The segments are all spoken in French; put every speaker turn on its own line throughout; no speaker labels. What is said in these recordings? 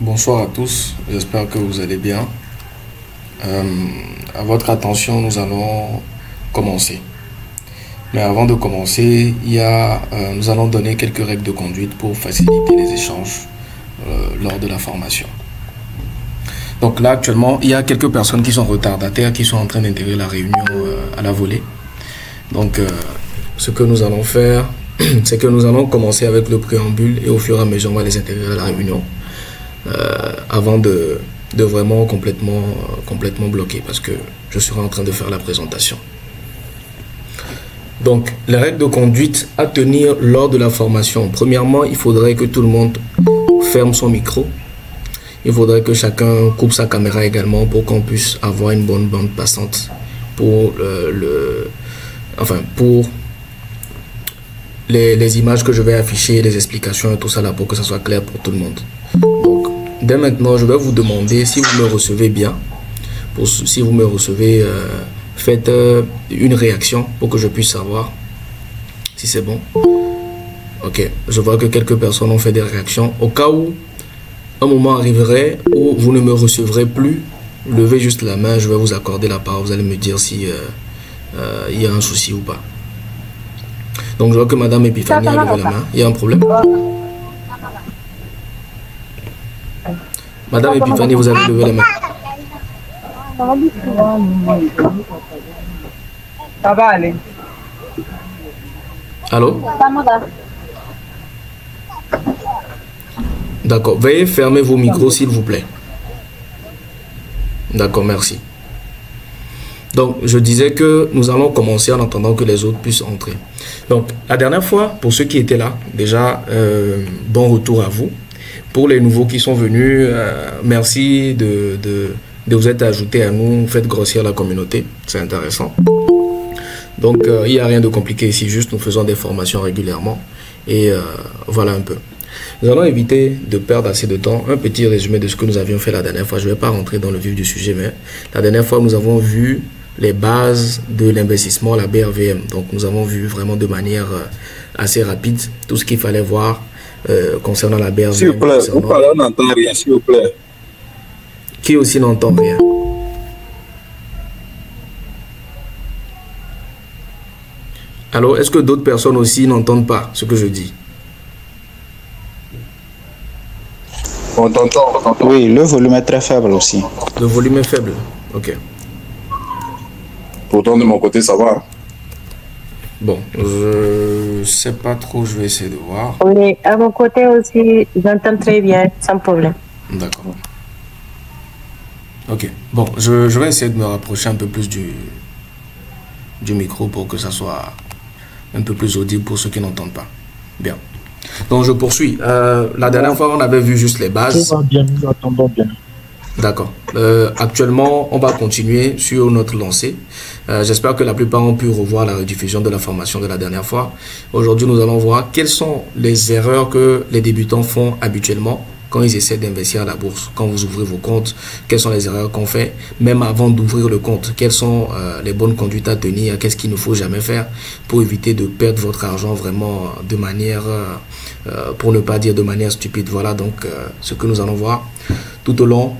Bonsoir à tous, j'espère que vous allez bien. Euh, à votre attention, nous allons commencer. Mais avant de commencer, nous allons donner quelques règles de conduite pour faciliter les échanges lors de la formation. Donc là, actuellement, il y a quelques personnes qui sont retardataires, qui sont en train d'intégrer la réunion à la volée. Donc, ce que nous allons faire, c'est que nous allons commencer avec le préambule et au fur et à mesure, on va les intégrer à la réunion. Avant de vraiment complètement bloquer parce que je serai en train de faire la présentation. Donc, les règles de conduite à tenir lors de la formation. Premièrement, il faudrait que tout le monde ferme son micro. Il faudrait que chacun coupe sa caméra également pour qu'on puisse avoir une bonne bande passante pour pour les images que je vais afficher, les explications et tout ça là pour que ça soit clair pour tout le monde. Donc, dès maintenant, je vais vous demander si vous me recevez bien. Si vous me recevez, faites une réaction pour que je puisse savoir si c'est bon. Ok, je vois que quelques personnes ont fait des réactions. Au cas où un moment arriverait où vous ne me recevrez plus, levez juste la main, je vais vous accorder la parole. Vous allez me dire si il y a un souci ou pas. Donc je vois que Madame Epiphanie a levé la main. Il y a un problème? Madame Epiphanie, vous avez levé la main.
Ça va aller.
Allô? D'accord. Veuillez fermer vos micros, s'il vous plaît. D'accord, merci. Donc, je disais que nous allons commencer en attendant que les autres puissent entrer. Donc, la dernière fois, pour ceux qui étaient là, déjà, bon retour à vous. Pour les nouveaux qui sont venus, merci de vous être ajoutés à nous. Faites grossir la communauté, c'est intéressant. Donc, il n'y a rien de compliqué ici, juste nous faisons des formations régulièrement. Et voilà un peu. Nous allons éviter de perdre assez de temps. Un petit résumé de ce que nous avions fait la dernière fois. Je ne vais pas rentrer dans le vif du sujet, mais la dernière fois, nous avons vu les bases de l'investissement, la BRVM. Donc, nous avons vu vraiment de manière assez rapide tout ce qu'il fallait voir concernant la BRVM.
S'il vous plaît, vous parlez, on n'entend rien, s'il vous plaît.
Qui aussi n'entend rien? Alors, est-ce que d'autres personnes aussi n'entendent pas ce que je dis?
On t'entend, on t'entend.
Oui, le volume est très faible aussi.
Le volume est faible. Ok.
Pourtant, de mon côté, ça va.
Bon, je sais pas trop, je vais essayer de voir.
Oui, à mon côté aussi, j'entends très bien, sans problème.
D'accord. Ok. Bon, je vais essayer de me rapprocher un peu plus du micro pour que ça soit un peu plus audible pour ceux qui n'entendent pas. Bien. Donc, je poursuis. La dernière fois, on avait vu juste les bases.
Tout va bien, nous attendons bien.
D'accord. Actuellement, on va continuer sur notre lancée. J'espère que la plupart ont pu revoir la rediffusion de la formation de la dernière fois. Aujourd'hui, nous allons voir quelles sont les erreurs que les débutants font habituellement quand ils essaient d'investir à la bourse. Quand vous ouvrez vos comptes, quelles sont les erreurs qu'on fait, même avant d'ouvrir le compte. Quelles sont les bonnes conduites à tenir, qu'est-ce qu'il ne faut jamais faire pour éviter de perdre votre argent vraiment de manière, pour ne pas dire de manière stupide. Voilà donc ce que nous allons voir tout au long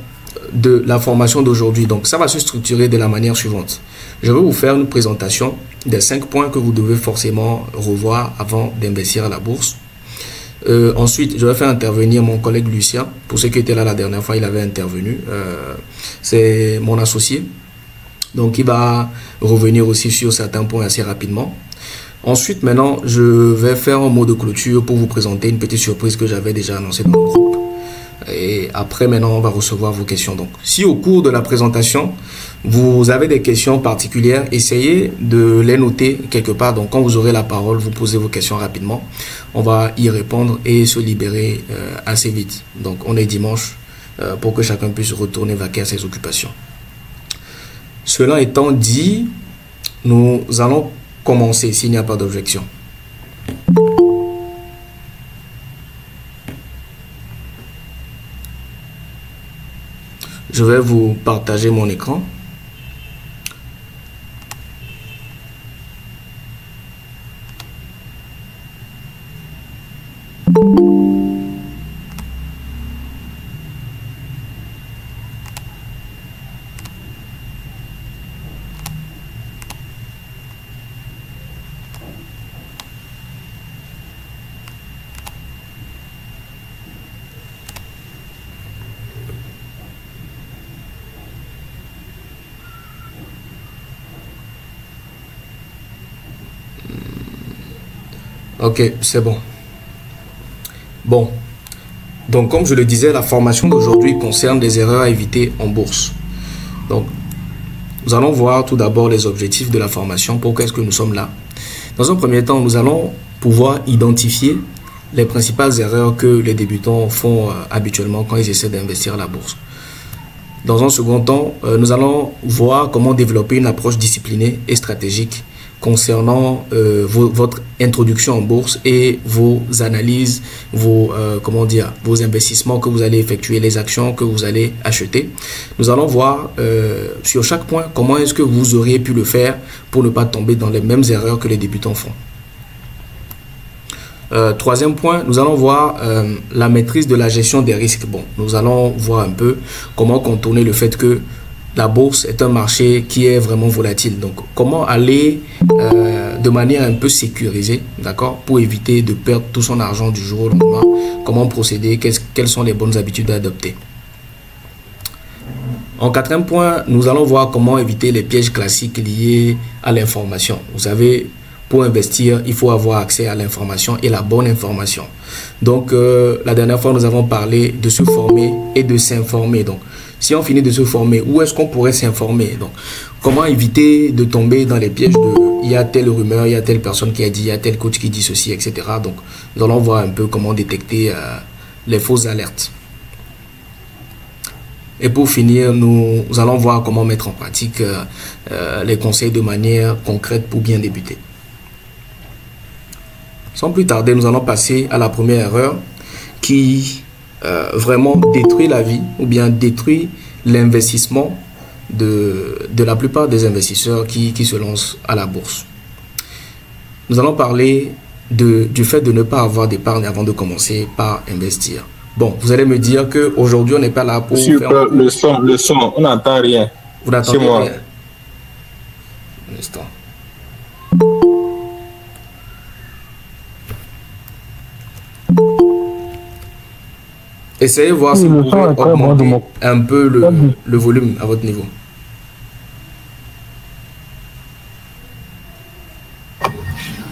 de la formation d'aujourd'hui. Donc, ça va se structurer de la manière suivante. Je vais vous faire une présentation des 5 points que vous devez forcément revoir avant d'investir à la bourse. Ensuite, je vais faire intervenir mon collègue Lucien. Pour ceux qui étaient là la dernière fois, il avait intervenu. C'est mon associé. Donc, il va revenir aussi sur certains points assez rapidement. Ensuite, maintenant, je vais faire un mot de clôture pour vous présenter une petite surprise que j'avais déjà annoncée dans le groupe. Et après, maintenant, on va recevoir vos questions. Donc, si au cours de la présentation, vous avez des questions particulières, essayez de les noter quelque part. Donc, quand vous aurez la parole, vous posez vos questions rapidement. On va y répondre et se libérer assez vite. Donc, on est dimanche pour que chacun puisse retourner vaquer à ses occupations. Cela étant dit, nous allons commencer s'il n'y a pas d'objection. Je vais vous partager mon écran. Ok, c'est bon. Bon, donc comme je le disais, la formation d'aujourd'hui concerne des erreurs à éviter en bourse. Donc, nous allons voir tout d'abord les objectifs de la formation, pourquoi est-ce que nous sommes là. Dans un premier temps, nous allons pouvoir identifier les principales erreurs que les débutants font habituellement quand ils essaient d'investir à la bourse. Dans un second temps, nous allons voir comment développer une approche disciplinée et stratégique concernant votre introduction en bourse et vos analyses, vos investissements que vous allez effectuer, les actions que vous allez acheter. Nous allons voir sur chaque point comment est-ce que vous auriez pu le faire pour ne pas tomber dans les mêmes erreurs que les débutants font. Troisième point, nous allons voir la maîtrise de la gestion des risques. Bon, nous allons voir un peu comment contourner le fait que la bourse est un marché qui est vraiment volatile. Donc, comment aller de manière un peu sécurisée, d'accord, pour éviter de perdre tout son argent du jour au lendemain. Comment procéder, quelles sont les bonnes habitudes à adopter. En quatrième point, nous allons voir comment éviter les pièges classiques liés à l'information. Vous savez, pour investir, il faut avoir accès à l'information et la bonne information. Donc, la dernière fois, nous avons parlé de se former et de s'informer. Donc, si on finit de se former, où est-ce qu'on pourrait s'informer? Donc, comment éviter de tomber dans les pièges de il y a telle rumeur, il y a telle personne qui a dit, il y a tel coach qui dit ceci, etc. Donc, nous allons voir un peu comment détecter les fausses alertes. Et pour finir, nous allons voir comment mettre en pratique les conseils de manière concrète pour bien débuter. Sans plus tarder, nous allons passer à la première erreur qui vraiment détruit la vie ou bien détruit l'investissement de la plupart des investisseurs qui se lancent à la bourse. Nous allons parler du fait de ne pas avoir d'épargne avant de commencer par investir. Bon, vous allez me dire qu'aujourd'hui, on n'est pas là pour
faire... Le son, on n'entend rien.
Vous n'entendez rien? Un instant. Essayez de voir si vous pouvez augmenter un peu le volume à votre niveau.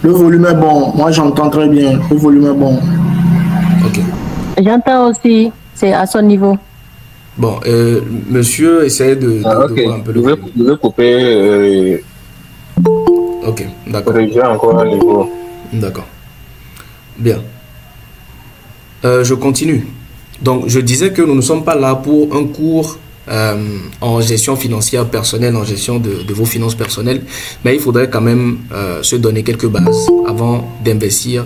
Le volume est bon. Moi, j'entends très bien. Le volume est bon.
Ok.
J'entends aussi. C'est à son niveau.
Bon, monsieur, essayez de voir un peu le volume.
Vous pouvez couper...
Ok, d'accord.
Encore un niveau.
D'accord. Bien. Je continue. Donc, je disais que nous ne sommes pas là pour un cours en gestion financière personnelle, en gestion de vos finances personnelles, mais il faudrait quand même se donner quelques bases avant d'investir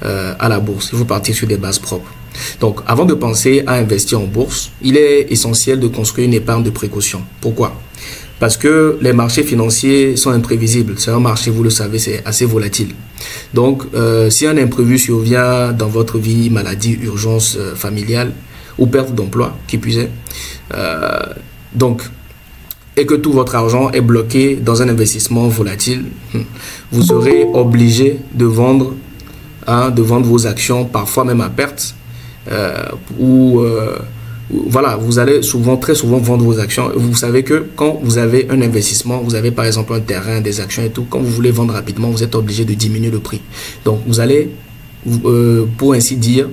à la bourse. Il faut partir sur des bases propres. Donc, avant de penser à investir en bourse, il est essentiel de construire une épargne de précaution. Pourquoi? Parce que les marchés financiers sont imprévisibles. C'est un marché, vous le savez, c'est assez volatile. Donc, si un imprévu survient dans votre vie, maladie, urgence familiale ou perte d'emploi, qui puisse, et que tout votre argent est bloqué dans un investissement volatile, vous serez obligé de vendre vos actions, parfois même à perte, voilà, vous allez très souvent vendre vos actions. Vous savez que quand vous avez un investissement, vous avez par exemple un terrain, des actions et tout, quand vous voulez vendre rapidement, vous êtes obligé de diminuer le prix. Donc, vous allez, pour ainsi dire,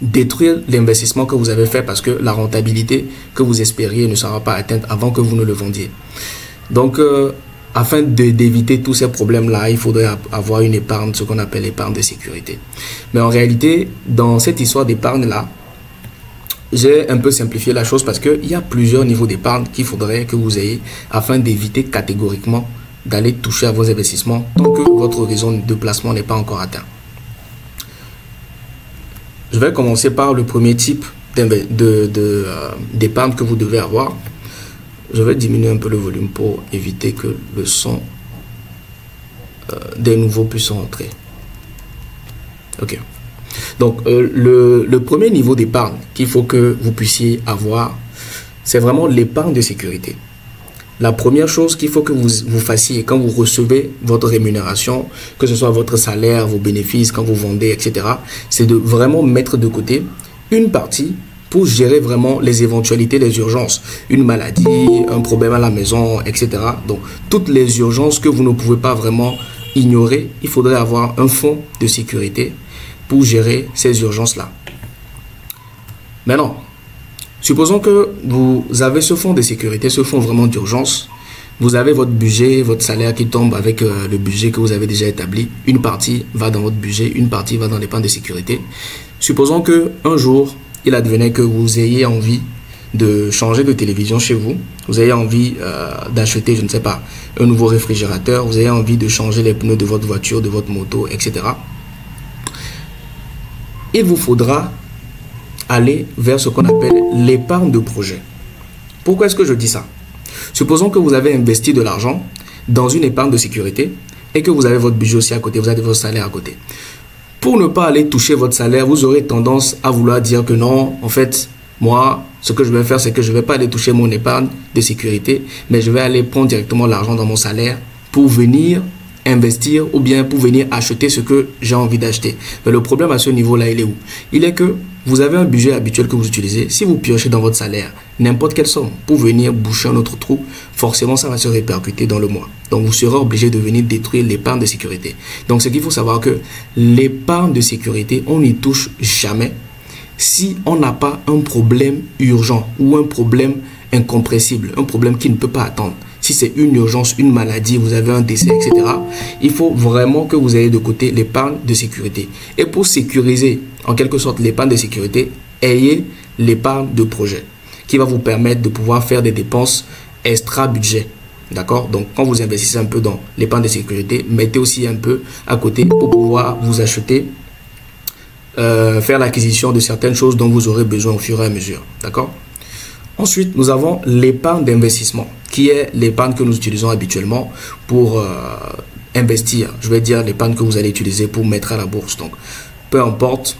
détruire l'investissement que vous avez fait parce que la rentabilité que vous espériez ne sera pas atteinte avant que vous ne le vendiez. Donc, afin d'éviter tous ces problèmes-là, il faudrait avoir une épargne, ce qu'on appelle l'épargne de sécurité. Mais en réalité, dans cette histoire d'épargne-là, j'ai un peu simplifié la chose parce qu'il y a plusieurs niveaux d'épargne qu'il faudrait que vous ayez afin d'éviter catégoriquement d'aller toucher à vos investissements tant que votre horizon de placement n'est pas encore atteint. Je vais commencer par le premier type d'épargne que vous devez avoir. Je vais diminuer un peu le volume pour éviter que le son des nouveaux puisse rentrer. Ok. Donc, le premier niveau d'épargne qu'il faut que vous puissiez avoir, c'est vraiment l'épargne de sécurité. La première chose qu'il faut que vous fassiez quand vous recevez votre rémunération, que ce soit votre salaire, vos bénéfices, quand vous vendez, etc., c'est de vraiment mettre de côté une partie pour gérer vraiment les éventualités, les urgences. Une maladie, un problème à la maison, etc. Donc, toutes les urgences que vous ne pouvez pas vraiment ignorer, il faudrait avoir un fonds de sécurité pour gérer ces urgences-là. Maintenant, supposons que vous avez ce fonds de sécurité, ce fonds vraiment d'urgence. Vous avez votre budget, votre salaire qui tombe avec le budget que vous avez déjà établi. Une partie va dans votre budget, une partie va dans l'épargne de sécurité. Supposons qu'un jour, il advenait que vous ayez envie de changer de télévision chez vous. Vous ayez envie d'acheter, je ne sais pas, un nouveau réfrigérateur. Vous ayez envie de changer les pneus de votre voiture, de votre moto, etc. Il vous faudra aller vers ce qu'on appelle l'épargne de projet. Pourquoi est-ce que je dis ça? Supposons que vous avez investi de l'argent dans une épargne de sécurité et que vous avez votre budget aussi à côté, vous avez votre salaire à côté. Pour ne pas aller toucher votre salaire, vous aurez tendance à vouloir dire que non, en fait, moi, ce que je vais faire, c'est que je ne vais pas aller toucher mon épargne de sécurité, mais je vais aller prendre directement l'argent dans mon salaire pour venir investir ou bien pour venir acheter ce que j'ai envie d'acheter. Mais le problème à ce niveau-là, il est où? Il est que vous avez un budget habituel que vous utilisez. Si vous piochez dans votre salaire n'importe quelle somme pour venir boucher un autre trou, forcément, ça va se répercuter dans le mois. Donc, vous serez obligé de venir détruire l'épargne de sécurité. Donc, ce qu'il faut savoir que l'épargne de sécurité, on n'y touche jamais si on n'a pas un problème urgent ou un problème incompressible, un problème qui ne peut pas attendre. Si c'est une urgence, une maladie, vous avez un décès, etc., il faut vraiment que vous ayez de côté l'épargne de sécurité. Et pour sécuriser, en quelque sorte, l'épargne de sécurité, ayez l'épargne de projet qui va vous permettre de pouvoir faire des dépenses extra-budget. D'accord? Donc, quand vous investissez un peu dans l'épargne de sécurité, mettez aussi un peu à côté pour pouvoir vous acheter, faire l'acquisition de certaines choses dont vous aurez besoin au fur et à mesure. D'accord? Ensuite, nous avons l'épargne d'investissement, qui est l'épargne que nous utilisons habituellement pour investir. Je vais dire l'épargne que vous allez utiliser pour mettre à la bourse. Donc, peu importe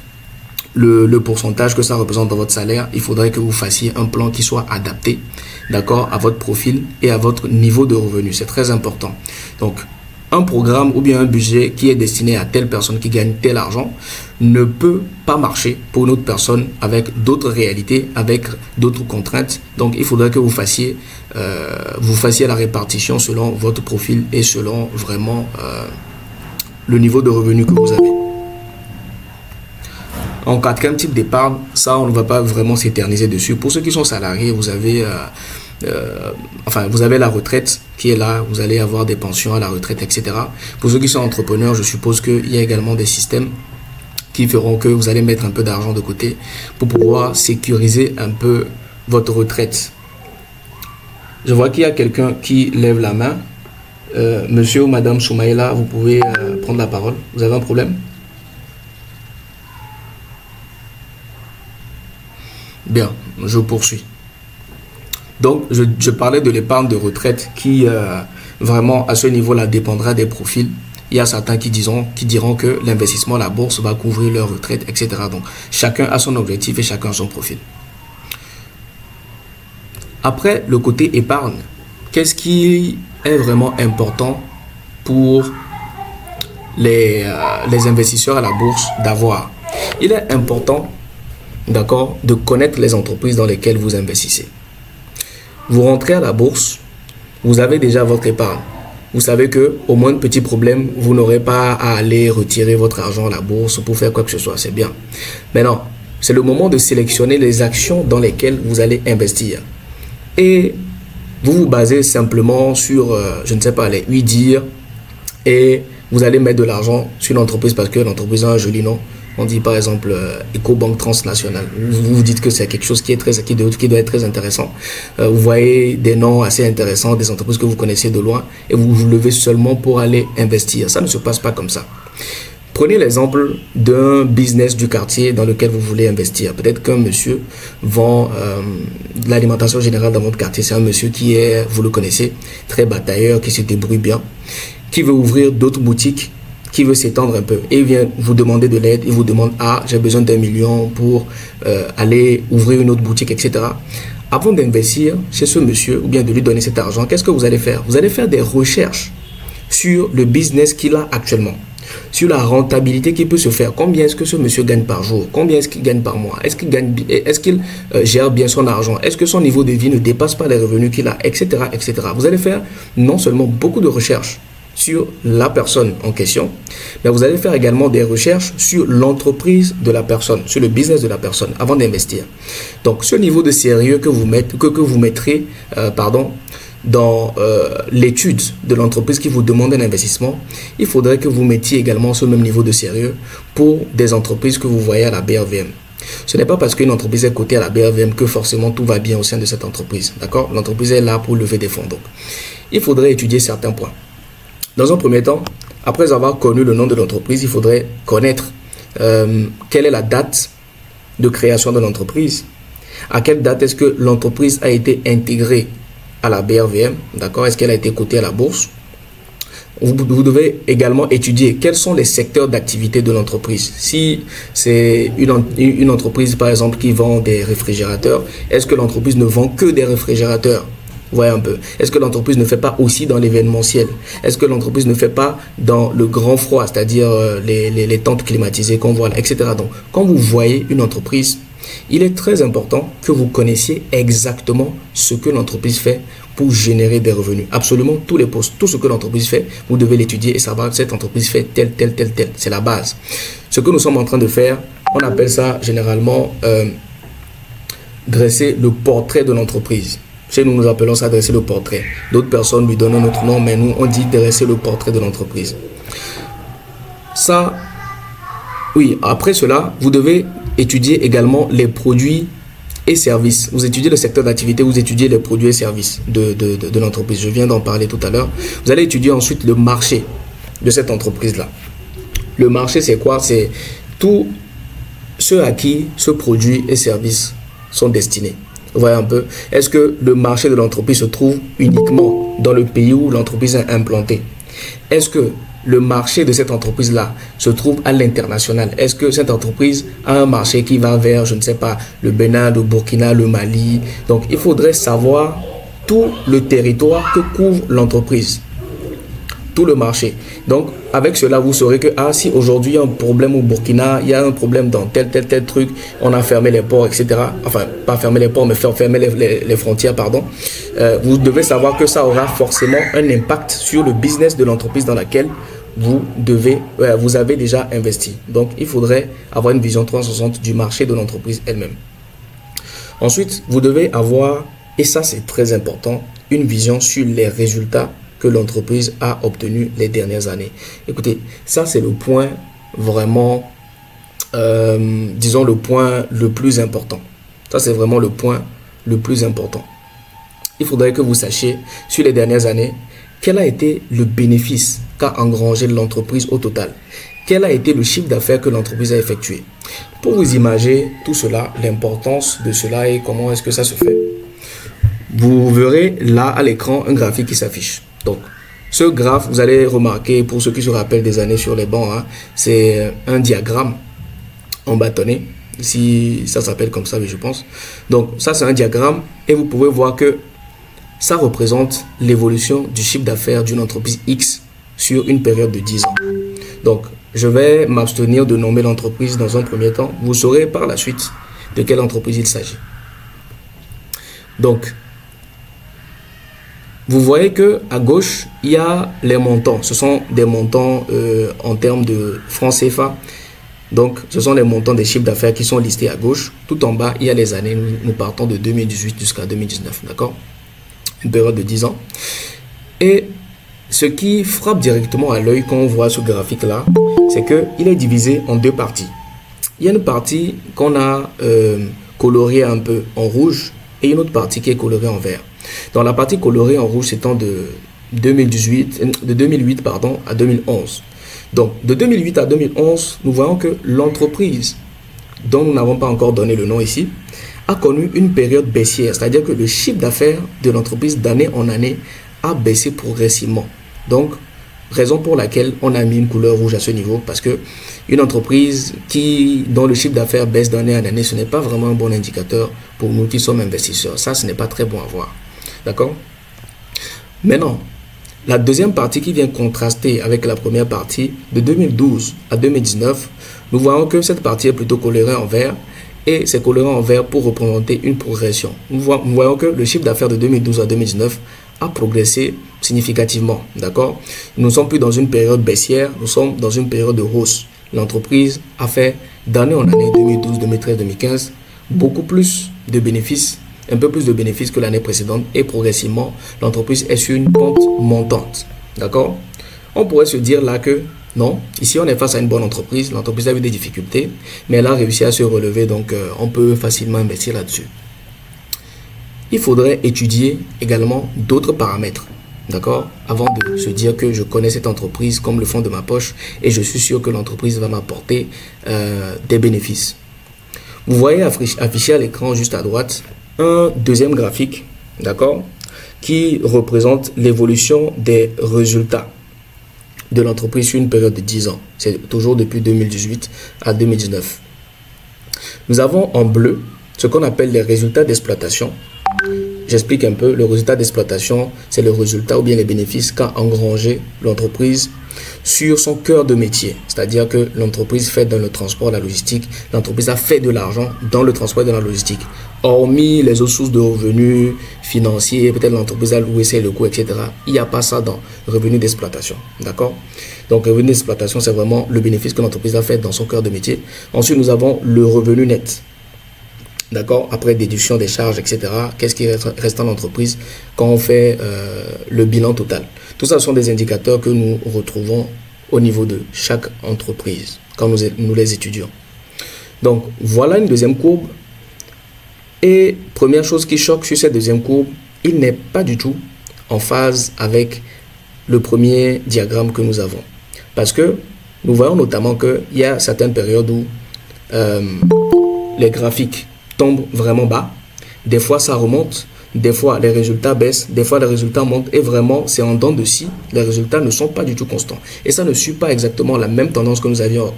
le pourcentage que ça représente dans votre salaire, il faudrait que vous fassiez un plan qui soit adapté, d'accord, à votre profil et à votre niveau de revenu. C'est très important. Donc, un programme ou bien un budget qui est destiné à telle personne qui gagne tel argent ne peut pas marcher pour une autre personne avec d'autres réalités, avec d'autres contraintes. Donc, il faudrait que vous fassiez la répartition selon votre profil et selon vraiment le niveau de revenu que vous avez. En quatrième type d'épargne, ça, on ne va pas vraiment s'éterniser dessus. Pour ceux qui sont salariés, vous avez la retraite qui est là, vous allez avoir des pensions à la retraite, etc. Pour ceux qui sont entrepreneurs, je suppose qu'il y a également des systèmes qui feront que vous allez mettre un peu d'argent de côté pour pouvoir sécuriser un peu votre retraite. Je vois qu'il y a quelqu'un qui lève la main. Monsieur ou Madame Soumaïla, vous pouvez prendre la parole. Vous avez un problème? Bien, je poursuis. Donc, je parlais de l'épargne de retraite qui, vraiment, à ce niveau-là, dépendra des profils. Il y a certains qui diront que l'investissement à la bourse va couvrir leur retraite, etc. Donc, chacun a son objectif et chacun a son profil. Après, le côté épargne, qu'est-ce qui est vraiment important pour les investisseurs à la bourse d'avoir? Il est important, d'accord, de connaître les entreprises dans lesquelles vous investissez. Vous rentrez à la bourse, vous avez déjà votre épargne. Vous savez que au moins de petits problèmes, vous n'aurez pas à aller retirer votre argent à la bourse pour faire quoi que ce soit. C'est bien. Maintenant, c'est le moment de sélectionner les actions dans lesquelles vous allez investir. Et vous vous basez simplement sur, je ne sais pas, les oui-dire. Et vous allez mettre de l'argent sur l'entreprise parce que l'entreprise a un joli nom. On dit par exemple Ecobank Transnational. Vous vous dites que c'est quelque chose qui doit être très intéressant. Vous voyez des noms assez intéressants, des entreprises que vous connaissez de loin et vous vous levez seulement pour aller investir. Ça ne se passe pas comme ça. Prenez l'exemple d'un business du quartier dans lequel vous voulez investir. Peut-être qu'un monsieur vend de l'alimentation générale dans votre quartier. C'est un monsieur qui est, vous le connaissez, très batailleur, qui se débrouille bien, qui veut ouvrir d'autres boutiques, qui veut s'étendre un peu et il vient vous demander de l'aide, il vous demande j'ai besoin d'1 million pour aller ouvrir une autre boutique, etc. Avant d'investir chez ce monsieur ou bien de lui donner cet argent, qu'est-ce que vous allez faire? Vous allez faire des recherches sur le business qu'il a actuellement, sur la rentabilité qui peut se faire. Combien est-ce que ce monsieur gagne par jour? Combien est-ce qu'il gagne par mois? Est-ce qu'il gère bien son argent? Est-ce que son niveau de vie ne dépasse pas les revenus qu'il a, etc., etc. Vous allez faire non seulement beaucoup de recherches sur la personne en question, mais vous allez faire également des recherches sur l'entreprise de la personne, sur le business de la personne avant d'investir. Donc, ce niveau de sérieux que vous mettrez dans l'étude de l'entreprise qui vous demande un investissement, il faudrait que vous mettiez également ce même niveau de sérieux pour des entreprises que vous voyez à la BRVM. Ce n'est pas parce qu'une entreprise est cotée à la BRVM que forcément tout va bien au sein de cette entreprise. D'accord? L'entreprise est là pour lever des fonds. Donc, il faudrait étudier certains points. Dans un premier temps, après avoir connu le nom de l'entreprise, il faudrait connaître quelle est la date de création de l'entreprise. À quelle date est-ce que l'entreprise a été intégrée à la BRVM? D'accord? Est-ce qu'elle a été cotée à la bourse? Vous devez également étudier quels sont les secteurs d'activité de l'entreprise. Si c'est une entreprise, par exemple, qui vend des réfrigérateurs, est-ce que l'entreprise ne vend que des réfrigérateurs? Vous voyez un peu. Est-ce que l'entreprise ne fait pas aussi dans l'événementiel? Est-ce que l'entreprise ne fait pas dans le grand froid, c'est-à-dire les tentes climatisées qu'on voit là, etc. Donc, quand vous voyez une entreprise, il est très important que vous connaissiez exactement ce que l'entreprise fait pour générer des revenus. Absolument tous les postes, tout ce que l'entreprise fait, vous devez l'étudier et savoir que cette entreprise fait tel. C'est la base. Ce que nous sommes en train de faire, on appelle ça généralement dresser le portrait de l'entreprise. Chez nous, nous appelons ça dresser le portrait. D'autres personnes lui donnent un autre nom, mais nous, on dit dresser le portrait de l'entreprise. Ça, oui, après cela, vous devez étudier également les produits et services. Vous étudiez le secteur d'activité, vous étudiez les produits et services de l'entreprise. Je viens d'en parler tout à l'heure. Vous allez étudier ensuite le marché de cette entreprise-là. Le marché, c'est quoi? C'est tout ce à qui ce produit et services sont destinés. Vous voyez un peu? Est-ce que le marché de l'entreprise se trouve uniquement dans le pays où l'entreprise est implantée? Est-ce que le marché de cette entreprise-là se trouve à l'international? Est-ce que cette entreprise a un marché qui va vers, je ne sais pas, le Bénin, le Burkina, le Mali? Donc, il faudrait savoir tout le territoire que couvre l'entreprise, tout le marché. Donc, avec cela, vous saurez que si aujourd'hui il y a un problème au Burkina, il y a un problème dans tel truc, on a fermé les ports, etc. Enfin, pas fermé les ports, mais fermer les frontières, pardon. Vous devez savoir que ça aura forcément un impact sur le business de l'entreprise dans laquelle vous avez déjà investi. Donc, il faudrait avoir une vision 360 du marché de l'entreprise elle-même. Ensuite, vous devez avoir, et ça c'est très important, une vision sur les résultats que l'entreprise a obtenus les dernières années. Écoutez, ça c'est le point vraiment, disons le point le plus important. Ça c'est vraiment le point le plus important. Il faudrait que vous sachiez sur les dernières années quel a été le bénéfice qu'a engrangé l'entreprise au total. Quel a été le chiffre d'affaires que l'entreprise a effectué. Pour vous imaginer tout cela, l'importance de cela et comment est-ce que ça se fait. Vous verrez là à l'écran un graphique qui s'affiche. Donc, ce graphe, vous allez remarquer, pour ceux qui se rappellent des années sur les bancs, c'est un diagramme en bâtonnet. Si ça s'appelle comme ça, mais je pense. Donc, ça, c'est un diagramme et vous pouvez voir que ça représente l'évolution du chiffre d'affaires d'une entreprise X sur une période de 10 ans. Donc, je vais m'abstenir de nommer l'entreprise dans un premier temps. Vous saurez par la suite de quelle entreprise il s'agit. Donc, vous voyez que à gauche, il y a les montants. Ce sont des montants en termes de francs CFA. Donc, ce sont les montants des chiffres d'affaires qui sont listés à gauche. Tout en bas, il y a les années. Nous partons de 2018 jusqu'à 2019. D'accord? Une période de 10 ans. Et ce qui frappe directement à l'œil quand on voit ce graphique-là, c'est qu'il est divisé en deux parties. Il y a une partie qu'on a coloriée un peu en rouge et une autre partie qui est colorée en vert. Dans la partie colorée en rouge, c'est de 2008 à 2011. Donc, de 2008 à 2011, nous voyons que l'entreprise, dont nous n'avons pas encore donné le nom ici, a connu une période baissière. C'est-à-dire que le chiffre d'affaires de l'entreprise d'année en année a baissé progressivement. Donc, raison pour laquelle on a mis une couleur rouge à ce niveau, parce que une entreprise dont le chiffre d'affaires baisse d'année en année, ce n'est pas vraiment un bon indicateur pour nous qui sommes investisseurs. Ça, ce n'est pas très bon à voir. D'accord? Maintenant, la deuxième partie qui vient contraster avec la première partie, de 2012 à 2019, nous voyons que cette partie est plutôt colorée en vert et c'est coloré en vert pour représenter une progression. Nous voyons que le chiffre d'affaires de 2012 à 2019 a progressé significativement, d'accord? Nous ne sommes plus dans une période baissière, nous sommes dans une période de hausse. L'entreprise a fait d'année en année, 2012, 2013, 2015, beaucoup plus de bénéfices, un peu plus de bénéfices que l'année précédente et progressivement, l'entreprise est sur une pente montante, d'accord? On pourrait se dire là que non, ici on est face à une bonne entreprise, l'entreprise a eu des difficultés, mais elle a réussi à se relever, donc on peut facilement investir là-dessus. Il faudrait étudier également d'autres paramètres, d'accord, avant de se dire que je connais cette entreprise comme le fond de ma poche et je suis sûr que l'entreprise va m'apporter des bénéfices. Vous voyez affiché à l'écran juste à droite un deuxième graphique, d'accord, qui représente l'évolution des résultats de l'entreprise sur une période de 10 ans. C'est toujours depuis 2018 à 2019. Nous avons en bleu ce qu'on appelle les résultats d'exploitation. J'explique un peu. Le résultat d'exploitation, c'est le résultat ou bien les bénéfices qu'a engrangé l'entreprise sur son cœur de métier. C'est-à-dire que l'entreprise fait dans le transport, la logistique, l'entreprise a fait de l'argent dans le transport et dans la logistique. Hormis les autres sources de revenus financiers, peut-être l'entreprise a loué ses locaux, etc. Il n'y a pas ça dans revenu d'exploitation. D'accord? Donc, revenu d'exploitation, c'est vraiment le bénéfice que l'entreprise a fait dans son cœur de métier. Ensuite, nous avons le revenu net. D'accord? Après déduction des charges, etc. Qu'est-ce qui reste en entreprise quand on fait le bilan total? Tout ça sont des indicateurs que nous retrouvons au niveau de chaque entreprise quand nous les étudions. Donc, voilà une deuxième courbe. Et première chose qui choque sur cette deuxième courbe, il n'est pas du tout en phase avec le premier diagramme que nous avons. Parce que nous voyons notamment qu'il y a certaines périodes où les graphiques tombent vraiment bas. Des fois, ça remonte. Des fois, les résultats baissent. Des fois, les résultats montent. Et vraiment, c'est en dents de scie. Les résultats ne sont pas du tout constants. Et ça ne suit pas exactement la même tendance que nous avions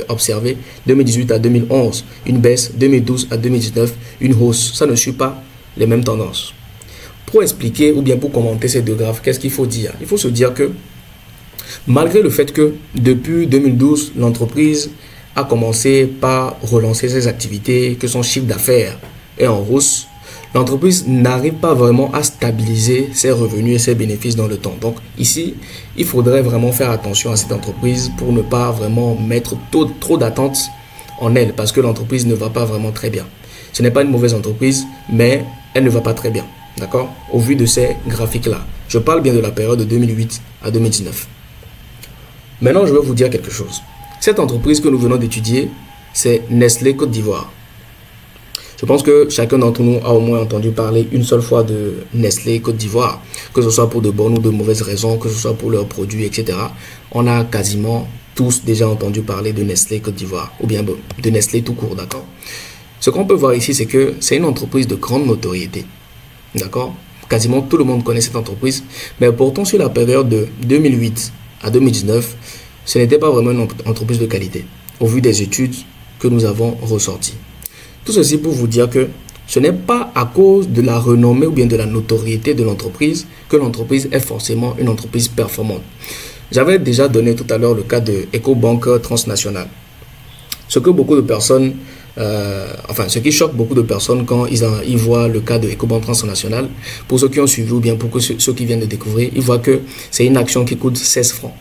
observée 2018 à 2011. Une baisse. 2012 à 2019. Une hausse. Ça ne suit pas les mêmes tendances. Pour expliquer ou bien pour commenter ces deux graphes, qu'est-ce qu'il faut dire? Il faut se dire que malgré le fait que depuis 2012, l'entreprise a commencé par relancer ses activités, que son chiffre d'affaires est en hausse, l'entreprise n'arrive pas vraiment à stabiliser ses revenus et ses bénéfices dans le temps. Donc ici, il faudrait vraiment faire attention à cette entreprise pour ne pas vraiment mettre trop d'attentes en elle, parce que l'entreprise ne va pas vraiment très bien. Ce n'est pas une mauvaise entreprise, mais elle ne va pas très bien. D'accord? Au vu de ces graphiques-là. Je parle bien de la période de 2008 à 2019. Maintenant, je vais vous dire quelque chose. Cette entreprise que nous venons d'étudier, c'est Nestlé Côte d'Ivoire. Je pense que chacun d'entre nous a au moins entendu parler une seule fois de Nestlé Côte d'Ivoire, que ce soit pour de bonnes ou de mauvaises raisons, que ce soit pour leurs produits, etc. On a quasiment tous déjà entendu parler de Nestlé Côte d'Ivoire, ou bien de Nestlé tout court, d'accord? Ce qu'on peut voir ici, c'est que c'est une entreprise de grande notoriété, d'accord? Quasiment tout le monde connaît cette entreprise, mais pourtant sur la période de 2008 à 2019, ce n'était pas vraiment une entreprise de qualité, au vu des études que nous avons ressorties. Tout ceci pour vous dire que ce n'est pas à cause de la renommée ou bien de la notoriété de l'entreprise que l'entreprise est forcément une entreprise performante. J'avais déjà donné tout à l'heure le cas de Ecobank Transnational. Ce que beaucoup de personnes, ce qui choque beaucoup de personnes quand ils voient le cas de Ecobank Transnational, pour ceux qui ont suivi ou bien pour ceux qui viennent de découvrir, ils voient que c'est une action qui coûte 16 francs.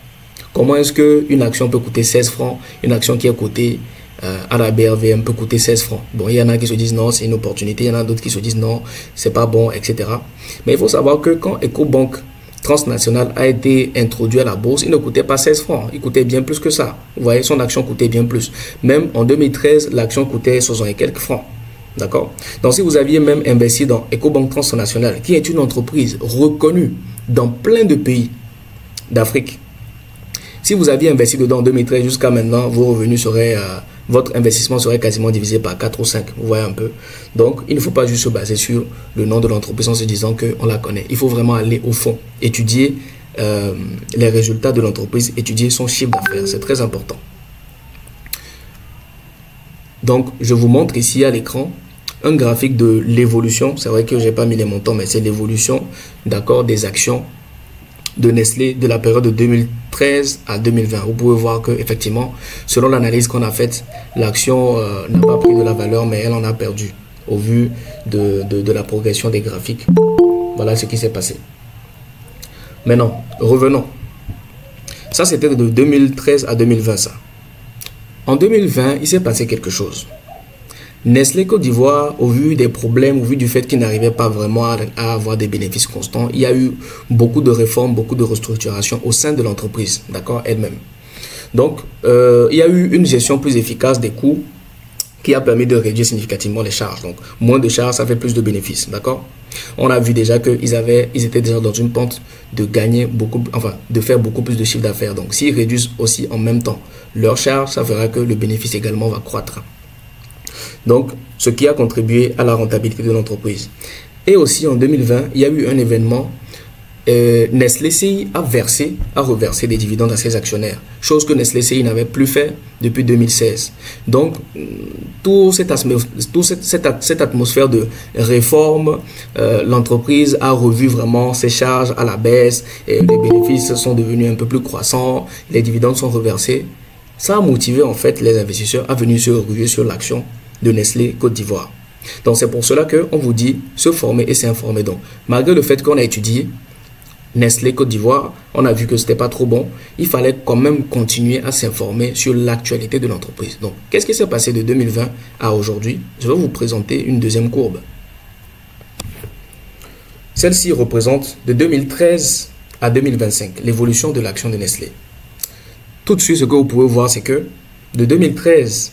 Comment est-ce qu'une action peut coûter 16 francs? Une action qui est cotée à la BRVM peut coûter 16 francs. Bon, il y en a qui se disent non, c'est une opportunité. Il y en a d'autres qui se disent non, c'est pas bon, etc. Mais il faut savoir que quand Ecobank Transnational a été introduit à la bourse, il ne coûtait pas 16 francs. Il coûtait bien plus que ça. Vous voyez, son action coûtait bien plus. Même en 2013, l'action coûtait 60 et quelques francs. D'accord? Donc, si vous aviez même investi dans Ecobank Transnational, qui est une entreprise reconnue dans plein de pays d'Afrique, si vous aviez investi dedans en 2013 jusqu'à maintenant, vos revenus seraient, votre investissement serait quasiment divisé par 4 ou 5. Vous voyez un peu. Donc, il ne faut pas juste se baser sur le nom de l'entreprise en se disant qu'on la connaît. Il faut vraiment aller au fond, étudier les résultats de l'entreprise, étudier son chiffre d'affaires. C'est très important. Donc, je vous montre ici à l'écran un graphique de l'évolution. C'est vrai que je n'ai pas mis les montants, mais c'est l'évolution, d'accord, des actions de Nestlé de la période de 2013 à 2020. Vous pouvez voir que effectivement, selon l'analyse qu'on a faite, l'action n'a pas pris de la valeur, mais elle en a perdu au vu de la progression des graphiques. Voilà ce qui s'est passé. Maintenant, revenons. Ça, c'était de 2013 à 2020, ça. En 2020, il s'est passé quelque chose. Nestlé Côte d'Ivoire, au vu des problèmes, au vu du fait qu'il n'arrivait pas vraiment à avoir des bénéfices constants, il y a eu beaucoup de réformes, beaucoup de restructurations au sein de l'entreprise, d'accord, elle-même. Donc, il y a eu une gestion plus efficace des coûts qui a permis de réduire significativement les charges. Donc, moins de charges, ça fait plus de bénéfices, d'accord. On a vu déjà qu'ils étaient déjà dans une pente de gagner beaucoup, enfin, de faire beaucoup plus de chiffre d'affaires. Donc, s'ils réduisent aussi en même temps leurs charges, ça fera que le bénéfice également va croître. Donc, ce qui a contribué à la rentabilité de l'entreprise. Et aussi, en 2020, il y a eu un événement. Nestlé CI a reversé des dividendes à ses actionnaires, chose que Nestlé CI n'avait plus fait depuis 2016. Donc, toute cette atmosphère de réforme, l'entreprise a revu vraiment ses charges à la baisse, et les bénéfices sont devenus un peu plus croissants, les dividendes sont reversés. Ça a motivé en fait les investisseurs à venir se ruer sur l'action de Nestlé Côte d'Ivoire. Donc, c'est pour cela qu'on vous dit se former et s'informer. Donc, malgré le fait qu'on a étudié Nestlé Côte d'Ivoire, on a vu que ce n'était pas trop bon. Il fallait quand même continuer à s'informer sur l'actualité de l'entreprise. Donc, qu'est-ce qui s'est passé de 2020 à aujourd'hui? Je vais vous présenter une deuxième courbe. Celle-ci représente de 2013 à 2025 l'évolution de l'action de Nestlé. Tout de suite, ce que vous pouvez voir, c'est que de 2013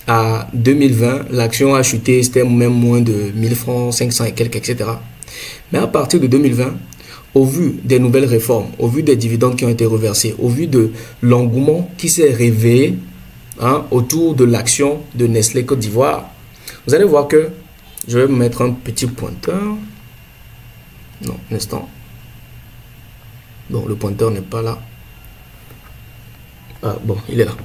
à 2020, l'action a chuté, c'était même moins de 1000 francs, 500 et quelques, etc. Mais à partir de 2020, au vu des nouvelles réformes, au vu des dividendes qui ont été reversés, au vu de l'engouement qui s'est réveillé autour de l'action de Nestlé Côte d'Ivoire, vous allez voir que je vais mettre un petit pointeur. Non, un instant. Bon, le pointeur n'est pas là. Ah, bon, il est là.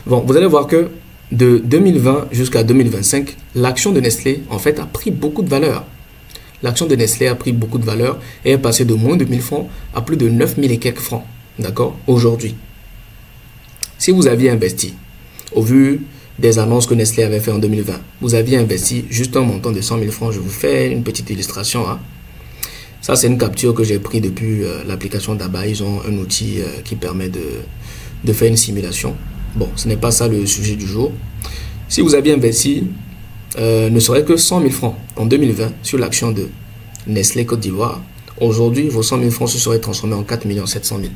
Bon, vous allez voir que de 2020 jusqu'à 2025, l'action de Nestlé, en fait, a pris beaucoup de valeur. L'action de Nestlé a pris beaucoup de valeur et est passée de moins de 1000 francs à plus de 9000 et quelques francs. D'accord? Aujourd'hui. Si vous aviez investi, au vu des annonces que Nestlé avait fait en 2020, vous aviez investi juste un montant de 100 000 francs. Je vous fais une petite illustration. Ça, c'est une capture que j'ai prise depuis l'application d'Aba. Ils ont un outil qui permet de faire une simulation. Bon, ce n'est pas ça le sujet du jour. Si vous aviez investi ne serait que 100 000 francs en 2020 sur l'action de Nestlé Côte d'Ivoire, aujourd'hui, vos 100 000 francs se seraient transformés en 4 700 000.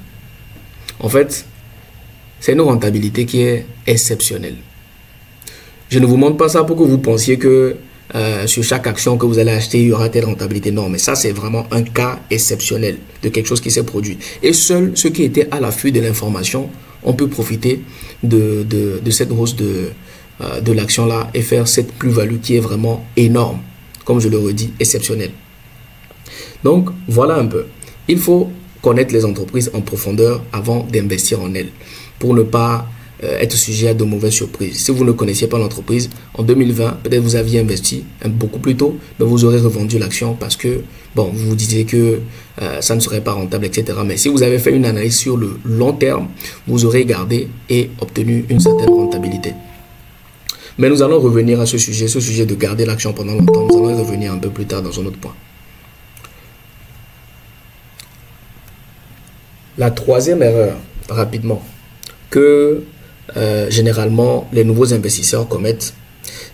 En fait, c'est une rentabilité qui est exceptionnelle. Je ne vous montre pas ça pour que vous pensiez que sur chaque action que vous allez acheter, il y aura telle rentabilité. Non, mais ça, c'est vraiment un cas exceptionnel de quelque chose qui s'est produit. Et seuls ceux qui étaient à l'affût de l'information, on peut profiter de cette hausse de l'action-là et faire cette plus-value qui est vraiment énorme, comme je le redis, exceptionnelle. Donc, voilà un peu. Il faut connaître les entreprises en profondeur avant d'investir en elles, pour ne pas être sujet à de mauvaises surprises. Si vous ne connaissiez pas l'entreprise, en 2020, peut-être vous aviez investi beaucoup plus tôt, mais vous aurez revendu l'action parce que, bon, vous vous disiez que ça ne serait pas rentable, etc. Mais si vous avez fait une analyse sur le long terme, vous aurez gardé et obtenu une certaine rentabilité. Mais nous allons revenir à ce sujet de garder l'action pendant longtemps. Nous allons y revenir un peu plus tard dans un autre point. La troisième erreur, rapidement, que généralement les nouveaux investisseurs commettent,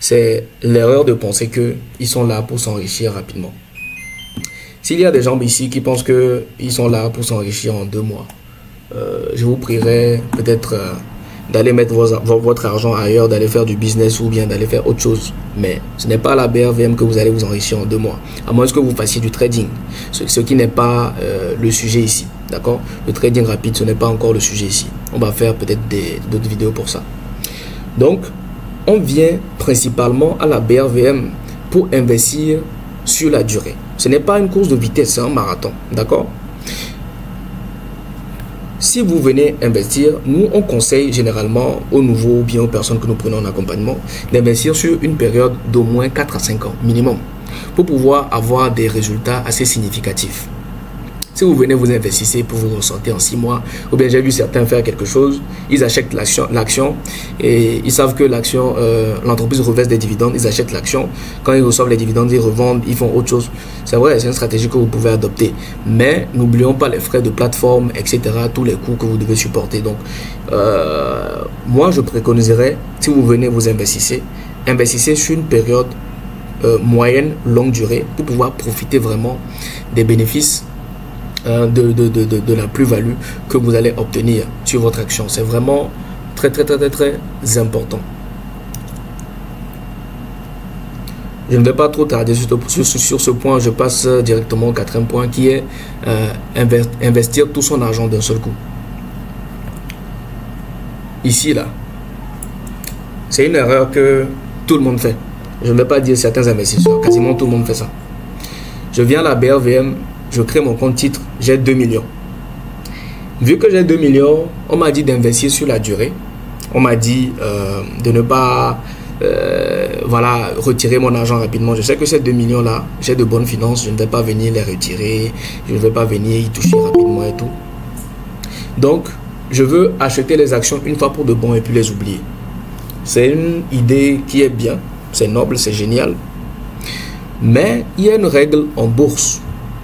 c'est l'erreur de penser qu'ils sont là pour s'enrichir rapidement. S'il y a des gens ici qui pensent qu'ils sont là pour s'enrichir en 2 mois, je vous prierai peut-être d'aller mettre votre argent ailleurs, d'aller faire du business ou bien d'aller faire autre chose. Mais ce n'est pas à la BRVM que vous allez vous enrichir en 2 mois. À moins que vous fassiez du trading. Ce qui n'est pas le sujet ici. D'accord? Le trading rapide, ce n'est pas encore le sujet ici. On va faire peut-être d'autres vidéos pour ça. Donc, on vient principalement à la BRVM pour investir sur la durée. Ce n'est pas une course de vitesse, c'est un marathon. D'accord? Si vous venez investir, nous on conseille généralement aux nouveaux ou bien aux personnes que nous prenons en accompagnement d'investir sur une période d'au moins 4 à 5 ans minimum pour pouvoir avoir des résultats assez significatifs. Si vous venez, vous investissez pour vous ressortir en 6 mois, ou bien j'ai vu certains faire quelque chose, ils achètent l'action et ils savent que l'action, l'entreprise reverse des dividendes, ils achètent l'action. Quand ils reçoivent les dividendes, ils revendent, ils font autre chose. C'est vrai, c'est une stratégie que vous pouvez adopter. Mais n'oublions pas les frais de plateforme, etc., tous les coûts que vous devez supporter. Donc, moi, je préconiserais, si vous venez, vous investissez sur une période moyenne, longue durée, pour pouvoir profiter vraiment des bénéfices de la plus-value que vous allez obtenir sur votre action. C'est vraiment très important. Je ne vais pas trop tarder sur ce point. Je passe directement au 4e point qui est investir tout son argent d'un seul coup. Ici, là, c'est une erreur que tout le monde fait. Je ne vais pas dire certains investisseurs, quasiment tout le monde fait ça. Je viens à la BRVM, je crée mon compte titre, j'ai 2 millions. Vu que j'ai 2 millions, on m'a dit d'investir sur la durée. On m'a dit de ne pas retirer mon argent rapidement. Je sais que ces 2 millions-là, j'ai de bonnes finances, je ne vais pas venir les retirer, je ne vais pas venir y toucher rapidement et tout. Donc, je veux acheter les actions une fois pour de bon et puis les oublier. C'est une idée qui est bien, c'est noble, c'est génial. Mais il y a une règle en bourse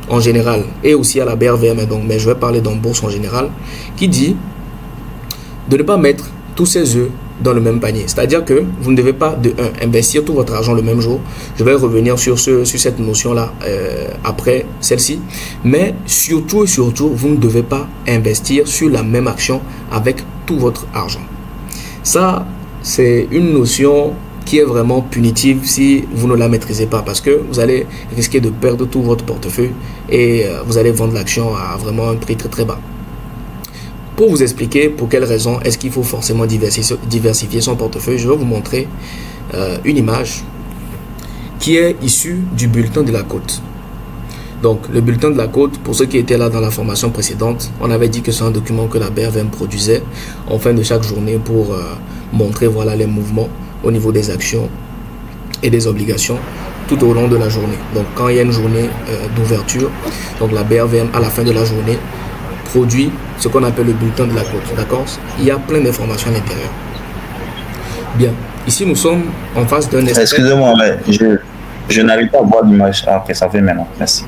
en général et aussi à la BRVM, donc, mais je vais parler dans bourse en général, qui dit de ne pas mettre tous ses œufs dans le même panier. C'est-à-dire que vous ne devez pas investir tout votre argent le même jour. Je vais revenir sur cette notion-là après celle-ci. Mais surtout, vous ne devez pas investir sur la même action avec tout votre argent. Ça, c'est une notion qui est vraiment punitive si vous ne la maîtrisez pas, parce que vous allez risquer de perdre tout votre portefeuille et vous allez vendre l'action à vraiment un prix très bas. Pour vous expliquer pour quelles raisons est-ce qu'il faut forcément diversifier son portefeuille, je vais vous montrer une image qui est issue du bulletin de la Côte. Donc le bulletin de la Côte, pour ceux qui étaient là dans la formation précédente, on avait dit que c'est un document que la BRVM produisait en fin de chaque journée pour montrer les mouvements au niveau des actions et des obligations tout au long de la journée. Donc quand il y a une journée d'ouverture, donc la BRVM à la fin de la journée produit ce qu'on appelle le bulletin de la Côte. D'accord? Il y a plein d'informations à l'intérieur. Bien, ici nous sommes en face d'un extrait.
Excusez-moi, mais je n'arrive pas à voir l'image. Ah, ok, ça fait maintenant. Merci.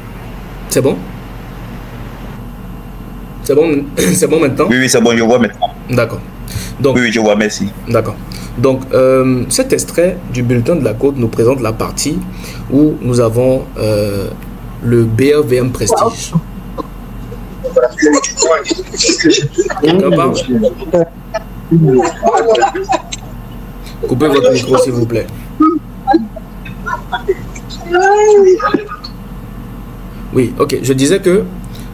C'est bon? C'est bon, c'est bon maintenant?
Oui, c'est bon, je vois maintenant.
D'accord. Donc,
oui, je vois, merci.
D'accord. Donc, cet extrait du bulletin de la Côte nous présente la partie où nous avons le BRVM Prestige. Coupez votre micro, s'il vous plaît. Oui, ok. Je disais que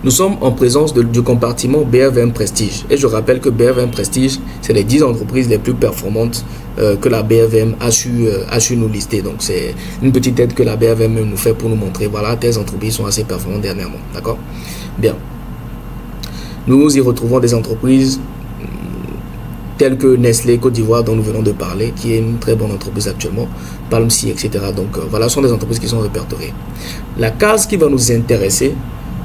nous sommes en présence du compartiment BRVM Prestige. Et je rappelle que BRVM Prestige, c'est les 10 entreprises les plus performantes que la BRVM a su nous lister. Donc, c'est une petite aide que la BRVM nous fait pour nous montrer, voilà, telles entreprises sont assez performantes dernièrement. D'accord? Bien. Nous y retrouvons des entreprises telles que Nestlé Côte d'Ivoire, dont nous venons de parler, qui est une très bonne entreprise actuellement, Palm-C, etc. Donc, voilà, ce sont des entreprises qui sont répertoriées. La case qui va nous intéresser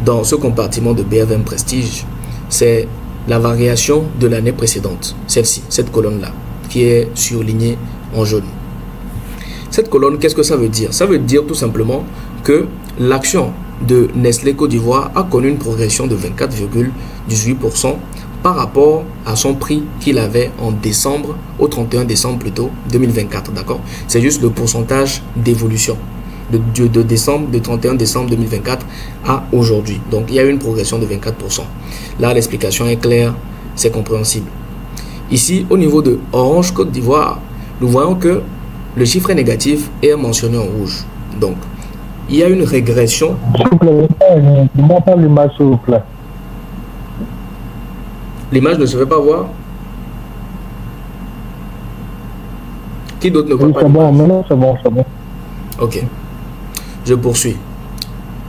dans ce compartiment de BRVM Prestige, c'est la variation de l'année précédente. Celle-ci, cette colonne-là, qui est surlignée en jaune. Cette colonne, qu'est-ce que ça veut dire? Ça veut dire tout simplement que l'action de Nestlé Côte d'Ivoire a connu une progression de 24,18% par rapport à son prix qu'il avait en décembre, au 31 décembre plutôt, 2024. D'accord? C'est juste le pourcentage d'évolution de 31 décembre 2024 à aujourd'hui. Donc, il y a eu une progression de 24%. Là, l'explication est claire, c'est compréhensible. Ici, au niveau de Orange Côte d'Ivoire, nous voyons que le chiffre est négatif et est mentionné en rouge. Donc, il y a une régression.
S'il vous plaît, dis-moi pas l'image, s'il vous plaît.
L'image ne se fait pas voir. Qui d'autre ne voit pas?
C'est bon, maintenant c'est bon, c'est bon.
Ok. Je poursuis.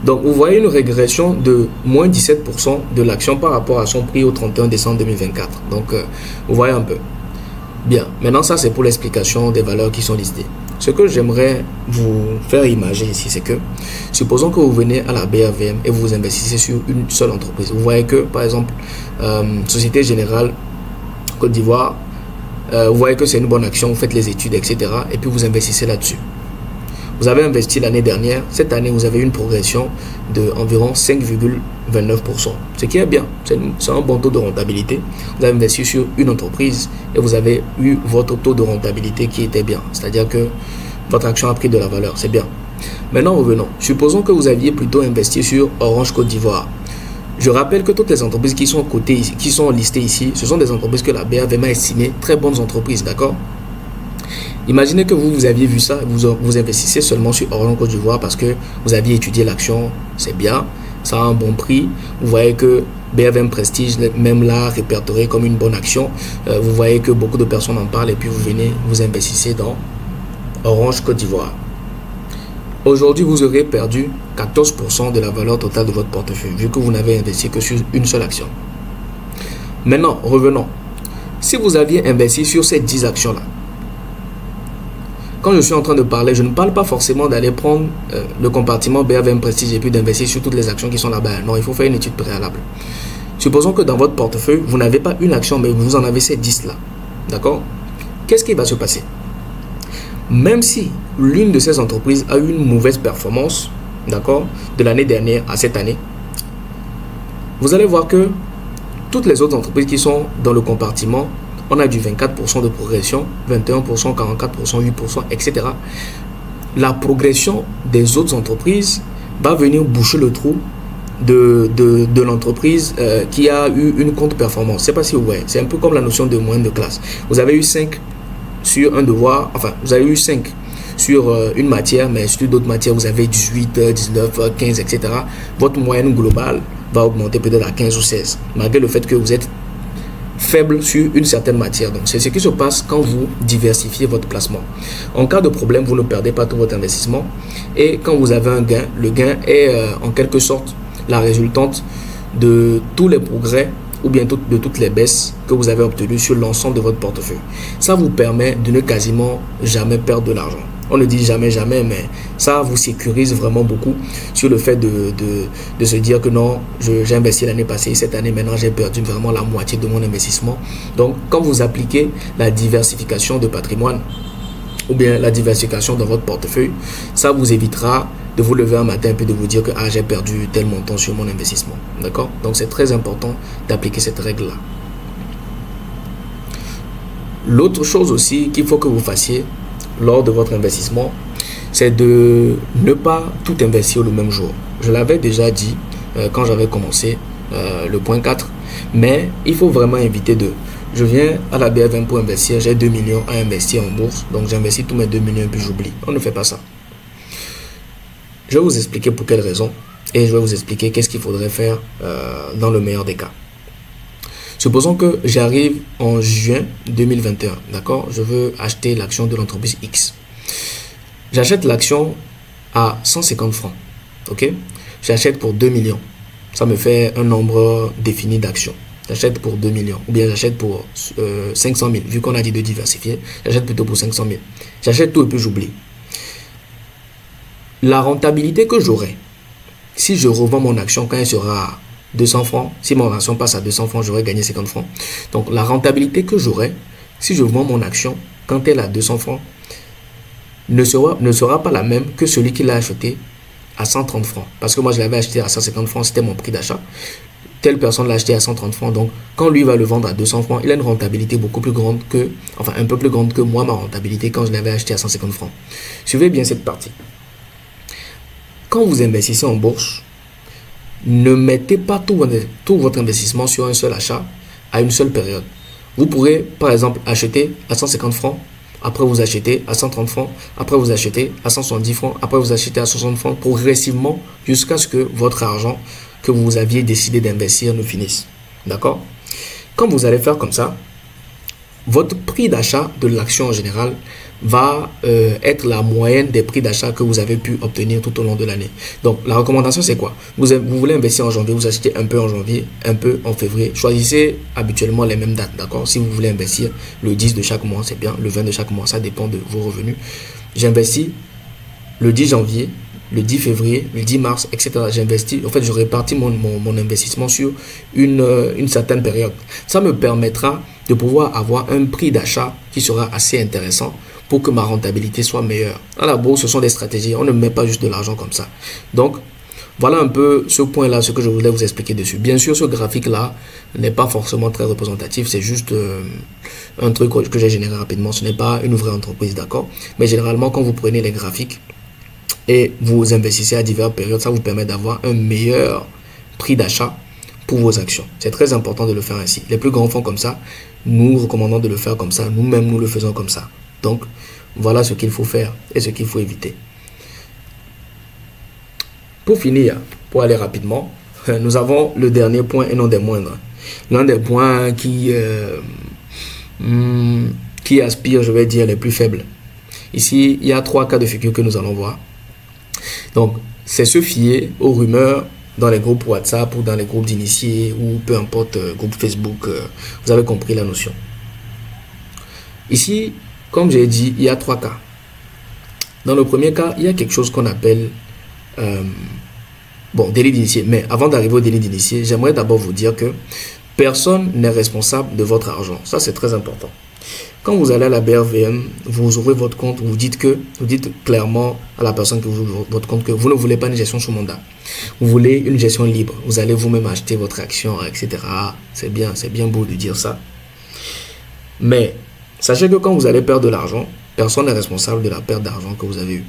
Donc, vous voyez une régression de moins 17% de l'action par rapport à son prix au 31 décembre 2024. Donc, vous voyez un peu. Bien. Maintenant, ça, c'est pour l'explication des valeurs qui sont listées. Ce que j'aimerais vous faire imaginer ici, c'est que, supposons que vous venez à la BAVM et vous investissez sur une seule entreprise. Vous voyez que, par exemple, Société Générale Côte d'Ivoire, vous voyez que c'est une bonne action, vous faites les études, etc. Et puis vous investissez là-dessus. Vous avez investi l'année dernière. Cette année, vous avez une progression d'environ 5,29%. Ce qui est bien. C'est un bon taux de rentabilité. Vous avez investi sur une entreprise et vous avez eu votre taux de rentabilité qui était bien. C'est-à-dire que votre action a pris de la valeur. C'est bien. Maintenant, revenons. Supposons que vous aviez plutôt investi sur Orange Côte d'Ivoire. Je rappelle que toutes les entreprises qui sont cotées ici, qui sont listées ici, ce sont des entreprises que la BAVM a estimées très bonnes entreprises. D'accord? Imaginez que vous aviez vu ça, vous investissez seulement sur Orange Côte d'Ivoire parce que vous aviez étudié l'action, c'est bien, ça a un bon prix. Vous voyez que BAVM Prestige, même là, répertorié comme une bonne action. Vous voyez que beaucoup de personnes en parlent et puis vous venez, vous investissez dans Orange Côte d'Ivoire. Aujourd'hui, vous aurez perdu 14% de la valeur totale de votre portefeuille, vu que vous n'avez investi que sur une seule action. Maintenant, revenons. Si vous aviez investi sur ces 10 actions-là, quand je suis en train de parler, je ne parle pas forcément d'aller prendre le compartiment BAVM Prestige et puis d'investir sur toutes les actions qui sont là-bas. Non, il faut faire une étude préalable. Supposons que dans votre portefeuille, vous n'avez pas une action, mais vous en avez ces 10 là. D'accord? Qu'est-ce qui va se passer? Même si l'une de ces entreprises a eu une mauvaise performance, d'accord, de l'année dernière à cette année, vous allez voir que toutes les autres entreprises qui sont dans le compartiment, on a du 24% de progression, 21%, 44%, 8%, etc. La progression des autres entreprises va venir boucher le trou de l'entreprise qui a eu une contre-performance. Je ne sais pas si vous voyez, c'est un peu comme la notion de moyenne de classe. Vous avez eu 5 sur un devoir, enfin, vous avez eu 5 sur une matière, mais sur d'autres matières, vous avez 18, 19, 15, etc. Votre moyenne globale va augmenter peut-être à 15 ou 16, malgré le fait que vous êtes faible sur une certaine matière. Donc, c'est ce qui se passe quand vous diversifiez votre placement. En cas de problème, vous ne perdez pas tout votre investissement. Et quand vous avez un gain, le gain est en quelque sorte la résultante de tous les progrès ou bien de toutes les baisses que vous avez obtenues sur l'ensemble de votre portefeuille. Ça vous permet de ne quasiment jamais perdre de l'argent. On ne dit jamais, jamais, mais ça vous sécurise vraiment beaucoup sur le fait de se dire que non, j'ai investi l'année passée, cette année, maintenant j'ai perdu vraiment la moitié de mon investissement. Donc, quand vous appliquez la diversification de patrimoine ou bien la diversification dans votre portefeuille, ça vous évitera de vous lever un matin et puis de vous dire que ah, j'ai perdu tel montant sur mon investissement. D'accord? Donc, c'est très important d'appliquer cette règle-là. L'autre chose aussi qu'il faut que vous fassiez lors de votre investissement, c'est de ne pas tout investir le même jour. Je l'avais déjà dit quand j'avais commencé le point 4, mais il faut vraiment éviter de... Je viens à la BAVM pour investir, j'ai 2 millions à investir en bourse, donc j'investis tous mes 2 millions et puis j'oublie. On ne fait pas ça. Je vais vous expliquer pour quelles raisons et je vais vous expliquer qu'est-ce qu'il faudrait faire dans le meilleur des cas. Supposons que j'arrive en juin 2021, d'accord? Je veux acheter l'action de l'entreprise X. J'achète l'action à 150 francs, ok? J'achète pour 2 millions. Ça me fait un nombre défini d'actions. J'achète pour 2 millions, ou bien j'achète pour 500 000, vu qu'on a dit de diversifier, j'achète plutôt pour 500 000. J'achète tout et puis j'oublie. La rentabilité que j'aurai, si je revends mon action quand elle sera 200 francs, si mon action passe à 200 francs, j'aurais gagné 50 francs. Donc, la rentabilité que j'aurai, si je vends mon action quand elle est à 200 francs, ne sera pas la même que celui qui l'a acheté à 130 francs. Parce que moi, je l'avais acheté à 150 francs, c'était mon prix d'achat. Telle personne l'a acheté à 130 francs. Donc, quand lui va le vendre à 200 francs, il a une rentabilité beaucoup plus grande que, enfin, un peu plus grande que moi, ma rentabilité quand je l'avais acheté à 150 francs. Suivez bien cette partie. Quand vous investissez en bourse, ne mettez pas tout votre investissement sur un seul achat à une seule période. Vous pourrez, par exemple, acheter à 150 francs, après vous achetez à 130 francs, après vous achetez à 170 francs, après vous achetez à 60 francs, progressivement jusqu'à ce que votre argent que vous aviez décidé d'investir ne finisse. D'accord? Quand vous allez faire comme ça, votre prix d'achat de l'action en général va être la moyenne des prix d'achat que vous avez pu obtenir tout au long de l'année. Donc, la recommandation, c'est quoi? Vous voulez investir en janvier, vous achetez un peu en janvier, un peu en février. Choisissez habituellement les mêmes dates, d'accord? Si vous voulez investir le 10 de chaque mois, c'est bien. Le 20 de chaque mois, ça dépend de vos revenus. j'investis le 10 janvier, le 10 février, le 10 mars, etc. J'investis, en fait, je répartis mon investissement sur une certaine période. Ça me permettra de pouvoir avoir un prix d'achat qui sera assez intéressant pour que ma rentabilité soit meilleure. À la bourse, ce sont des stratégies. On ne met pas juste de l'argent comme ça. Donc, voilà un peu ce point-là, ce que je voulais vous expliquer dessus. Bien sûr, ce graphique-là n'est pas forcément très représentatif. C'est juste un truc que j'ai généré rapidement. Ce n'est pas une vraie entreprise, d'accord? Mais généralement, quand vous prenez les graphiques et vous investissez à diverses périodes, ça vous permet d'avoir un meilleur prix d'achat pour vos actions. C'est très important de le faire ainsi. Les plus grands font comme ça. Nous recommandons de le faire comme ça. Nous-mêmes, nous le faisons comme ça. Donc, voilà ce qu'il faut faire et ce qu'il faut éviter. Pour finir, pour aller rapidement, nous avons le dernier point et non des moindres. L'un des points qui aspire, je vais dire, les plus faibles. Ici, il y a 3 cas de figure que nous allons voir. Donc, c'est se fier aux rumeurs dans les groupes WhatsApp ou dans les groupes d'initiés ou peu importe, groupe Facebook. Vous avez compris la notion. Ici, comme j'ai dit, il y a 3 cas. Dans le premier cas, il y a quelque chose qu'on appelle délit d'initié. Mais avant d'arriver au délit d'initié, j'aimerais d'abord vous dire que personne n'est responsable de votre argent. Ça, c'est très important. Quand vous allez à la BRVM, vous ouvrez votre compte, vous dites clairement à la personne qui vous ouvre votre compte que vous ne voulez pas une gestion sous mandat. Vous voulez une gestion libre. Vous allez vous-même acheter votre action, etc. C'est bien beau de dire ça. Mais sachez que quand vous allez perdre de l'argent, personne n'est responsable de la perte d'argent que vous avez eue.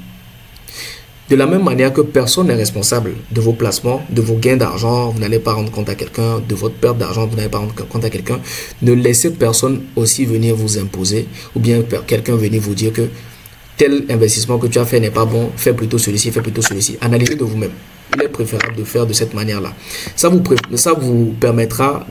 De la même manière que personne n'est responsable de vos placements, de vos gains d'argent, vous n'allez pas rendre compte à quelqu'un, de votre perte d'argent, vous n'allez pas rendre compte à quelqu'un. Ne laissez personne aussi venir vous imposer ou bien quelqu'un venir vous dire que tel investissement que tu as fait n'est pas bon, fais plutôt celui-ci, fais plutôt celui-ci. Analysez de vous-même. Il est préférable de faire de cette manière-là. Ça vous permettra,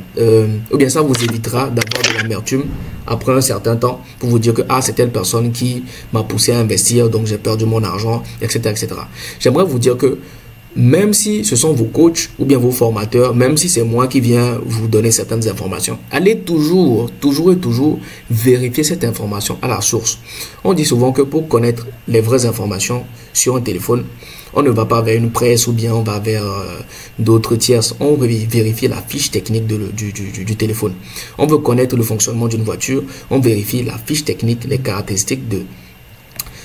ou bien ça vous évitera d'avoir de l'amertume après un certain temps pour vous dire que c'est telle personne qui m'a poussé à investir, donc j'ai perdu mon argent, etc. etc. J'aimerais vous dire que même si ce sont vos coachs ou bien vos formateurs, même si c'est moi qui viens vous donner certaines informations, allez toujours vérifier cette information à la source. On dit souvent que pour connaître les vraies informations sur un téléphone, on ne va pas vers une presse ou bien on va vers d'autres tierces. On vérifie la fiche technique du téléphone. On veut connaître le fonctionnement d'une voiture. On vérifie la fiche technique, les caractéristiques de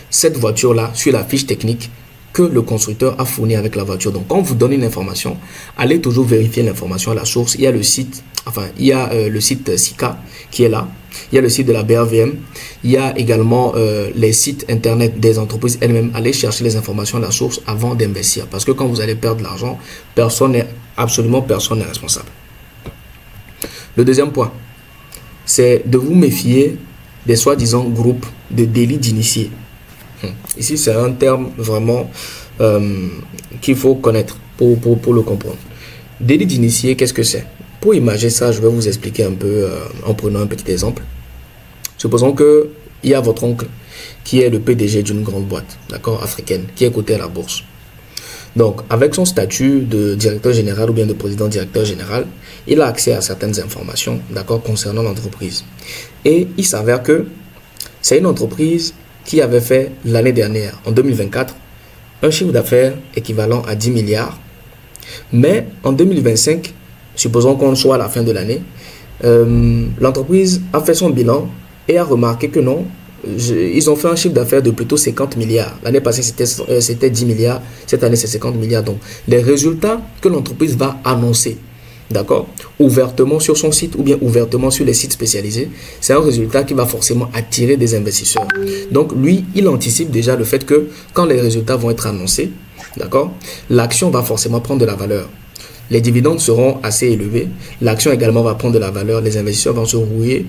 cette voiture-là sur la fiche technique que le constructeur a fourni avec la voiture. Donc, quand on vous donne une information, allez toujours vérifier l'information à la source. Il y a le site, le site SICA qui est là. Il y a le site de la BRVM. Il y a également les sites internet des entreprises elles-mêmes. Allez chercher les informations à la source avant d'investir. Parce que quand vous allez perdre de l'argent, absolument personne n'est responsable. Le deuxième point, c'est de vous méfier des soi-disant groupes de délits d'initiés. Ici, c'est un terme vraiment qu'il faut connaître pour le comprendre. Délit d'initié, qu'est-ce que c'est? Pour imaginer ça, je vais vous expliquer un peu en prenant un petit exemple. Supposons qu'il y a votre oncle qui est le PDG d'une grande boîte, d'accord, africaine, qui est cotée à la bourse. Donc, avec son statut de directeur général ou bien de président directeur général, il a accès à certaines informations, d'accord, concernant l'entreprise. Et il s'avère que c'est une entreprise qui avait fait l'année dernière, en 2024, un chiffre d'affaires équivalent à 10 milliards. Mais en 2025, supposons qu'on soit à la fin de l'année, l'entreprise a fait son bilan et a remarqué que non, ils ont fait un chiffre d'affaires de plutôt 50 milliards. L'année passée, c'était 10 milliards. Cette année, c'est 50 milliards. Donc, les résultats que l'entreprise va annoncer, d'accord, ouvertement sur son site ou bien ouvertement sur les sites spécialisés, c'est un résultat qui va forcément attirer des investisseurs. Donc, lui, il anticipe déjà le fait que quand les résultats vont être annoncés, d'accord, l'action va forcément prendre de la valeur. Les dividendes seront assez élevés. L'action également va prendre de la valeur. Les investisseurs vont se ruer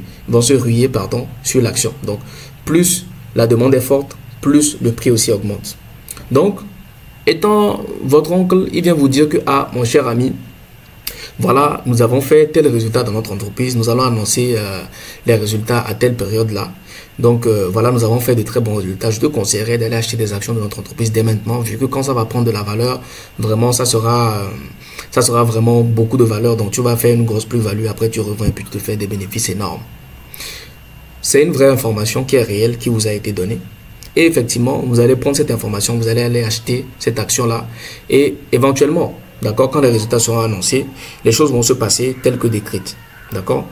sur l'action. Donc, plus la demande est forte, plus le prix aussi augmente. Donc, étant votre oncle, il vient vous dire que, mon cher ami, voilà, nous avons fait tel résultat dans notre entreprise. Nous allons annoncer les résultats à telle période-là. Donc, voilà, nous avons fait de très bons résultats. Je te conseillerais d'aller acheter des actions de notre entreprise dès maintenant, vu que quand ça va prendre de la valeur, vraiment, ça sera vraiment beaucoup de valeur. Donc, tu vas faire une grosse plus-value. Après, tu revends et puis tu te fais des bénéfices énormes. C'est une vraie information qui est réelle, qui vous a été donnée. Et effectivement, vous allez prendre cette information, vous allez aller acheter cette action-là. Et éventuellement, d'accord, quand les résultats seront annoncés, les choses vont se passer telles que décrites. D'accord?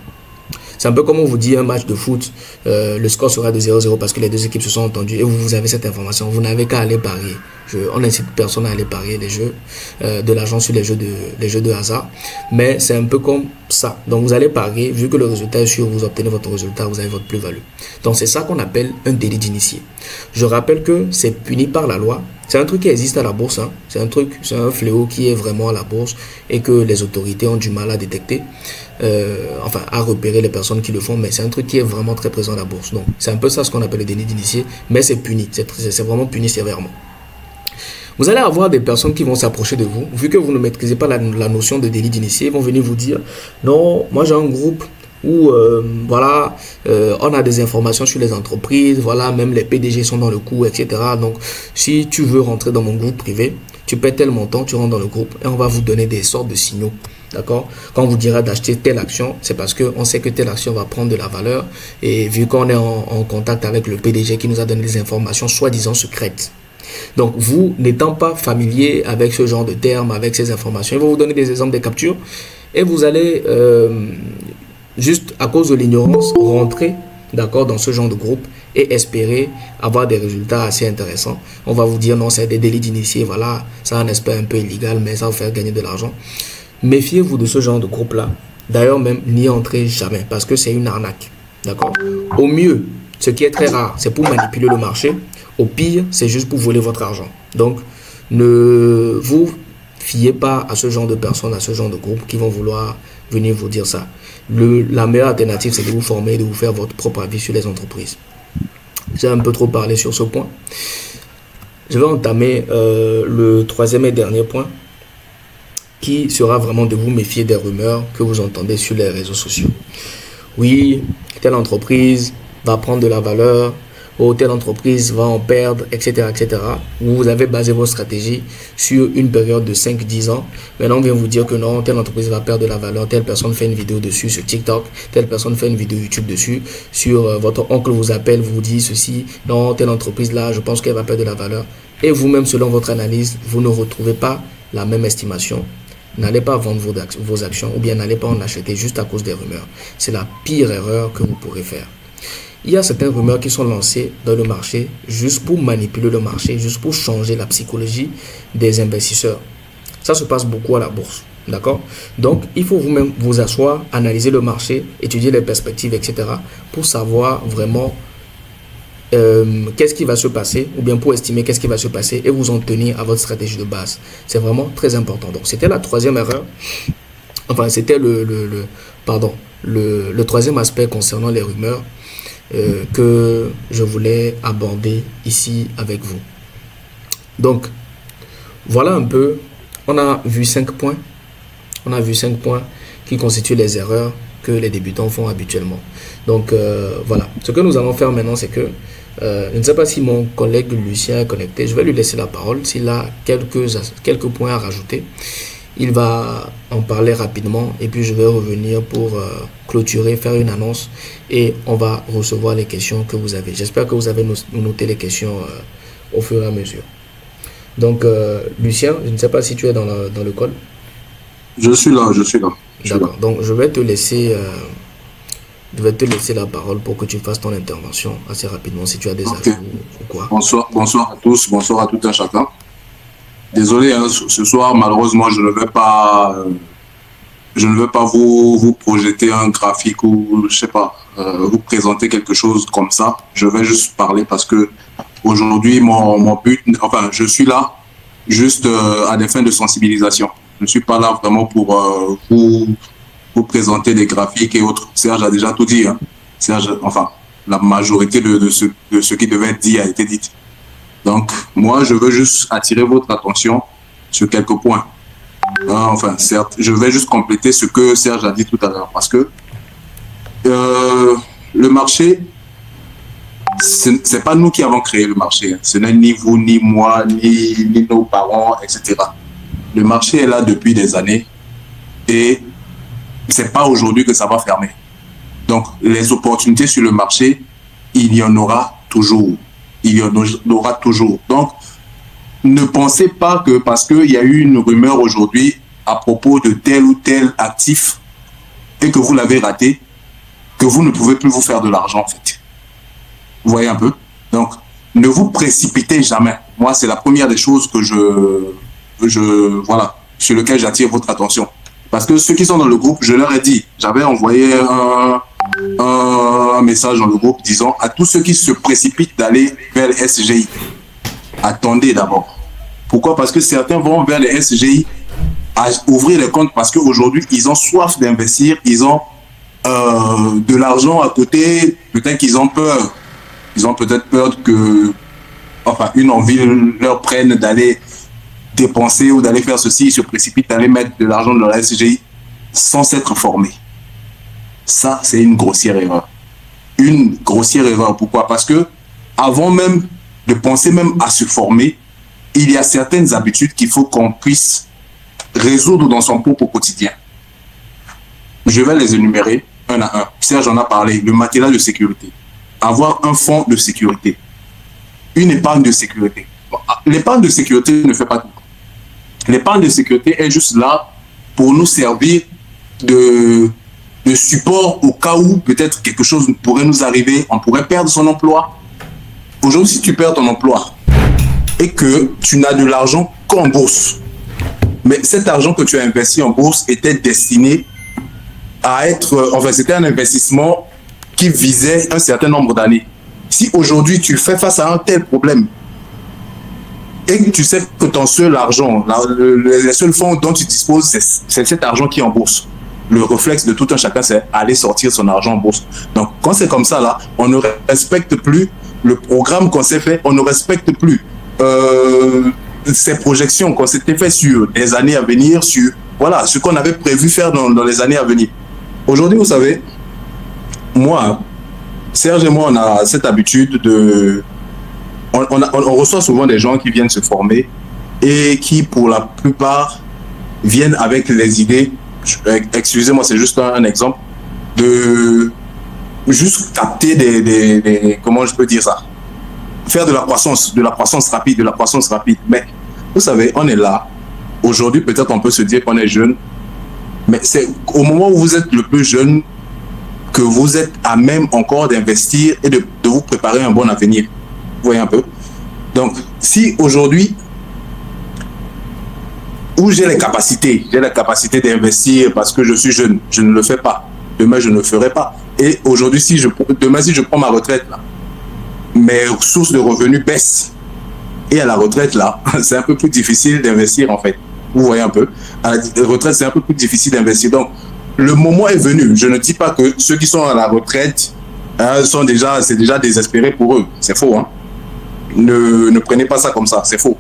C'est un peu comme on vous dit un match de foot, le score sera de 0-0 parce que les deux équipes se sont entendues et vous avez cette information. Vous n'avez qu'à aller parier. On n'incite personne à aller parier les jeux, de l'argent sur les jeux de hasard. Mais c'est un peu comme ça. Donc vous allez parier, vu que le résultat est sûr, vous obtenez votre résultat, vous avez votre plus-value. Donc c'est ça qu'on appelle un délit d'initié. Je rappelle que c'est puni par la loi. C'est un truc qui existe à la bourse. Hein. C'est un fléau qui est vraiment à la bourse et que les autorités ont du mal à détecter. Enfin à repérer les personnes qui le font, mais c'est un truc qui est vraiment très présent à la bourse. Donc c'est un peu ça ce qu'on appelle le délit d'initié, mais c'est puni, c'est vraiment puni sévèrement. Vous allez avoir des personnes qui vont s'approcher de vous, vu que vous ne maîtrisez pas la notion de délit d'initié, ils vont venir vous dire non, moi j'ai un groupe où voilà, on a des informations sur les entreprises, voilà, même les PDG sont dans le coup, etc. Donc si tu veux rentrer dans mon groupe privé, tu paies tel montant, tu rentres dans le groupe et on va vous donner des sortes de signaux. D'accord? Quand on vous dira d'acheter telle action, c'est parce qu'on sait que telle action va prendre de la valeur. Et vu qu'on est en contact avec le PDG qui nous a donné des informations soi-disant secrètes. Donc, vous n'étant pas familier avec ce genre de termes, avec ces informations, ils vont vous donner des exemples, des captures. Et vous allez, juste à cause de l'ignorance, rentrer, d'accord, dans ce genre de groupe et espérer avoir des résultats assez intéressants. On va vous dire non, c'est des délits d'initié, voilà, ça a un aspect un peu illégal, mais ça va vous faire gagner de l'argent. Méfiez-vous de ce genre de groupe-là. D'ailleurs, même n'y entrez jamais parce que c'est une arnaque. D'accord? Au mieux, ce qui est très rare, c'est pour manipuler le marché. Au pire, c'est juste pour voler votre argent. Donc, ne vous fiez pas à ce genre de personnes, à ce genre de groupe qui vont vouloir venir vous dire ça. La meilleure alternative, c'est de vous former, de vous faire votre propre avis sur les entreprises. J'ai un peu trop parlé sur ce point. Je vais entamer le troisième et dernier point, qui sera vraiment de vous méfier des rumeurs que vous entendez sur les réseaux sociaux. Oui, telle entreprise va prendre de la valeur, ou telle entreprise va en perdre, etc., etc. Vous avez basé votre stratégie sur une période de 5-10 ans. Maintenant, on vient vous dire que non, telle entreprise va perdre de la valeur, telle personne fait une vidéo dessus sur TikTok, telle personne fait une vidéo YouTube dessus, sur votre oncle vous appelle, vous dit ceci, non, telle entreprise là, je pense qu'elle va perdre de la valeur. Et vous-même, selon votre analyse, vous ne retrouvez pas la même estimation. N'allez pas vendre vos actions ou bien n'allez pas en acheter juste à cause des rumeurs. C'est la pire erreur que vous pourrez faire. Il y a certaines rumeurs qui sont lancées dans le marché juste pour manipuler le marché, juste pour changer la psychologie des investisseurs. Ça se passe beaucoup à la bourse. D'accord? Donc, il faut vous-même vous asseoir, analyser le marché, étudier les perspectives, etc. pour savoir vraiment qu'est-ce qui va se passer, ou bien pour estimer qu'est-ce qui va se passer et vous en tenir à votre stratégie de base. C'est vraiment très important. Donc, c'était la troisième erreur. Enfin, c'était le troisième aspect concernant les rumeurs que je voulais aborder ici avec vous. Donc, voilà un peu. On a vu 5 points. On a vu 5 points qui constituent les erreurs que les débutants font habituellement. Donc, voilà. Ce que nous allons faire maintenant, c'est que je ne sais pas si mon collègue Lucien est connecté. Je vais lui laisser la parole. S'il a quelques points à rajouter, il va en parler rapidement et puis je vais revenir pour clôturer, faire une annonce et on va recevoir les questions que vous avez. J'espère que vous avez noté les questions au fur et à mesure. Donc, Lucien, je ne sais pas si tu es dans le call.
Je suis là.
D'accord. Donc, je vais te laisser la parole pour que tu fasses ton intervention assez rapidement si tu as des ajouts ou quoi.
Bonsoir à tous, bonsoir à tout un chacun. Désolé, hein, ce soir, malheureusement, je ne vais pas vous projeter un graphique ou, je sais pas, vous présenter quelque chose comme ça. Je vais juste parler parce que aujourd'hui, mon but, enfin, je suis là juste à des fins de sensibilisation. Je ne suis pas là vraiment pour vous présenter des graphiques et autres. Serge a déjà tout dit. Hein. Serge, enfin, la majorité de ce qui devait être dit a été dit. Donc, moi, je veux juste attirer votre attention sur quelques points. Enfin, certes, je vais juste compléter ce que Serge a dit tout à l'heure. Parce que le marché, c'est pas nous qui avons créé le marché. Hein. Ce n'est ni vous, ni moi, ni nos parents, etc. Le marché est là depuis des années et c'est pas aujourd'hui que ça va fermer. Donc, les opportunités sur le marché, il y en aura toujours. Il y en aura toujours. Donc, ne pensez pas que parce qu'il y a eu une rumeur aujourd'hui à propos de tel ou tel actif et que vous l'avez raté, que vous ne pouvez plus vous faire de l'argent, en fait. Vous voyez un peu? Donc, ne vous précipitez jamais. Moi, c'est la première des choses que voilà, sur lequel j'attire votre attention. Parce que ceux qui sont dans le groupe, je leur ai dit, j'avais envoyé un message dans le groupe disant à tous ceux qui se précipitent d'aller vers les SGI, attendez d'abord. Pourquoi? Parce que certains vont vers les SGI à ouvrir les comptes parce qu'aujourd'hui, ils ont soif d'investir, ils ont de l'argent à côté, peut-être qu'ils ont peur. Ils ont peut-être peur que, enfin, une envie leur prenne d'aller dépenser ou d'aller faire ceci, ils se précipitent d'aller mettre de l'argent dans la SGI sans s'être formés. Ça, c'est une grossière erreur. Une grossière erreur. Pourquoi? Parce que avant même de penser même à se former, il y a certaines habitudes qu'il faut qu'on puisse résoudre dans son propre quotidien. Je vais les énumérer un à un. Serge en a parlé. Le matelas de sécurité. Avoir un fonds de sécurité. Une épargne de sécurité. L'épargne de sécurité ne fait pas tout. L'épargne de sécurité est juste là pour nous servir de support au cas où peut-être quelque chose pourrait nous arriver, on pourrait perdre son emploi. Aujourd'hui, si tu perds ton emploi et que tu n'as de l'argent qu'en bourse, mais cet argent que tu as investi en bourse était destiné à être, enfin c'était un investissement qui visait un certain nombre d'années. Si aujourd'hui tu fais face à un tel problème et que tu sais que ton seul argent, les seuls fonds dont tu disposes, c'est cet argent qui est en bourse. Le réflexe de tout un chacun, c'est aller sortir son argent en bourse. Donc, quand c'est comme ça, là, on ne respecte plus le programme qu'on s'est fait, on ne respecte plus ces projections qu'on s'était fait sur les années à venir, sur voilà, ce qu'on avait prévu faire dans les années à venir. Aujourd'hui, vous savez, moi, Serge et moi, on a cette habitude de... On reçoit souvent des gens qui viennent se former et qui, pour la plupart, viennent avec les idées, excusez-moi, c'est juste un exemple, de juste capter des comment je peux dire ça, faire de la croissance rapide, Mais vous savez, on est là. Aujourd'hui, peut-être on peut se dire qu'on est jeune, mais c'est au moment où vous êtes le plus jeune que vous êtes à même encore d'investir et de vous préparer un bon avenir. Vous voyez un peu? Donc, si aujourd'hui, où j'ai la capacité d'investir parce que je suis jeune, je ne le fais pas. Demain, je ne le ferai pas. Et aujourd'hui, demain, si je prends ma retraite, là, mes sources de revenus baissent. Et à la retraite, là, c'est un peu plus difficile d'investir, en fait. Vous voyez un peu? À la retraite, c'est un peu plus difficile d'investir. Donc, le moment est venu. Je ne dis pas que ceux qui sont à la retraite, c'est déjà désespéré pour eux. C'est faux, hein? Ne prenez pas ça comme ça, c'est faux.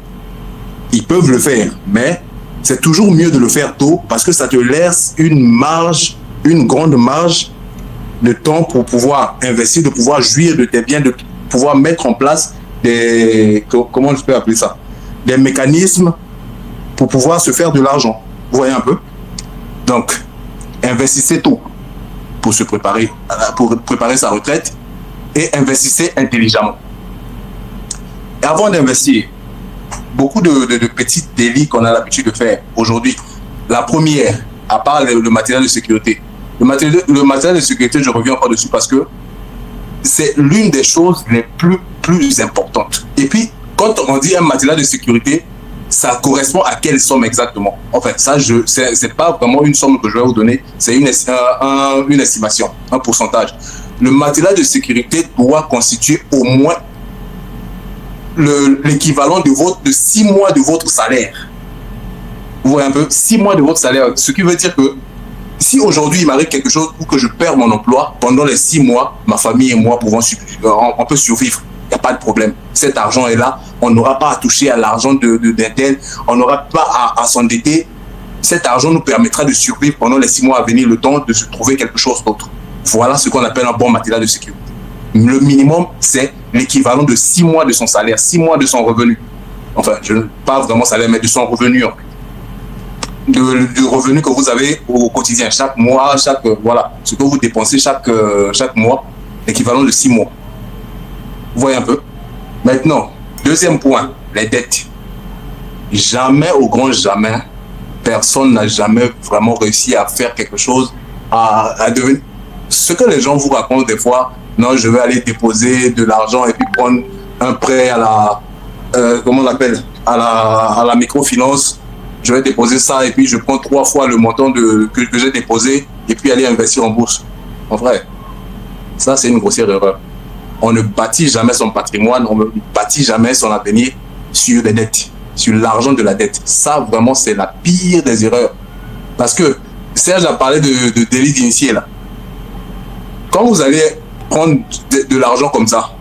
Ils peuvent le faire, mais c'est toujours mieux de le faire tôt parce que ça te laisse une grande marge de temps pour pouvoir investir, de pouvoir jouir de tes biens, de pouvoir mettre en place comment je peux appeler ça, des mécanismes pour pouvoir se faire de l'argent. Vous voyez un peu? Donc, investissez tôt pour préparer sa retraite et investissez intelligemment. Et avant d'investir, beaucoup de petits délits qu'on a l'habitude de faire aujourd'hui. La première, à part le matériel de sécurité. Le matériel de sécurité, je reviens encore dessus parce que c'est l'une des choses les plus importantes. Et puis, quand on dit un matériel de sécurité, ça correspond à quelle somme exactement? En fait, ça, c'est pas vraiment une somme que je vais vous donner, c'est une estimation, un pourcentage. Le matériel de sécurité doit constituer au moins l'équivalent de 6 mois de votre salaire. Vous voyez un peu? 6 mois de votre salaire. Ce qui veut dire que si aujourd'hui il m'arrive quelque chose ou que je perds mon emploi, pendant les 6 mois, ma famille et moi on peut survivre. Il n'y a pas de problème. Cet argent est là. On n'aura pas à toucher à l'argent d'un tel. On n'aura pas à s'endetter. Cet argent nous permettra de survivre pendant les 6 mois à venir, le temps de se trouver quelque chose d'autre. Voilà ce qu'on appelle un bon matériel de sécurité. Le minimum, c'est l'équivalent de 6 mois de son salaire, 6 mois de son revenu. Enfin, je ne parle pas vraiment salaire, mais de son revenu. En fait. Du revenu que vous avez au quotidien, chaque mois, voilà, ce que vous dépensez chaque mois, équivalent de 6 mois. Vous voyez un peu? Maintenant, deuxième point, les dettes. Jamais, au grand jamais, personne n'a jamais vraiment réussi à faire quelque chose, à devenir... Ce que les gens vous racontent des fois, non, je vais aller déposer de l'argent et puis prendre un prêt à la... comment on l'appelle, à la microfinance. Je vais déposer ça et puis je prends 3 fois le montant que j'ai déposé et puis aller investir en bourse. En vrai, ça c'est une grossière erreur. On ne bâtit jamais son patrimoine, on ne bâtit jamais son avenir sur des dettes, sur l'argent de la dette. Ça vraiment c'est la pire des erreurs. Parce que Serge a parlé de délit d'initié là. Quand vous allez prendre de l'argent comme ça,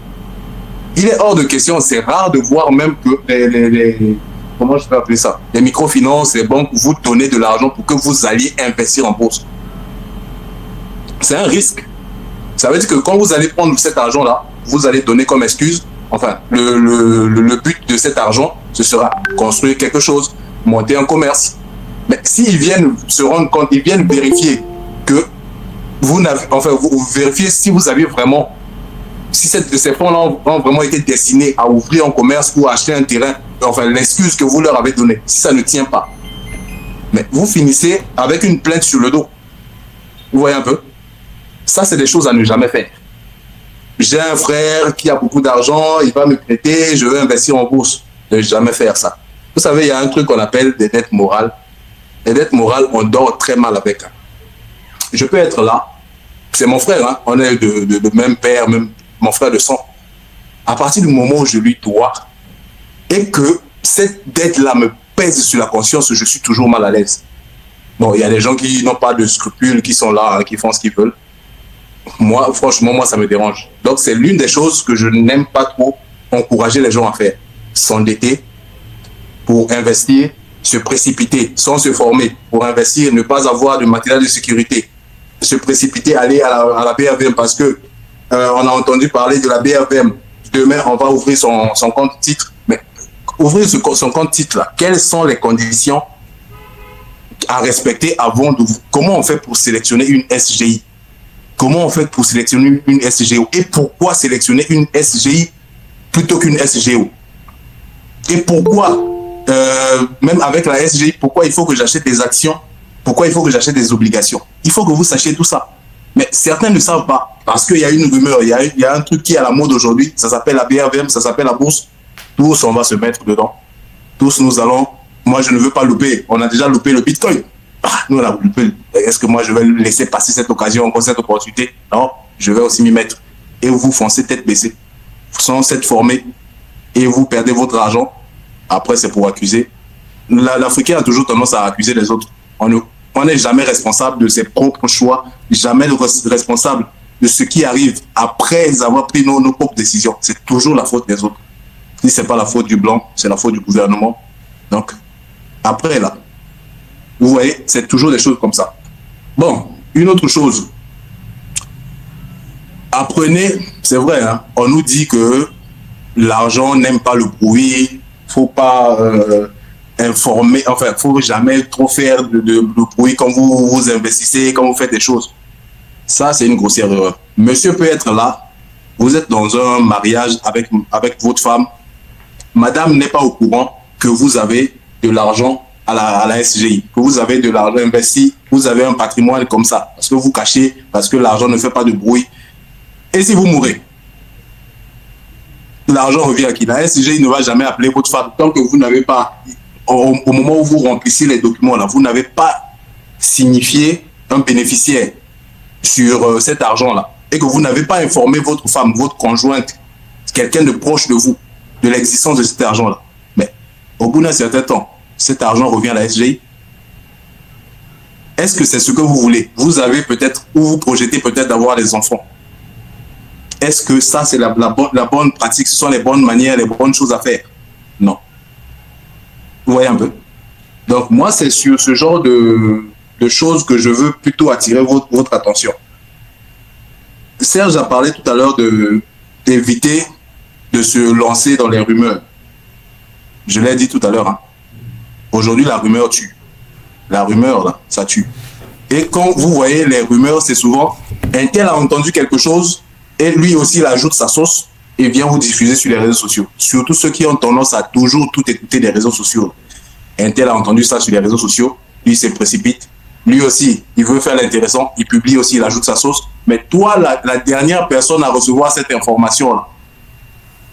il est hors de question, c'est rare de voir même que comment je peux appeler ça, les microfinances, les banques vous donnent de l'argent pour que vous alliez investir en bourse. C'est un risque. Ça veut dire que quand vous allez prendre cet argent-là, vous allez donner comme excuse, enfin, le but de cet argent, ce sera construire quelque chose, monter un commerce. Mais s'ils viennent se rendre compte, ils viennent vérifier que vous n'avez, enfin, vous vérifiez si vous avez vraiment, si ces fonds-là ont vraiment été destinés à ouvrir un commerce ou à acheter un terrain, enfin, l'excuse que vous leur avez donnée, si ça ne tient pas. Mais vous finissez avec une plainte sur le dos. Vous voyez un peu? Ça, c'est des choses à ne jamais faire. J'ai un frère qui a beaucoup d'argent, il va me prêter, je veux investir en bourse. Ne jamais faire ça. Vous savez, il y a un truc qu'on appelle des dettes morales. Les dettes morales, on dort très mal avec. Je peux être là, c'est mon frère, hein? On est de même père, même mon frère de sang. À partir du moment où je lui dois et que cette dette-là me pèse sur la conscience, je suis toujours mal à l'aise. Bon, il y a des gens qui n'ont pas de scrupules, qui sont là, hein, qui font ce qu'ils veulent. Moi, franchement, moi, ça me dérange. Donc, c'est l'une des choses que je n'aime pas trop encourager les gens à faire. S'endetter pour investir, se précipiter sans se former pour investir, ne pas avoir de matériel de sécurité, se précipiter, aller à la BRVM parce que on a entendu parler de la BRVM. Demain, on va ouvrir son compte titre. Mais ouvrir son compte titre, là, quelles sont les conditions à respecter avant de... Comment on fait pour sélectionner une SGI? Comment on fait pour sélectionner une SGO? Et pourquoi sélectionner une SGI plutôt qu'une SGO? Et pourquoi, même avec la SGI, pourquoi il faut que j'achète des actions? Pourquoi il faut que j'achète des obligations? Il faut que vous sachiez tout ça. Mais certains ne savent pas, parce qu'il y a une rumeur, il y a un truc qui est à la mode aujourd'hui, ça s'appelle la BRVM, ça s'appelle la bourse. Tous, on va se mettre dedans. Tous, nous allons... Moi, je ne veux pas louper. On a déjà loupé le Bitcoin. Nous, on a loupé. Est-ce que moi, je vais laisser passer cette occasion, encore cette opportunité? Non, je vais aussi m'y mettre. Et vous foncez tête baissée, sans s'être formé, et vous perdez votre argent. Après, c'est pour accuser. L'Africain a toujours tendance à accuser les autres. On n'est jamais responsable de ses propres choix, jamais responsable de ce qui arrive après avoir pris nos propres décisions. C'est toujours la faute des autres. Si ce n'est pas la faute du blanc, c'est la faute du gouvernement. Donc, après là, vous voyez, c'est toujours des choses comme ça. Bon, une autre chose. Apprenez, c'est vrai, hein, on nous dit que l'argent n'aime pas le bruit, il ne faut pas informer, enfin, il ne faut jamais trop faire de bruit quand vous investissez, quand vous faites des choses. Ça, c'est une grossière erreur. Monsieur peut être là, vous êtes dans un mariage avec votre femme, madame n'est pas au courant que vous avez de l'argent à la SGI, que vous avez de l'argent investi, vous avez un patrimoine comme ça, parce que vous cachez, parce que l'argent ne fait pas de bruit. Et si vous mourrez, l'argent revient à qui? La SGI ne va jamais appeler votre femme tant que vous n'avez pas, au moment où vous remplissez les documents, là, vous n'avez pas signifié un bénéficiaire sur cet argent-là, et que vous n'avez pas informé votre femme, votre conjointe, quelqu'un de proche de vous, de l'existence de cet argent-là. Mais au bout d'un certain temps, cet argent revient à la SGI. Est-ce que c'est ce que vous voulez? Vous avez peut-être, ou vous projetez peut-être d'avoir des enfants. Est-ce que ça, c'est la bonne pratique? Ce sont les bonnes manières, les bonnes choses à faire? Non. Vous voyez un peu? Donc, moi, c'est sur ce genre de choses que je veux plutôt attirer votre attention. Serge a parlé tout à l'heure d'éviter de se lancer dans les rumeurs. Je l'ai dit tout à l'heure, hein. Aujourd'hui, la rumeur tue. La rumeur, là, ça tue. Et quand vous voyez les rumeurs, c'est souvent un tel a entendu quelque chose et lui aussi il ajoute sa sauce et vient vous diffuser sur les réseaux sociaux. Surtout ceux qui ont tendance à toujours tout écouter des réseaux sociaux. Un tel a entendu ça sur les réseaux sociaux, lui se précipite. Lui aussi, il veut faire l'intéressant, il publie aussi, il ajoute sa sauce. Mais toi, la dernière personne à recevoir cette information-là,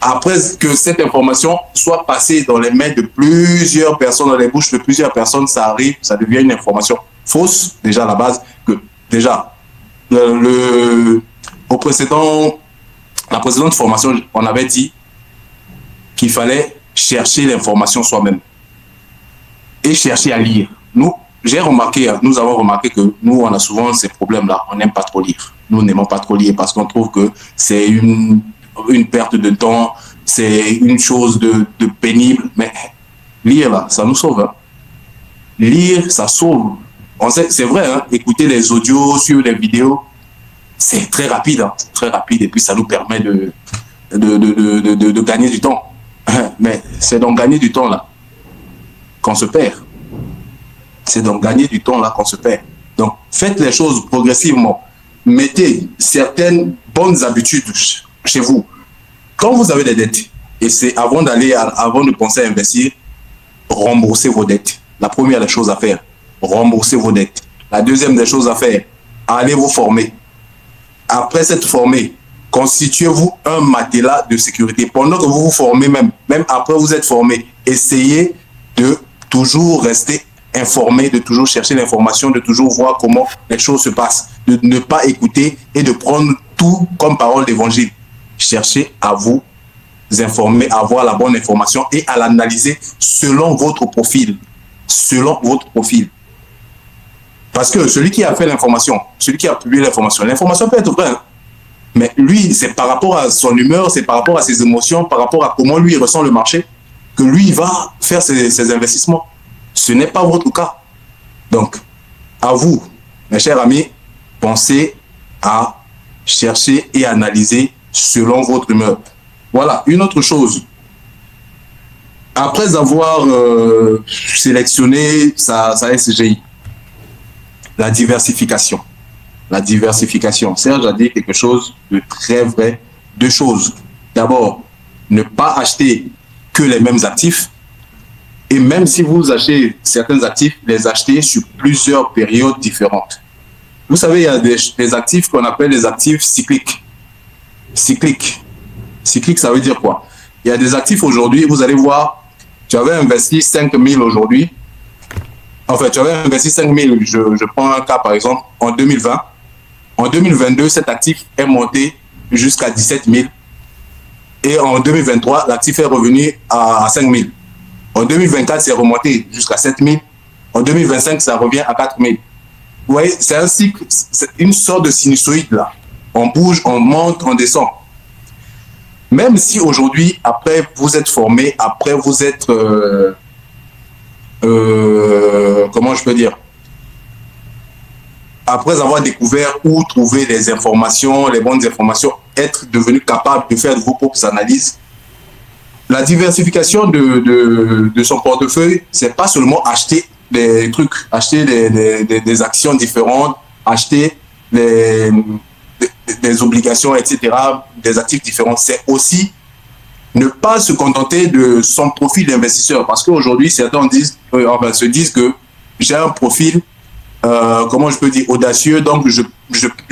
après que cette information soit passée dans les mains de plusieurs personnes, dans les bouches de plusieurs personnes, ça arrive, ça devient une information fausse, déjà à la base, que déjà, la précédente formation, on avait dit qu'il fallait chercher l'information soi-même et chercher à lire. Nous avons remarqué que nous, on a souvent ces problèmes-là, on n'aime pas trop lire. Nous n'aimons pas trop lire parce qu'on trouve que c'est une perte de temps, c'est une chose de pénible, mais lire là, ça nous sauve. Hein. Lire, ça sauve. On sait, c'est vrai, hein, écouter les audios sur les vidéos, c'est très rapide, hein, très rapide, et puis ça nous permet de gagner du temps. Mais c'est dans gagner du temps là qu'on se perd. C'est dans gagner du temps là qu'on se perd. Donc faites les choses progressivement. Mettez certaines bonnes habitudes chez vous. Quand vous avez des dettes, et c'est avant de penser à investir, remboursez vos dettes. La première des choses à faire, remboursez vos dettes. La deuxième des choses à faire, allez vous former. Après s'être formé, constituez-vous un matelas de sécurité. Pendant que vous vous formez, même après vous êtes formé, essayez de toujours rester informé, de toujours chercher l'information, de toujours voir comment les choses se passent, de ne pas écouter et de prendre tout comme parole d'évangile. Cherchez à vous informer, à avoir la bonne information et à l'analyser selon votre profil. Selon votre profil. Parce que celui qui a fait l'information, celui qui a publié l'information peut être vraie, hein, mais lui, c'est par rapport à son humeur, c'est par rapport à ses émotions, par rapport à comment lui ressent le marché, que lui va faire ses investissements. Ce n'est pas votre cas. Donc, à vous, mes chers amis, pensez à chercher et analyser selon votre humeur. Voilà, une autre chose. Après avoir sélectionné sa SGI, la diversification. La diversification. Serge a dit quelque chose de très vrai. Deux choses. D'abord, ne pas acheter que les mêmes actifs. Et même si vous achetez certains actifs, les acheter sur plusieurs périodes différentes. Vous savez, il y a des actifs qu'on appelle les actifs cycliques. Cyclique, ça veut dire quoi? Il y a des actifs aujourd'hui, vous allez voir, tu avais investi 5 000 aujourd'hui. En fait, tu avais investi 5 000, je prends un cas par exemple, en 2020. En 2022, cet actif est monté jusqu'à 17 000. Et en 2023, l'actif est revenu à 5 000. En 2024, c'est remonté jusqu'à 7 000. En 2025, ça revient à 4 000. Vous voyez, c'est un cycle, c'est une sorte de sinusoïde là. On bouge, on monte, on descend. Même si aujourd'hui, après vous êtes formé, après vous êtes, comment je peux dire, après avoir découvert où trouver les informations, les bonnes informations, être devenu capable de faire de vos propres analyses, la diversification de son portefeuille, c'est pas seulement acheter des trucs, acheter des actions différentes, acheter des obligations, etc., des actifs différents. C'est aussi ne pas se contenter de son profil d'investisseur. Parce qu'aujourd'hui, certains se disent que j'ai un profil, comment je peux dire, audacieux, donc je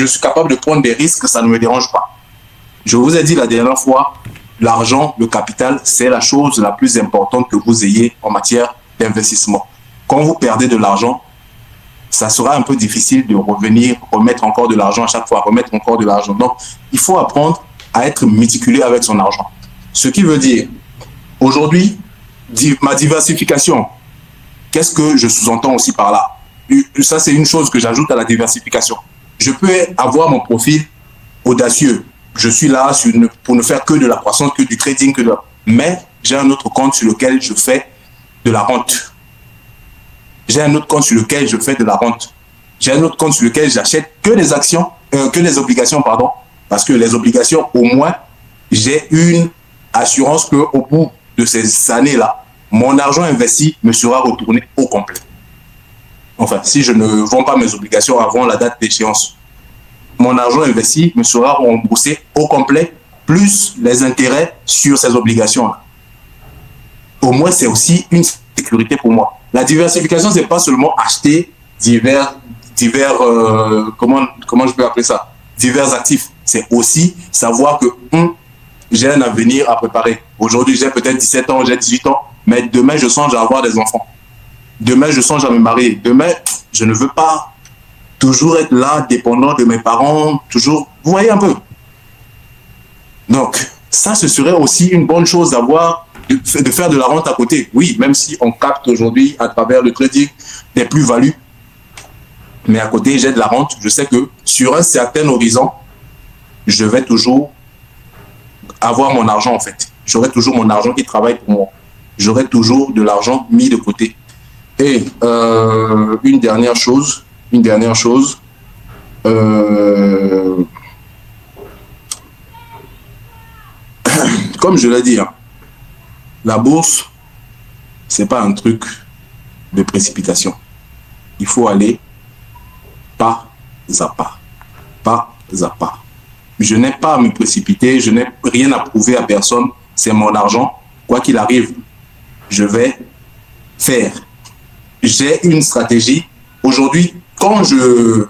suis capable de prendre des risques, ça ne me dérange pas. Je vous ai dit la dernière fois, l'argent, le capital, c'est la chose la plus importante que vous ayez en matière d'investissement. Quand vous perdez de l'argent, ça sera un peu difficile de revenir, remettre encore de l'argent à chaque fois, remettre encore de l'argent. Donc, il faut apprendre à être méticuleux avec son argent. Ce qui veut dire, aujourd'hui, ma diversification, qu'est-ce que je sous-entends aussi par là? Ça, c'est une chose que j'ajoute à la diversification. Je peux avoir mon profil audacieux. Je suis là pour ne faire que de la croissance, que du trading, mais j'ai un autre compte sur lequel je fais de la rente. J'ai un autre compte sur lequel je fais de la rente. J'ai un autre compte sur lequel j'achète que les actions, que les obligations, pardon. Parce que les obligations, au moins, j'ai une assurance qu'au bout de ces années-là, mon argent investi me sera retourné au complet. Enfin, si je ne vends pas mes obligations avant la date d'échéance, mon argent investi me sera remboursé au complet plus les intérêts sur ces obligations-là. Au moins, c'est aussi une sécurité pour moi. La diversification, c'est pas seulement acheter divers comment je peux appeler ça, divers actifs. C'est aussi savoir que j'ai un avenir à préparer. Aujourd'hui, j'ai peut-être 17 ans, j'ai 18 ans, mais demain, je songe à avoir des enfants. Demain, je songe à me marier. Demain, je ne veux pas toujours être là, dépendant de mes parents, toujours. Vous voyez un peu. Donc, ça, ce serait aussi une bonne chose d'avoir, de faire de la rente à côté. Oui, même si on capte aujourd'hui, à travers le trading, des plus-values, mais à côté, j'ai de la rente. Je sais que sur un certain horizon, je vais toujours avoir mon argent, en fait. J'aurai toujours mon argent qui travaille pour moi. J'aurai toujours de l'argent mis de côté. Et une dernière chose, comme je l'ai dit, hein, la bourse, c'est pas un truc de précipitation. Il faut aller pas à pas, pas à pas. Je n'ai pas à me précipiter, je n'ai rien à prouver à personne, c'est mon argent. Quoi qu'il arrive, je vais faire. J'ai une stratégie. Aujourd'hui, quand je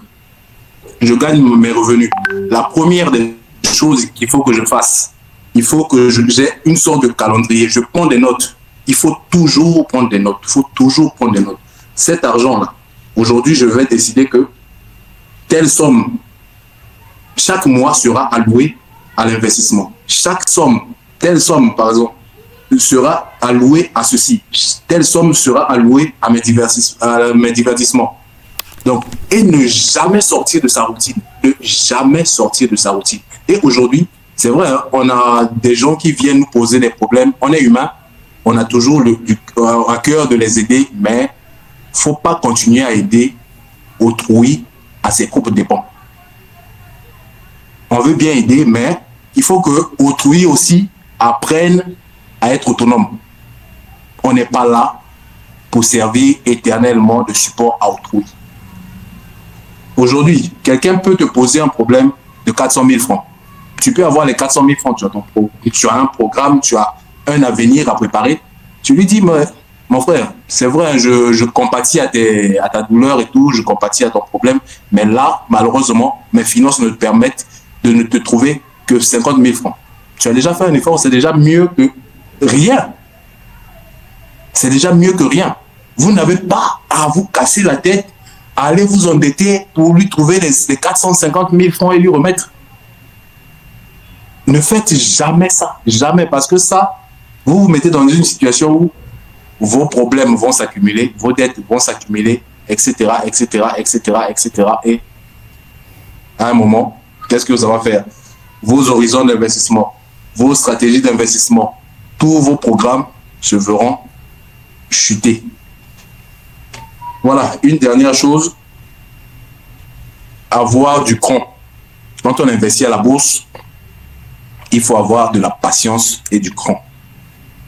gagne mes revenus, la première des choses qu'il faut que je fasse, il faut que j'ai une sorte de calendrier. Je prends des notes. Il faut toujours prendre des notes. Il faut toujours prendre des notes. Cet argent-là, aujourd'hui, je vais décider que telle somme, chaque mois sera allouée à l'investissement. Chaque somme, telle somme, par exemple, sera allouée à ceci. Telle somme sera allouée à mes divertissements. Donc, et ne jamais sortir de sa routine. Ne jamais sortir de sa routine. Et aujourd'hui, c'est vrai, hein, on a des gens qui viennent nous poser des problèmes. On est humain. On a toujours à cœur de les aider, mais il ne faut pas continuer à aider autrui à ses propres dépens. On veut bien aider, mais il faut que autrui aussi apprenne à être autonome. On n'est pas là pour servir éternellement de support à autrui. Aujourd'hui, quelqu'un peut te poser un problème de 400 000 francs. Tu peux avoir les 400 000 francs, tu as un programme, tu as un avenir à préparer. Tu lui dis, mon frère, c'est vrai, je compatis à ta douleur et tout, je compatis à ton problème, mais là, malheureusement, mes finances me permettent de ne te trouver que 50 000 francs. Tu as déjà fait un effort, c'est déjà mieux que rien. C'est déjà mieux que rien. Vous n'avez pas à vous casser la tête, à aller vous endetter pour lui trouver les 450 000 francs et lui remettre. Ne faites jamais ça. Jamais. Parce que ça, vous vous mettez dans une situation où vos problèmes vont s'accumuler, vos dettes vont s'accumuler, etc., etc., etc., etc. Et à un moment, qu'est-ce que ça va faire? Vos horizons d'investissement, vos stratégies d'investissement, tous vos programmes se verront chuter. Voilà, une dernière chose, avoir du cran. Quand on investit à la bourse, il faut avoir de la patience et du cran.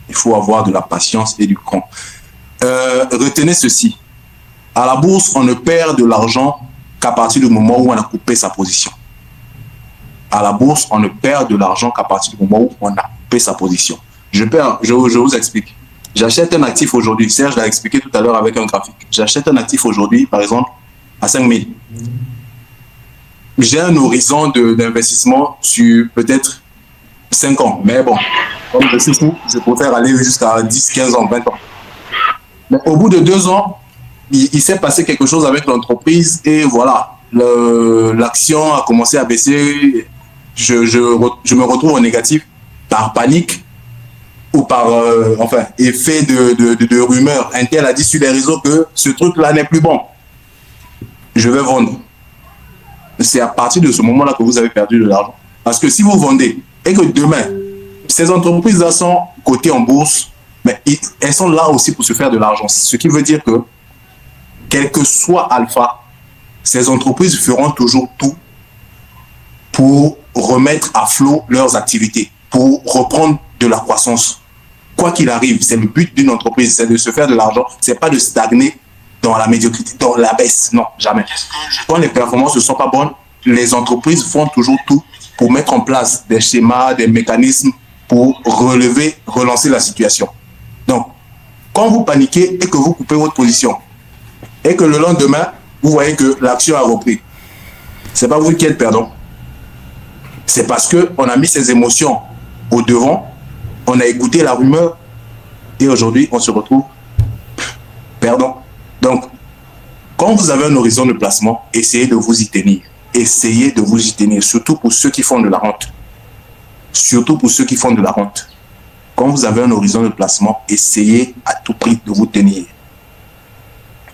Il faut avoir de la patience et du cran. Retenez ceci. À la bourse, on ne perd de l'argent qu'à partir du moment où on a coupé sa position. À la bourse, on ne perd de l'argent qu'à partir du moment où on a coupé sa position. Je vous explique. J'achète un actif aujourd'hui. Serge l'a expliqué tout à l'heure avec un graphique. J'achète un actif aujourd'hui, par exemple, à 5 000. J'ai un horizon d'investissement sur peut-être 5 ans. Mais bon, comme je suis fou, je préfère aller jusqu'à 10, 15 ans, 20 ans. Mais au bout de 2 ans, il s'est passé quelque chose avec l'entreprise et voilà, l'action a commencé à baisser. Je me retrouve en négatif par panique ou par effet de rumeur. Un tel a dit sur les réseaux que ce truc-là n'est plus bon. Je vais vendre. C'est à partir de ce moment-là que vous avez perdu de l'argent. Parce que si vous vendez et que demain, ces entreprises-là sont cotées en bourse, mais elles sont là aussi pour se faire de l'argent. Ce qui veut dire que, quel que soit Alpha, ces entreprises feront toujours tout pour remettre à flot leurs activités, pour reprendre de la croissance. Quoi qu'il arrive, c'est le but d'une entreprise, c'est de se faire de l'argent, c'est pas de stagner dans la médiocrité, dans la baisse. Non, jamais. Quand les performances ne sont pas bonnes, les entreprises font toujours tout pour mettre en place des schémas, des mécanismes pour relancer la situation. Donc, quand vous paniquez et que vous coupez votre position, et que le lendemain, vous voyez que l'action a repris, c'est pas vous qui êtes perdant. C'est parce qu'on a mis ses émotions au devant, on a écouté la rumeur, et aujourd'hui, on se retrouve perdant. Donc, quand vous avez un horizon de placement, essayez de vous y tenir. Essayez de vous y tenir, surtout pour ceux qui font de la rente. Surtout pour ceux qui font de la rente. Quand vous avez un horizon de placement, essayez à tout prix de vous tenir.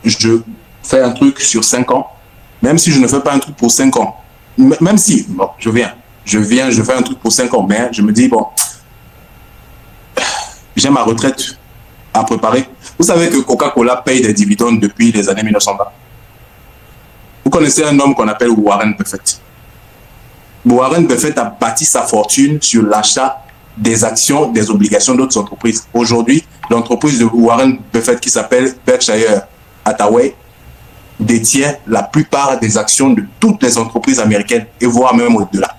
Je fais un truc sur 5 ans, même si je ne fais pas un truc pour 5 ans, même si, bon, je fais un truc pour 5 ans, mais je me dis, bon, j'ai ma retraite à préparer. Vous savez que Coca-Cola paye des dividendes depuis les années 1920. Vous connaissez un homme qu'on appelle Warren Buffett. Warren Buffett a bâti sa fortune sur l'achat des actions, des obligations d'autres entreprises. Aujourd'hui, l'entreprise de Warren Buffett qui s'appelle Berkshire Hathaway détient la plupart des actions de toutes les entreprises américaines et voire même au-delà.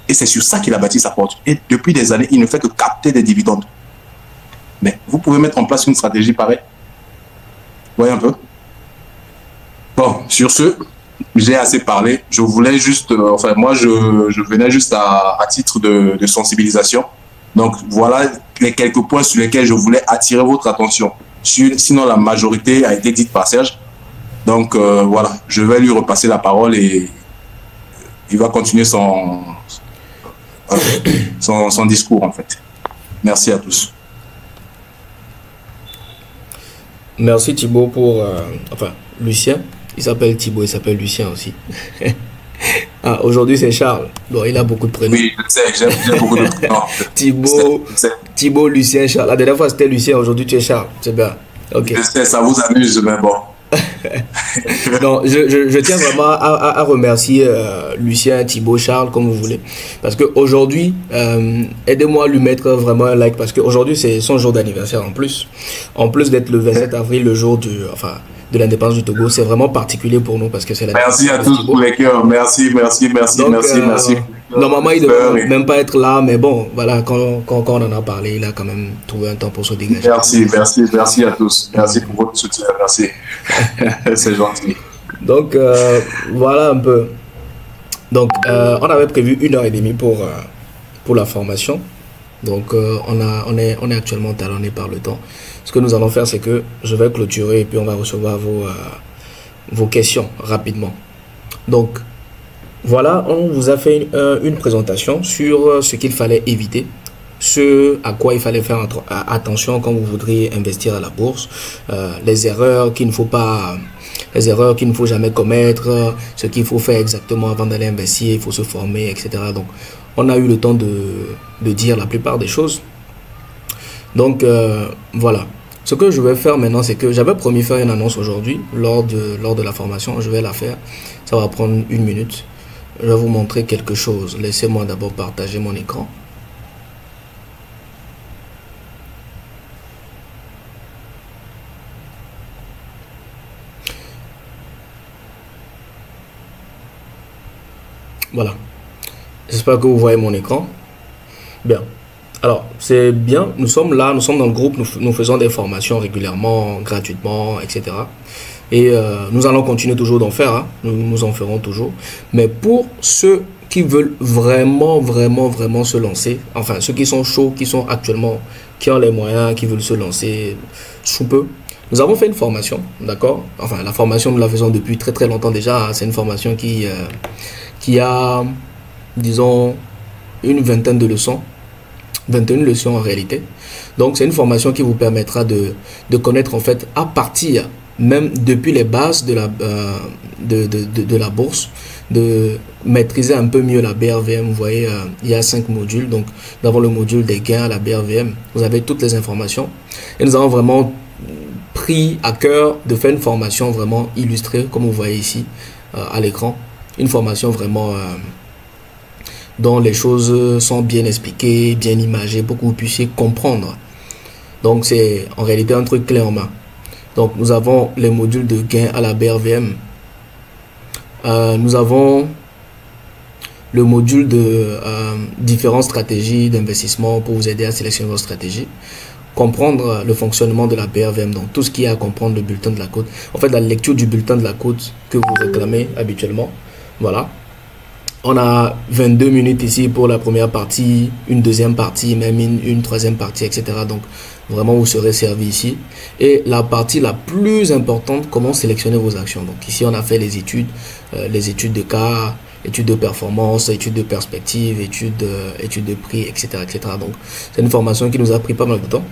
Et c'est sur ça qu'il a bâti sa fortune. Et depuis des années, il ne fait que capter des dividendes. Mais vous pouvez mettre en place une stratégie pareille. Voyez un peu. Bon, sur ce, j'ai assez parlé. Je voulais juste, moi, je venais juste à titre de sensibilisation. Donc, voilà les quelques points sur lesquels je voulais attirer votre attention. Sinon, la majorité a été dite par Serge. Donc, voilà, je vais lui repasser la parole et il va continuer son discours, en fait. Merci à tous.
Merci Thibaut pour... Lucien. Il s'appelle Thibaut, il s'appelle Lucien aussi. Aujourd'hui, c'est Charles. Bon, il a beaucoup de prénoms.
Oui, je sais, j'ai beaucoup de prénoms.
Thibaut, Lucien, Charles. La dernière fois, c'était Lucien. Aujourd'hui, tu es Charles. C'est bien. Ok.
Je sais, ça vous amuse, mais bon.
Non, je tiens vraiment à remercier Lucien, Thibaut, Charles, comme vous voulez. Parce qu'aujourd'hui, aidez-moi à lui mettre vraiment un like. Parce qu'aujourd'hui, c'est son jour d'anniversaire en plus. En plus d'être le 27 avril, le jour de l'indépendance du Togo, c'est vraiment particulier pour nous parce que c'est la...
Merci à tous pour les cœurs. Merci. Donc, merci.
Normalement, il ne devrait même pas être là, mais bon, voilà, quand on en a parlé, il a quand même trouvé un temps pour se dégager.
Merci à tous. Merci pour votre soutien. Merci. C'est gentil.
Donc, voilà un peu. Donc, on avait prévu 1h30 pour la formation. Donc, on est actuellement talonné par le temps. Ce que nous allons faire, c'est que je vais clôturer et puis on va recevoir vos questions rapidement. Donc, voilà, on vous a fait une présentation sur ce qu'il fallait éviter, ce à quoi il fallait faire attention quand vous voudriez investir à la bourse, les erreurs qu'il ne faut jamais commettre, ce qu'il faut faire exactement avant d'aller investir, il faut se former, etc. Donc, on a eu le temps de dire la plupart des choses. Donc, voilà. Ce que je vais faire maintenant, c'est que j'avais promis faire une annonce aujourd'hui lors de la formation. Je vais la faire. Ça va prendre 1 minute. Je vais vous montrer quelque chose. Laissez-moi d'abord partager mon écran. Voilà. J'espère que vous voyez mon écran. Bien. Alors, c'est bien. Nous sommes là, nous sommes dans le groupe. Nous faisons des formations régulièrement, gratuitement, etc. Et nous allons continuer toujours d'en faire. Hein. Nous en ferons toujours. Mais pour ceux qui veulent vraiment se lancer, enfin, ceux qui sont chauds, qui sont actuellement, qui ont les moyens, qui veulent se lancer sous peu, nous avons fait une formation, d'accord? Enfin, la formation, nous la faisons depuis très longtemps déjà. Hein. C'est une formation qui a, disons, une vingtaine de leçons. 21 leçons en réalité. Donc, c'est une formation qui vous permettra de connaître en fait à partir, même depuis les bases de la bourse, de maîtriser un peu mieux la BRVM. Vous voyez, il y a 5 modules. Donc, nous avons le module des gains à la BRVM. Vous avez toutes les informations. Et nous avons vraiment pris à cœur de faire une formation vraiment illustrée, comme vous voyez ici à l'écran. Une formation vraiment... dont les choses sont bien expliquées, bien imagées, pour que vous puissiez comprendre. Donc, c'est en réalité un truc clé en main. Donc, nous avons les modules de gain à la BRVM. Nous avons le module de différentes stratégies d'investissement pour vous aider à sélectionner votre stratégie. Comprendre le fonctionnement de la BRVM, donc tout ce qui est à comprendre le bulletin de la côte. En fait, la lecture du bulletin de la côte que vous réclamez habituellement. Voilà. On a 22 minutes ici pour la première partie, une deuxième partie, même une troisième partie, etc. Donc, vraiment, vous serez servi ici. Et la partie la plus importante, comment sélectionner vos actions. Donc, ici, on a fait les études de cas, études de performance, études de perspective, études de prix, etc., etc. Donc, c'est une formation qui nous a pris pas mal de temps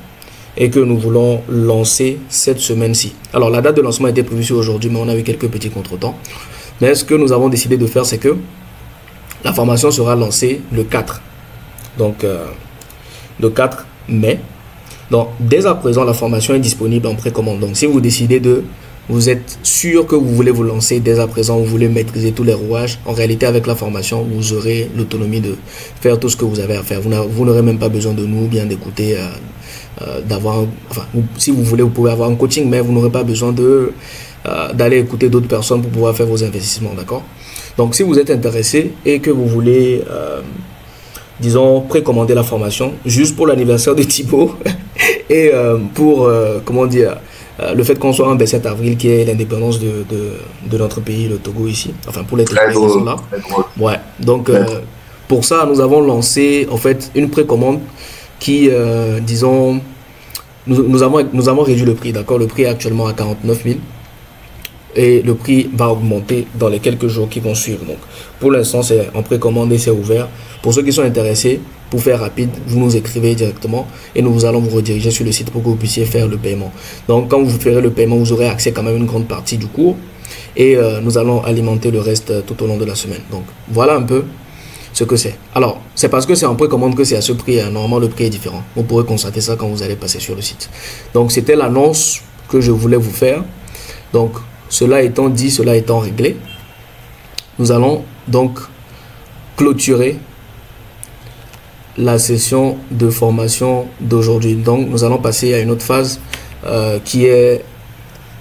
et que nous voulons lancer cette semaine-ci. Alors, la date de lancement était prévue sur aujourd'hui, mais on a eu quelques petits contretemps. Mais ce que nous avons décidé de faire, c'est que la formation sera lancée le 4. Donc, le 4 mai. Donc, dès à présent, la formation est disponible en précommande. Donc, si vous décidez vous êtes sûr que vous voulez vous lancer dès à présent, vous voulez maîtriser tous les rouages, en réalité, avec la formation, vous aurez l'autonomie de faire tout ce que vous avez à faire. Vous n'aurez même pas besoin de nous, bien d'écouter, si vous voulez, vous pouvez avoir un coaching, mais vous n'aurez pas besoin d'aller écouter d'autres personnes pour pouvoir faire vos investissements, d'accord? Donc, si vous êtes intéressé et que vous voulez, disons, précommander la formation, juste pour l'anniversaire de Thibaut et pour, le fait qu'on soit en 27 avril, qui est l'indépendance de notre pays, le Togo ici, enfin pour les Togolais qui sont là. Ouais, donc pour ça, nous avons lancé en fait une précommande qui, disons, nous avons réduit le prix, d'accord? Le prix est actuellement à 49 000 et le prix va augmenter dans les quelques jours qui vont suivre. Donc pour l'instant, c'est en précommande et c'est ouvert. Pour ceux qui sont intéressés, pour faire rapide, vous nous écrivez directement et nous allons vous rediriger sur le site pour que vous puissiez faire le paiement. Donc quand vous ferez le paiement, vous aurez accès quand même à une grande partie du cours et nous allons alimenter le reste tout au long de la semaine. Donc voilà un peu ce que c'est. Alors, c'est parce que c'est en précommande que c'est à ce prix. Normalement, le prix est différent. Vous pourrez constater ça quand vous allez passer sur le site. Donc c'était l'annonce que je voulais vous faire. Donc cela étant dit, cela étant réglé, nous allons donc clôturer la session de formation d'aujourd'hui. Donc nous allons passer à une autre phase qui est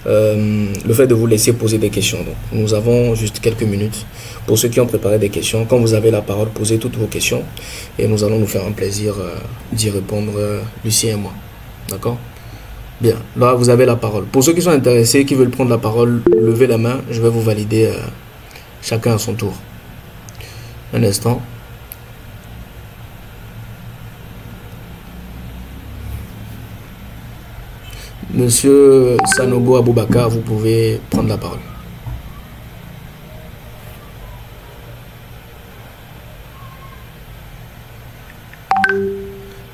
le fait de vous laisser poser des questions. Donc, nous avons juste quelques minutes pour ceux qui ont préparé des questions. Quand vous avez la parole, posez toutes vos questions et nous allons nous faire un plaisir d'y répondre, Lucie et moi. D'accord? Bien, là vous avez la parole. Pour ceux qui sont intéressés, qui veulent prendre la parole, levez la main, je vais vous valider chacun à son tour. Un instant. Monsieur Sanogo Aboubakar, vous pouvez prendre la parole.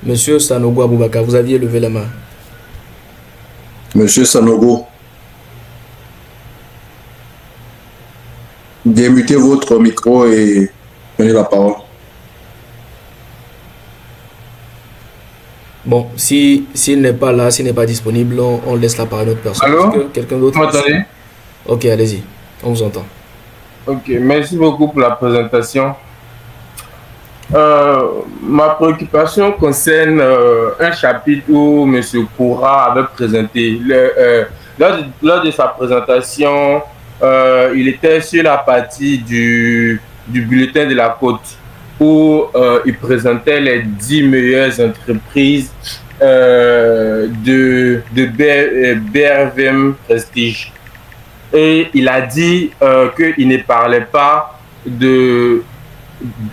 Monsieur Sanogo Aboubakar, vous aviez levé la main.
Monsieur Sanogo, démutez votre micro et prenez la parole.
Bon, s'il n'est pas là, s'il n'est pas disponible, on laisse la parole à une autre personne.
Allô?
Quelqu'un d'autre?
Vous m'entendez?
Ok, allez-y, on vous entend.
Ok, merci beaucoup pour la présentation. Ma préoccupation concerne un chapitre où M. Koura avait présenté. Lors de sa présentation, il était sur la partie du bulletin de la côte où il présentait les 10 meilleures entreprises de BRVM Prestige. Et il a dit qu'il ne parlait pas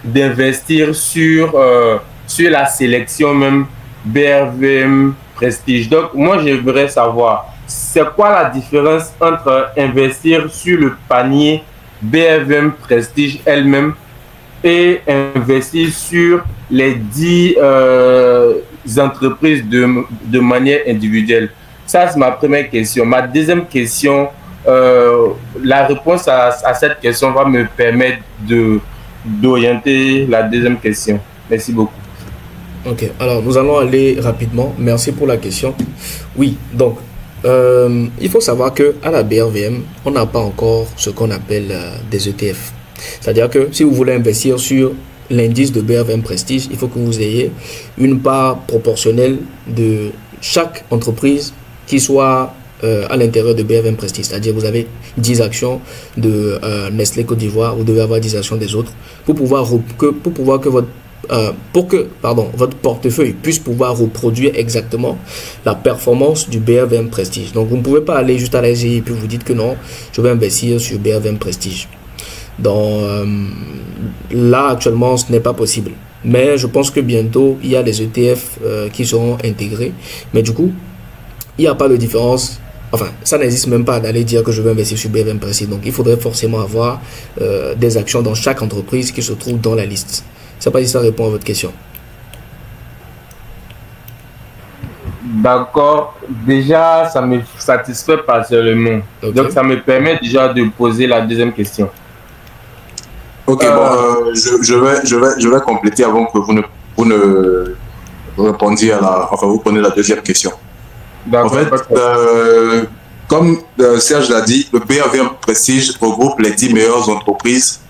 d'investir sur la sélection même BRVM Prestige. Donc, moi, j'aimerais savoir, c'est quoi la différence entre investir sur le panier BRVM Prestige elle-même et investir sur les 10 entreprises de manière individuelle? Ça, c'est ma première question. Ma deuxième question, la réponse à cette question va me permettre d'orienter la deuxième question. Merci beaucoup.
Ok, alors nous allons aller rapidement. Merci pour la question. Oui, donc, il faut savoir qu'à la BRVM, on n'a pas encore ce qu'on appelle des ETF. C'est-à-dire que si vous voulez investir sur l'indice de BRVM Prestige, il faut que vous ayez une part proportionnelle de chaque entreprise qui soit à l'intérieur de BRVM Prestige. C'est-à-dire vous avez 10 actions de Nestlé Côte d'Ivoire, vous devez avoir 10 actions des autres pour que votre portefeuille puisse pouvoir reproduire exactement la performance du BRVM Prestige. Donc vous ne pouvez pas aller juste à la SGI et puis vous dites que non, je vais investir sur BRVM Prestige. Là actuellement ce n'est pas possible, mais je pense que bientôt il y a des ETF qui seront intégrés, mais du coup il n'y a pas de différence. Enfin, ça n'existe même pas d'aller dire que je vais investir sur BRVM Prestige. Donc il faudrait forcément avoir des actions dans chaque entreprise qui se trouve dans la liste. Je ne sais pas si ça répond à votre question.
D'accord. Déjà, ça me satisfait partiellement.
Okay.
Donc, ça me permet déjà de poser la deuxième question.
Ok, je vais compléter avant que vous ne répondiez vous prenez la deuxième question. En fait, comme Serge l'a dit, le BRVM Prestige regroupe les 10 meilleures entreprises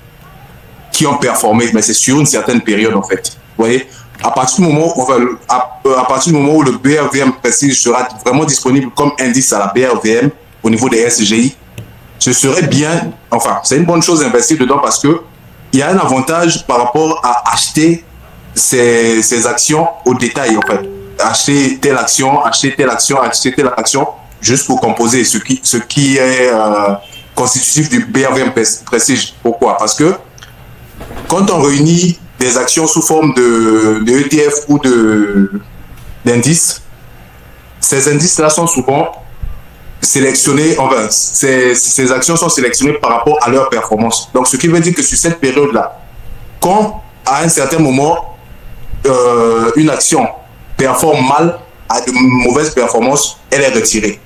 qui ont performé, mais c'est sur une certaine période en fait. Vous voyez, à partir du moment où le BRVM Prestige sera vraiment disponible comme indice à la BRVM au niveau des SGI, ce serait bien, enfin, c'est une bonne chose d'investir dedans parce que il y a un avantage par rapport à acheter ces actions au détail en fait. Acheter telle action, juste pour composer, ce qui est constitutif du BRVM Prestige. Pourquoi? Parce que quand on réunit des actions sous forme de ETF ou d'indices, ces indices-là sont souvent sélectionnés, enfin, ces actions sont sélectionnées par rapport à leur performance. Donc, ce qui veut dire que sur cette période-là, quand à un certain moment, une action performe mal, a de mauvaises performances, elle est retirée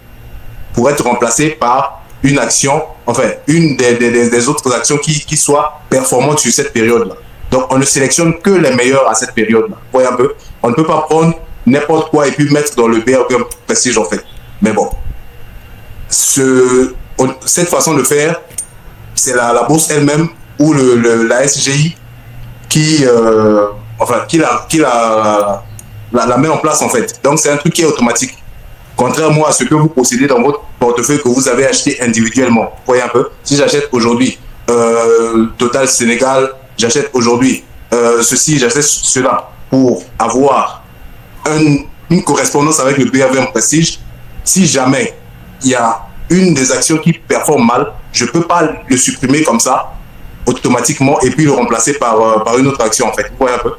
pour être remplacée par une action, enfin, une des autres actions qui soit performante sur cette période-là. Donc, on ne sélectionne que les meilleurs à cette période-là. Vous voyez un peu, on ne peut pas prendre n'importe quoi et puis mettre dans le BRVM Prestige en fait. Mais bon, cette façon de faire, c'est la bourse elle-même ou la SGI qui la met en place en fait. Donc, c'est un truc qui est automatique. Contrairement à ce que vous possédez dans votre portefeuille que vous avez acheté individuellement. Vous voyez un peu, si j'achète aujourd'hui Total Sénégal, j'achète aujourd'hui ceci, j'achète cela pour avoir une correspondance avec le BRVM Prestige. Si jamais il y a une des actions qui performe mal, je ne peux pas le supprimer comme ça automatiquement et puis le remplacer par une autre action en fait. Vous voyez un peu.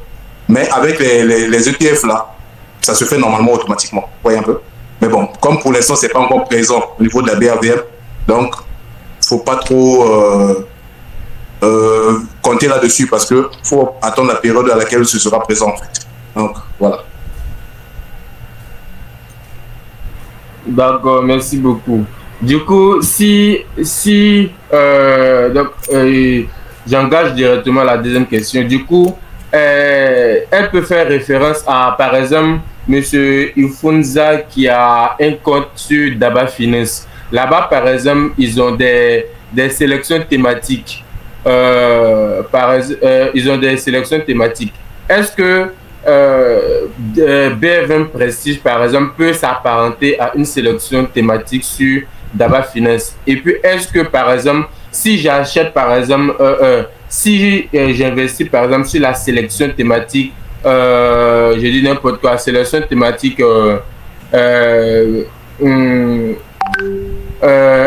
Mais avec les ETF là, ça se fait normalement automatiquement. Vous voyez un peu. Mais bon, comme pour l'instant, ce n'est pas encore présent au niveau de la BRVM, donc il ne faut pas trop compter là-dessus parce qu'il faut attendre la période à laquelle ce sera présent en fait. Donc, voilà.
D'accord, merci beaucoup. Du coup, j'engage directement la deuxième question. Du coup, elle peut faire référence à, par exemple, Monsieur Ifunza qui a un compte sur Daba Finance. Là-bas, par exemple, ils ont des sélections thématiques. Ils ont des sélections thématiques. Est-ce que BRVM Prestige, par exemple, peut s'apparenter à une sélection thématique sur Daba Finance? Et puis, est-ce que, par exemple, si j'achète, par exemple, si j'investis, par exemple, sur la sélection thématique, je dis n'importe quoi, sélection thématique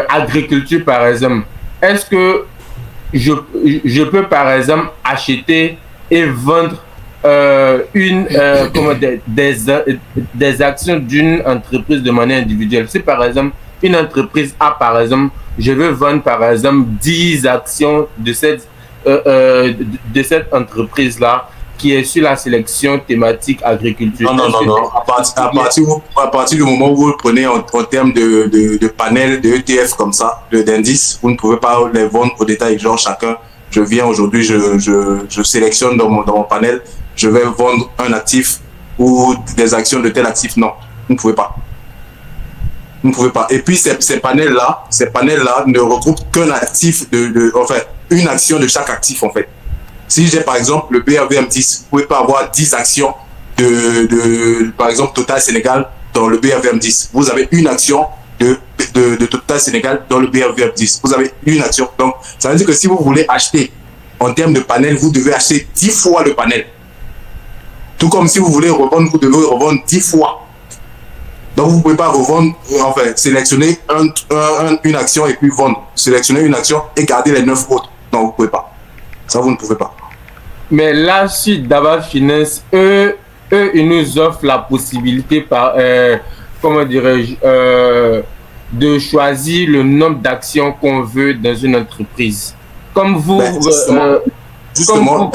agriculture, par exemple, est-ce que je peux, par exemple, acheter et vendre des actions d'une entreprise de manière individuelle? Si, par exemple, une entreprise A, par exemple, je veux vendre, par exemple, 10 actions de cette entreprise-là qui est sur la sélection thématique agriculture.
Non. À partir du moment où vous le prenez en termes de panel, de ETF comme ça, d'indices, vous ne pouvez pas les vendre au détail. Genre chacun, je viens aujourd'hui, je sélectionne dans mon panel, je vais vendre un actif ou des actions de tel actif. Non, vous ne pouvez pas. Vous ne pouvez pas. Et puis ces panels-là ne regroupent qu'un actif enfin, une action de chaque actif en fait. Si j'ai par exemple le BRVM 10, vous ne pouvez pas avoir 10 actions par exemple Total Sénégal dans le BRVM 10. Vous avez une action de Total Sénégal dans le BRVM10. Vous avez une action. Donc, ça veut dire que si vous voulez acheter en termes de panel, vous devez acheter 10 fois le panel. Tout comme si vous voulez revendre, vous devez revendre 10 fois. Donc, vous ne pouvez pas revendre, enfin, sélectionner une action et puis vendre. Sélectionner une action et garder les 9 autres. Non, vous ne pouvez pas. Ça, vous ne pouvez pas.
Mais là, sur Daba Finance, eux, ils nous offrent la possibilité, comment dirais-je, de choisir le nombre d'actions qu'on veut dans une entreprise. Comme vous,
justement,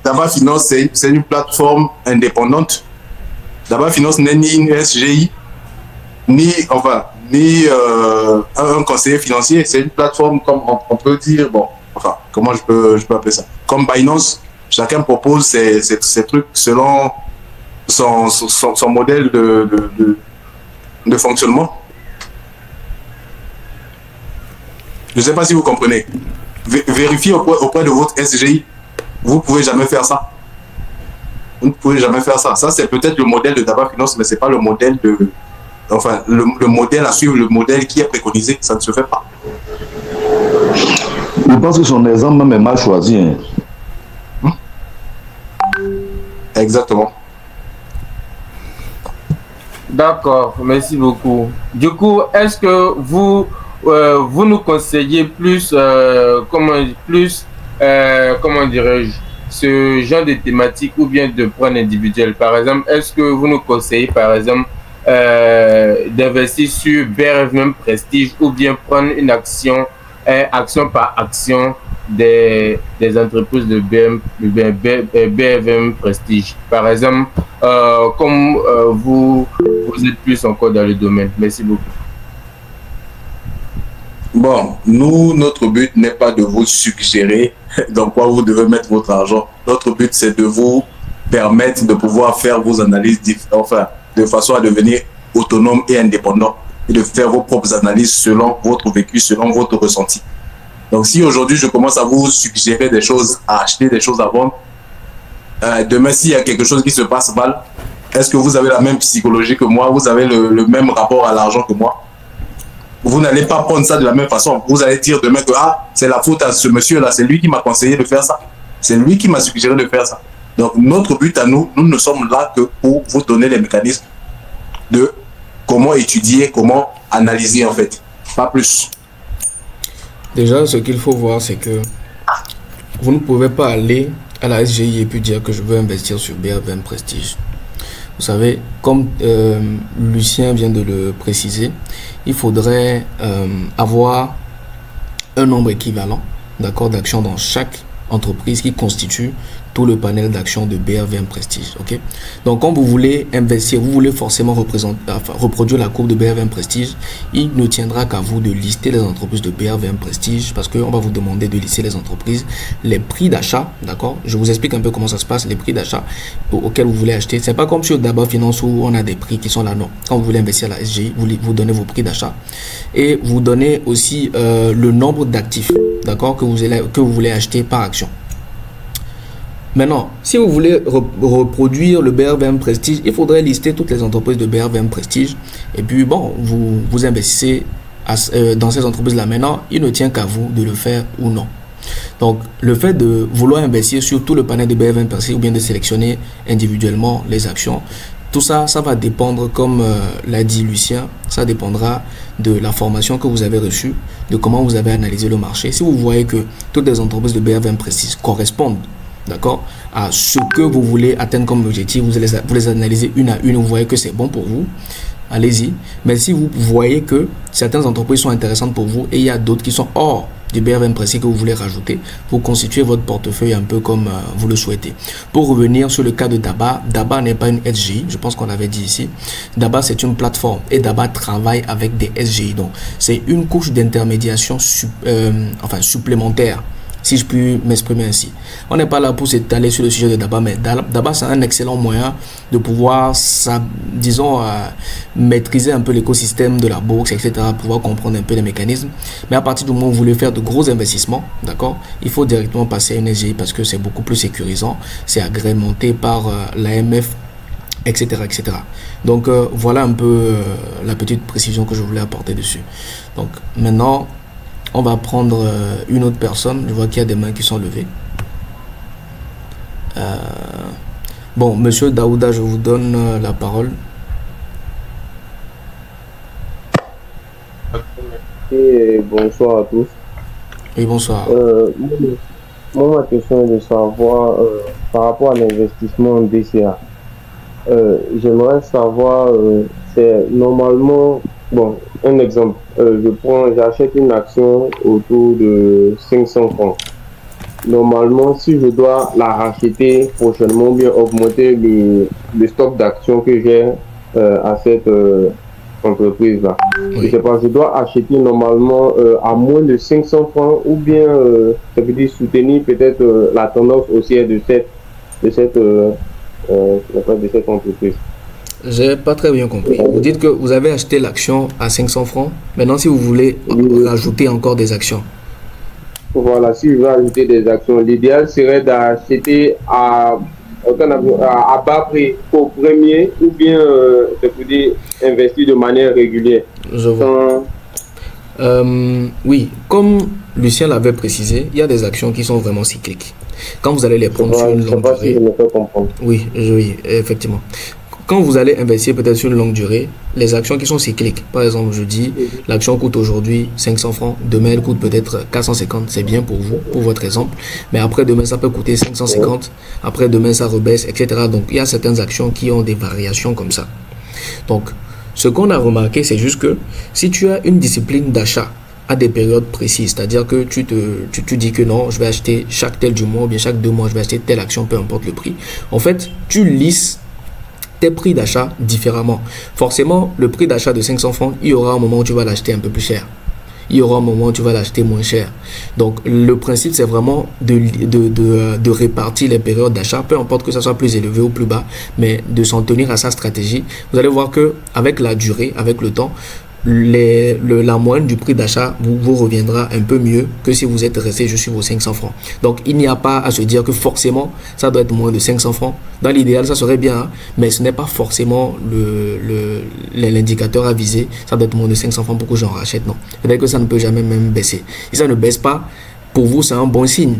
Daba Finance, c'est une plateforme indépendante. Daba Finance n'est ni une SGI, ni un conseiller financier. C'est une plateforme, comme on peut dire, bon, enfin, comment je peux appeler ça? Comme Binance, chacun propose ses trucs selon son modèle de fonctionnement. Je ne sais pas si vous comprenez. Vérifiez auprès de votre SGI. Vous ne pouvez jamais faire ça. Vous ne pouvez jamais faire ça. Ça, c'est peut-être le modèle de Daba Finance, mais ce n'est pas le modèle le modèle à suivre, le modèle qui est préconisé. Ça ne se fait pas.
Je pense que son exemple même est mal choisi. Hein.
Exactement.
D'accord, merci beaucoup. Du coup, est-ce que vous nous conseillez plus, comment dirais-je, ce genre de thématique ou bien de prendre individuel? Par exemple, est-ce que vous nous conseillez, par exemple, d'investir sur BRVM Prestige ou bien prendre une action, action par action des entreprises de BRVM Prestige? Par exemple, comme vous êtes plus encore dans le domaine. Merci beaucoup.
Bon, notre but n'est pas de vous suggérer dans quoi vous devez mettre votre argent. Notre but, c'est de vous permettre de pouvoir faire vos analyses, de façon à devenir autonome et indépendant et de faire vos propres analyses selon votre vécu, selon votre ressenti. Donc, si aujourd'hui, je commence à vous suggérer des choses à acheter, des choses à vendre, demain, s'il y a quelque chose qui se passe mal, est-ce que vous avez la même psychologie que moi? Vous avez le même rapport à l'argent que moi? Vous n'allez pas prendre ça de la même façon. Vous allez dire demain que c'est la faute à ce monsieur-là, c'est lui qui m'a conseillé de faire ça. C'est lui qui m'a suggéré de faire ça. Donc, notre but à nous ne sommes là que pour vous donner les mécanismes de comment étudier, comment analyser en fait. Pas plus.
Déjà, ce qu'il faut voir, c'est que vous ne pouvez pas aller à la SGI et puis dire que je veux investir sur BRVM Prestige. Vous savez, comme Lucien vient de le préciser, il faudrait avoir un nombre équivalent, d'accord, d'actions dans chaque entreprise qui constitue tout le panel d'actions de BRVM Prestige. Ok. Donc, quand vous voulez investir, vous voulez forcément reproduire la courbe de BRVM Prestige, il ne tiendra qu'à vous de lister les entreprises de BRVM Prestige parce qu'on va vous demander de lister les entreprises, les prix d'achat, d'accord. Je vous explique un peu comment ça se passe, les prix d'achat auxquels vous voulez acheter. C'est pas comme sur Daba Finance où on a des prix qui sont là, non. Quand vous voulez investir à la SGI, vous donnez vos prix d'achat et vous donnez aussi le nombre d'actifs, d'accord, que vous voulez acheter par action. Maintenant, si vous voulez reproduire le BRVM Prestige, il faudrait lister toutes les entreprises de BRVM Prestige. Et puis, bon, vous investissez dans ces entreprises-là. Maintenant, il ne tient qu'à vous de le faire ou non. Donc, le fait de vouloir investir sur tout le panel de BRVM Prestige ou bien de sélectionner individuellement les actions, tout ça, ça va dépendre, comme l'a dit Lucien, ça dépendra de la formation que vous avez reçue, de comment vous avez analysé le marché. Si vous voyez que toutes les entreprises de BRVM Prestige correspondent, d'accord, à ce que vous voulez atteindre comme objectif, vous les analysez une à une, vous voyez que c'est bon pour vous, allez-y. Mais si vous voyez que certaines entreprises sont intéressantes pour vous et il y a d'autres qui sont hors du BRVM Prestige que vous voulez rajouter, vous constituez votre portefeuille un peu comme vous le souhaitez. Pour revenir sur le cas de Daba, Daba n'est pas une SGI, je pense qu'on l'avait dit ici. Daba, c'est une plateforme et Daba travaille avec des SGI. Donc, c'est une couche d'intermédiation supplémentaire, si je puis m'exprimer ainsi. On n'est pas là pour s'étaler sur le sujet de Daba, mais Daba, c'est un excellent moyen de pouvoir, maîtriser un peu l'écosystème de la bourse, etc., pouvoir comprendre un peu les mécanismes. Mais à partir du moment où vous voulez faire de gros investissements, d'accord, il faut directement passer à une SGI parce que c'est beaucoup plus sécurisant. C'est agrémenté par l'AMF etc. etc. Donc voilà un peu la petite précision que je voulais apporter dessus. Donc maintenant, on va prendre une autre personne. Je vois qu'il y a des mains qui sont levées. Bon, monsieur Daouda, je vous donne la parole.
Et bonsoir à tous.
Oui, bonsoir.
Moi, ma question est de savoir, par rapport à l'investissement en DCA, j'aimerais savoir, c'est normalement, bon, un exemple, j'achète une action autour de 500 francs. Normalement, si je dois la racheter prochainement, bien augmenter le stock d'actions que j'ai à cette entreprise-là.
Oui.
Je sais pas, je dois acheter normalement à moins de 500 francs ou bien, ça veut dire soutenir peut-être la tendance haussière de cette entreprise.
J'ai pas très bien compris. Vous dites que vous avez acheté l'action à 500 francs. Maintenant, si vous voulez rajouter encore des actions.
Voilà, si je veux ajouter des actions, l'idéal serait d'acheter à bas prix au premier ou bien, ça veut dire, investir de manière régulière.
Je vois. Oui, comme Lucien l'avait précisé, il y a des actions qui sont vraiment cycliques. Quand vous allez les prendre sur une longue durée, oui, effectivement. Quand vous allez investir peut-être sur une longue durée, les actions qui sont cycliques, par exemple, je dis, l'action coûte aujourd'hui 500 francs, demain elle coûte peut-être 450, c'est bien pour vous, pour votre exemple, mais après demain ça peut coûter 550, après demain ça rebaisse, etc. Donc il y a certaines actions qui ont des variations comme ça. Donc, ce qu'on a remarqué, c'est juste que si tu as une discipline d'achat à des périodes précises, c'est-à-dire que tu dis que non, je vais acheter chaque tel du mois, ou bien chaque 2 mois, je vais acheter telle action, peu importe le prix. En fait, tu lisses tes prix d'achat différemment. Forcément, le prix d'achat de 500 francs, il y aura un moment où tu vas l'acheter un peu plus cher. Il y aura un moment où tu vas l'acheter moins cher. Donc, le principe, c'est vraiment de répartir les périodes d'achat, peu importe que ça soit plus élevé ou plus bas, mais de s'en tenir à sa stratégie. Vous allez voir que avec la durée, avec le temps, la moyenne du prix d'achat vous reviendra un peu mieux que si vous êtes resté juste sur vos 500 francs. Donc, il n'y a pas à se dire que forcément, ça doit être moins de 500 francs. Dans l'idéal, ça serait bien, hein, mais ce n'est pas forcément l'indicateur à viser. Ça doit être moins de 500 francs pour que j'en rachète. Non. Peut-être que ça ne peut jamais même baisser. Si ça ne baisse pas, pour vous, c'est un bon signe.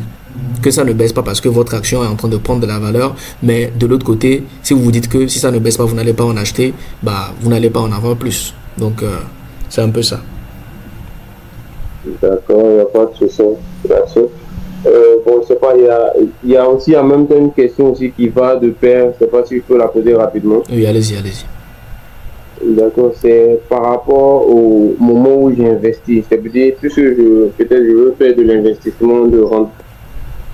Que ça ne baisse pas parce que votre action est en train de prendre de la valeur, mais de l'autre côté, si vous vous dites que si ça ne baisse pas, vous n'allez pas en acheter, bah, vous n'allez pas en avoir plus. Donc, c'est un peu ça.
D'accord, il n'y a pas de souci. Bon, je ne sais pas, il y a aussi en même temps une question aussi qui va de pair. Je ne sais pas si je peux la poser rapidement.
Oui, allez-y, allez-y.
D'accord, c'est par rapport au moment où j'ai investi. C'est-à-dire, puisque peut-être je veux faire de l'investissement de rente.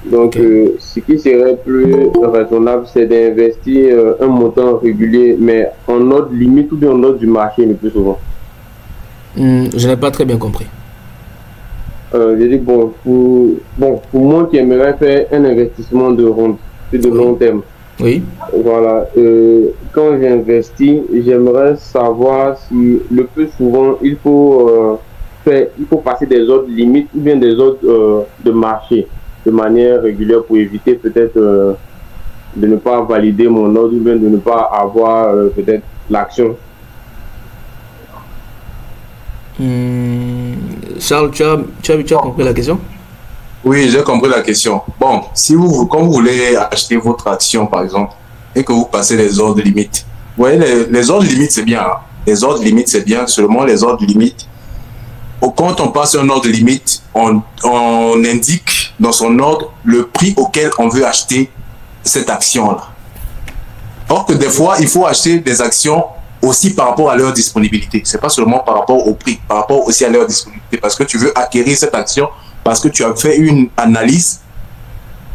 Donc, ce qui serait plus raisonnable, c'est d'investir un montant régulier, mais en ordre limite ou bien en ordre du marché le plus souvent.
Je n'ai pas très bien compris.
J'ai dit, pour moi qui aimerais faire un investissement de rente, de long terme.
Oui.
Voilà. Quand j'investis, j'aimerais savoir si le plus souvent, il faut passer des ordres limites ou bien des ordres de marché de manière régulière pour éviter peut-être de ne pas valider mon ordre ou bien de ne pas avoir peut-être l'action.
Charles, tu as compris la question?
Oui, j'ai compris la question. Bon, quand vous voulez acheter votre action, par exemple, et que vous passez les ordres limites, vous voyez, les ordres limites, c'est bien. Hein? Les ordres limites, c'est bien, seulement les ordres limites. Quand on passe un ordre limite, on indique dans son ordre le prix auquel on veut acheter cette action-là. Or que des fois, il faut acheter des actions aussi par rapport à leur disponibilité. Ce n'est pas seulement par rapport au prix, par rapport aussi à leur disponibilité. Parce que tu veux acquérir cette action, parce que tu as fait une analyse.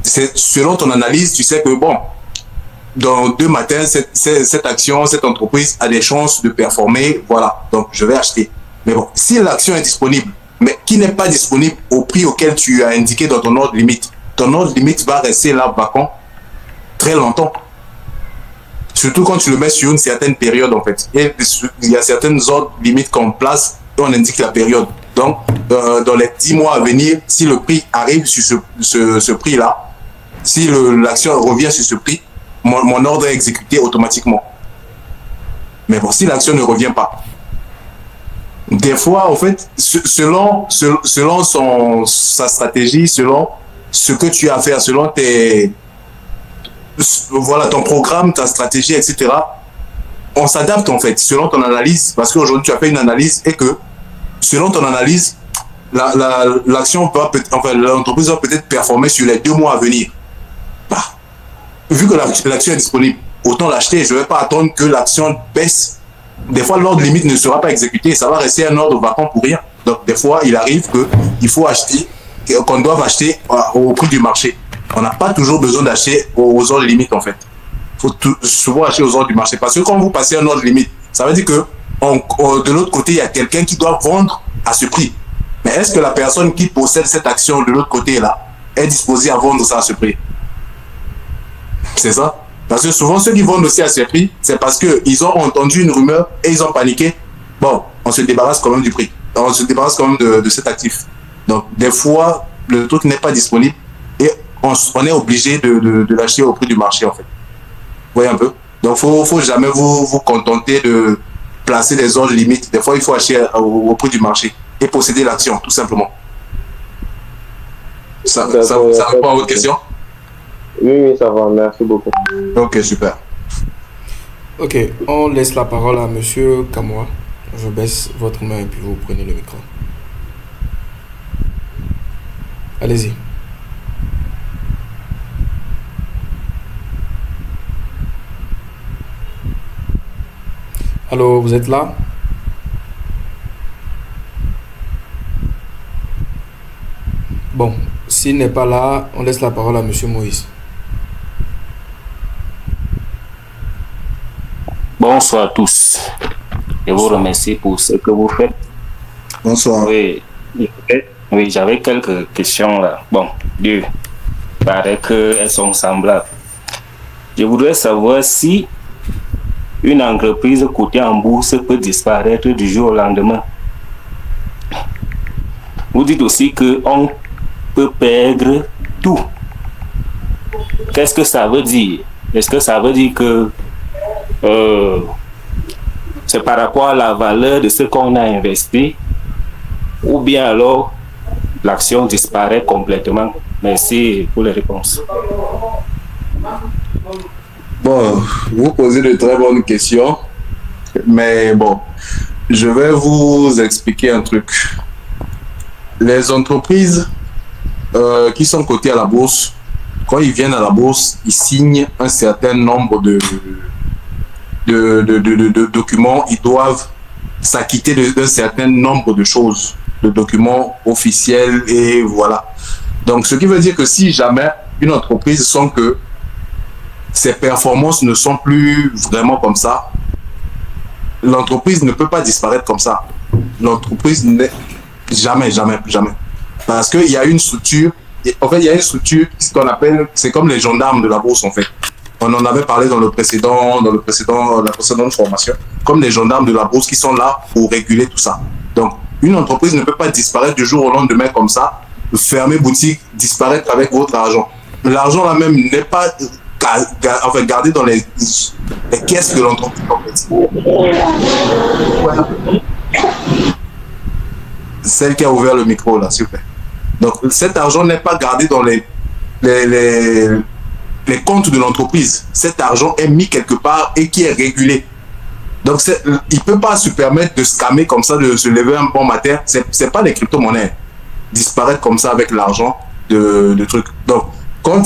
Selon ton analyse, tu sais que bon, dans 2 matins, cette action, cette entreprise a des chances de performer. Voilà, donc je vais acheter. Mais bon, si l'action est disponible, mais qui n'est pas disponible au prix auquel tu as indiqué dans ton ordre limite, ton ordre limite va rester là vacant très longtemps. Surtout quand tu le mets sur une certaine période en fait. Et il y a certaines ordres limites qu'on place et on indique la période. Donc, dans les 10 mois à venir, si le prix arrive sur ce prix-là, si l'action revient sur ce prix, mon ordre est exécuté automatiquement. Mais bon, si l'action ne revient pas, des fois, en fait, selon sa stratégie, selon ce que tu as à faire, selon ton programme, ta stratégie, etc., on s'adapte en fait, selon ton analyse, parce qu'aujourd'hui tu as fait une analyse et que, selon ton analyse, l'action l'entreprise va peut-être performer sur les 2 mois à venir. Bah, vu que l'action est disponible, autant l'acheter. Je ne vais pas attendre que l'action baisse. Des fois, l'ordre limite ne sera pas exécuté. Ça va rester un ordre vacant pour rien. Donc, des fois, il arrive qu'il faut acheter, qu'on doive acheter au prix du marché. On n'a pas toujours besoin d'acheter aux ordres limites, en fait. Il faut souvent acheter aux ordres du marché. Parce que quand vous passez un ordre limite, ça veut dire que de l'autre côté, il y a quelqu'un qui doit vendre à ce prix. Mais est-ce que la personne qui possède cette action de l'autre côté-là est disposée à vendre ça à ce prix? C'est ça. Parce que souvent, ceux qui vendent aussi à ce prix, c'est parce qu'ils ont entendu une rumeur et ils ont paniqué. Bon, on se débarrasse quand même du prix. On se débarrasse quand même de cet actif. Donc, des fois, le truc n'est pas disponible et on est obligé de l'acheter au prix du marché, en fait. Vous voyez un peu? Donc, il ne faut jamais vous contenter de placer des ordres limites. Des fois, il faut acheter au prix du marché et posséder l'action, tout simplement. Ça répond à votre question?
Oui, ça va, merci beaucoup.
Ok, super.
Ok, on laisse la parole à Monsieur Kamoa. Je baisse votre main et puis vous prenez le micro. Allez-y. Allô, vous êtes là? Bon, s'il n'est pas là, on laisse la parole à Monsieur Moïse.
Bonsoir à tous. Je vous remercie pour ce que vous faites.
Bonsoir.
Oui, j'avais quelques questions là. Bon, Dieu, il paraît qu'elles sont semblables. Je voudrais savoir si une entreprise cotée en bourse peut disparaître du jour au lendemain. Vous dites aussi qu'on peut perdre tout. Qu'est-ce que ça veut dire? Est-ce que ça veut dire que c'est par rapport à la valeur de ce qu'on a investi, ou bien alors l'action disparaît complètement? Merci pour les réponses.
Bon, vous posez de très bonnes questions, mais bon, je vais vous expliquer un truc. Les entreprises qui sont cotées à la bourse, quand ils viennent à la bourse, ils signent un certain nombre de documents. Ils doivent s'acquitter d'un certain nombre de choses, de documents officiels, et voilà. Donc, ce qui veut dire que si jamais une entreprise sent que ses performances ne sont plus vraiment comme ça, l'entreprise ne peut pas disparaître comme ça. L'entreprise n'est jamais. Parce qu'il y a une structure, en fait, il y a une structure qu'on appelle, c'est comme les gendarmes de la bourse, en fait. On en avait parlé dans la précédente formation, comme les gendarmes de la bourse qui sont là pour réguler tout ça. Donc, une entreprise ne peut pas disparaître du jour au lendemain comme ça, fermer boutique, disparaître avec votre argent. L'argent là même n'est pas gardé dans les caisses de l'entreprise, en fait. Voilà. Celle qui a ouvert le micro là, s'il vous plaît. Donc, cet argent n'est pas gardé dans les comptes de l'entreprise. Cet argent est mis quelque part et qui est régulé. Donc, il ne peut pas se permettre de scammer comme ça, de se lever un bon matin. Ce n'est pas les crypto-monnaies. Disparaître comme ça avec l'argent de trucs. Donc, quand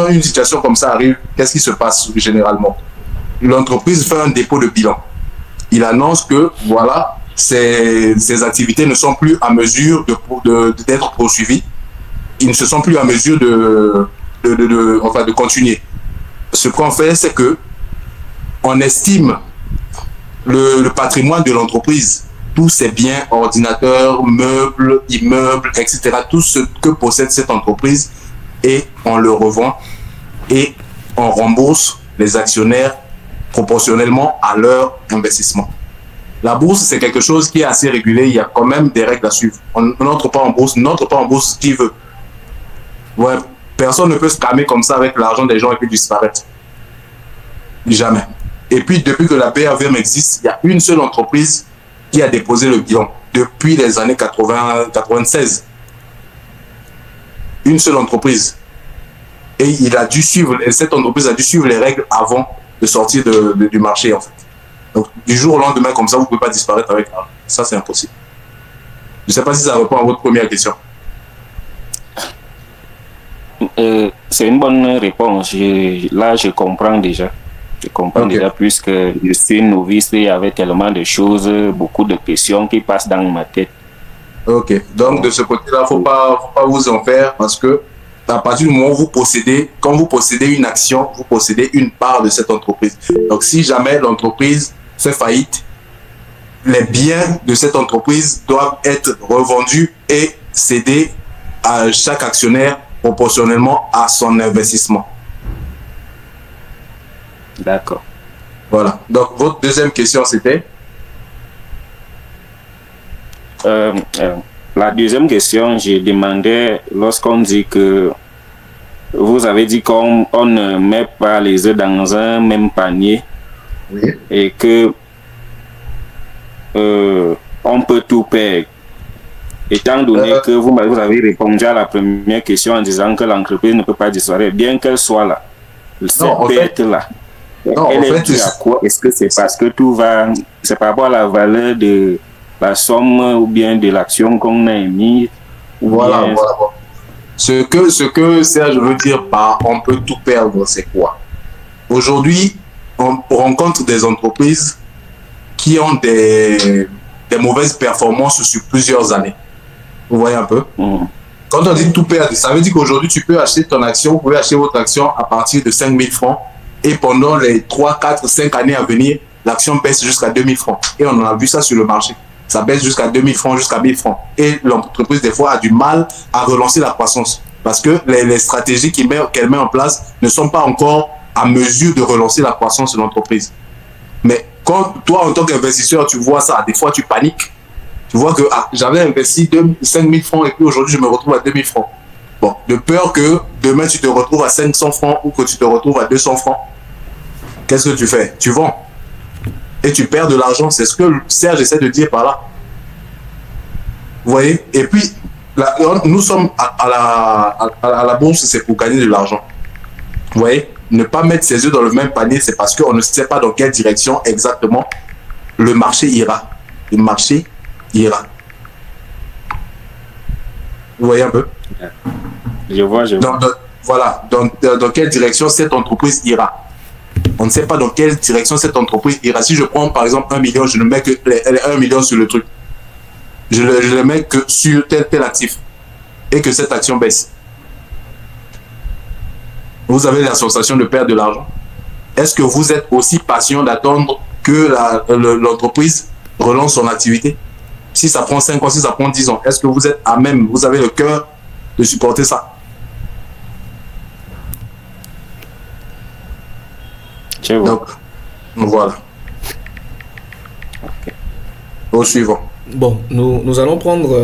une situation comme ça arrive, qu'est-ce qui se passe généralement? L'entreprise fait un dépôt de bilan. Il annonce que, voilà, ces activités ne sont plus à mesure d'être poursuivies. Ils ne se sont plus à mesure de continuer. Ce qu'on fait, c'est que on estime le patrimoine de l'entreprise, tous ces biens, ordinateurs, meubles, immeubles, etc., tout ce que possède cette entreprise, et on le revend et on rembourse les actionnaires proportionnellement à leur investissement. La bourse, c'est quelque chose qui est assez régulé, il y a quand même des règles à suivre. On n'entre pas en bourse, qui veut. Ouais, personne ne peut scammer comme ça avec l'argent des gens et puis disparaître. Jamais. Et puis, depuis que la BAVM existe, il y a une seule entreprise qui a déposé le bilan depuis les années 96. Une seule entreprise. Et cette entreprise a dû suivre les règles avant de sortir du marché, en fait. Donc, du jour au lendemain, comme ça, vous ne pouvez pas disparaître avec ça. Ça, c'est impossible. Je ne sais pas si ça répond à votre première question.
C'est une bonne réponse. Là, je comprends déjà. Je comprends déjà, puisque je suis novice et il y avait tellement de choses, beaucoup de questions qui passent dans ma tête.
Ok. Donc, de ce côté-là, il ne faut pas vous en faire parce que à partir du moment où quand vous possédez une action, vous possédez une part de cette entreprise. Donc, si jamais l'entreprise fait faillite, les biens de cette entreprise doivent être revendus et cédés à chaque actionnaire proportionnellement à son investissement.
D'accord.
Voilà. Donc, votre deuxième question, c'était?
La deuxième question, je demandais, lorsqu'on dit que vous avez dit qu'on ne met pas les œufs dans un même panier,
oui,
et que on peut tout perdre. Étant donné que vous avez répondu à la première question en disant que l'entreprise ne peut pas disparaître, bien qu'elle soit là, cette perte-là, elle est due à quoi? Est-ce que c'est parce que tout va, c'est par rapport à la valeur de la somme ou bien de l'action qu'on a émise?
Voilà. Ce que Serge veut dire par on peut tout perdre, c'est quoi? Aujourd'hui, on rencontre des entreprises qui ont des mauvaises performances sur plusieurs années. Vous voyez un peu? Quand on dit tout perdre, ça veut dire qu'aujourd'hui, tu peux acheter ton action, vous pouvez acheter votre action à partir de 5 000 francs et pendant les 3, 4, 5 années à venir, l'action baisse jusqu'à 2 000 francs. Et on en a vu ça sur le marché. Ça baisse jusqu'à 2 000 francs, jusqu'à 1 000 francs. Et l'entreprise, des fois, a du mal à relancer la croissance parce que les stratégies qu'elle met en place ne sont pas encore à mesure de relancer la croissance de l'entreprise. Mais quand toi, en tant qu'investisseur, tu vois ça, des fois, tu paniques. Tu vois que j'avais investi 5 000 francs et puis aujourd'hui, je me retrouve à 2 000 francs. Bon, de peur que demain, tu te retrouves à 500 francs ou que tu te retrouves à 200 francs. Qu'est-ce que tu fais? Tu vends. Et tu perds de l'argent. C'est ce que Serge essaie de dire par là. Vous voyez? Et puis, nous sommes à la bourse, c'est pour gagner de l'argent. Vous voyez? Ne pas mettre ses œufs dans le même panier, c'est parce qu'on ne sait pas dans quelle direction exactement le marché ira. Le marché ira. Vous voyez un peu?
Je vois.
Voilà. Dans quelle direction cette entreprise ira. On ne sait pas dans quelle direction cette entreprise ira. Si je prends par exemple 1 million, je ne mets que 1 million sur le truc. Je ne le mets que sur tel actif. Et que cette action baisse. Vous avez la sensation de perdre de l'argent. Est-ce que vous êtes aussi patient d'attendre que l'entreprise relance son activité? Si ça prend 5 ans, si ça prend 10 ans, est-ce que vous êtes à même, vous avez le cœur de supporter ça? Donc, voilà.
Okay.
Au suivant.
Bon, nous allons prendre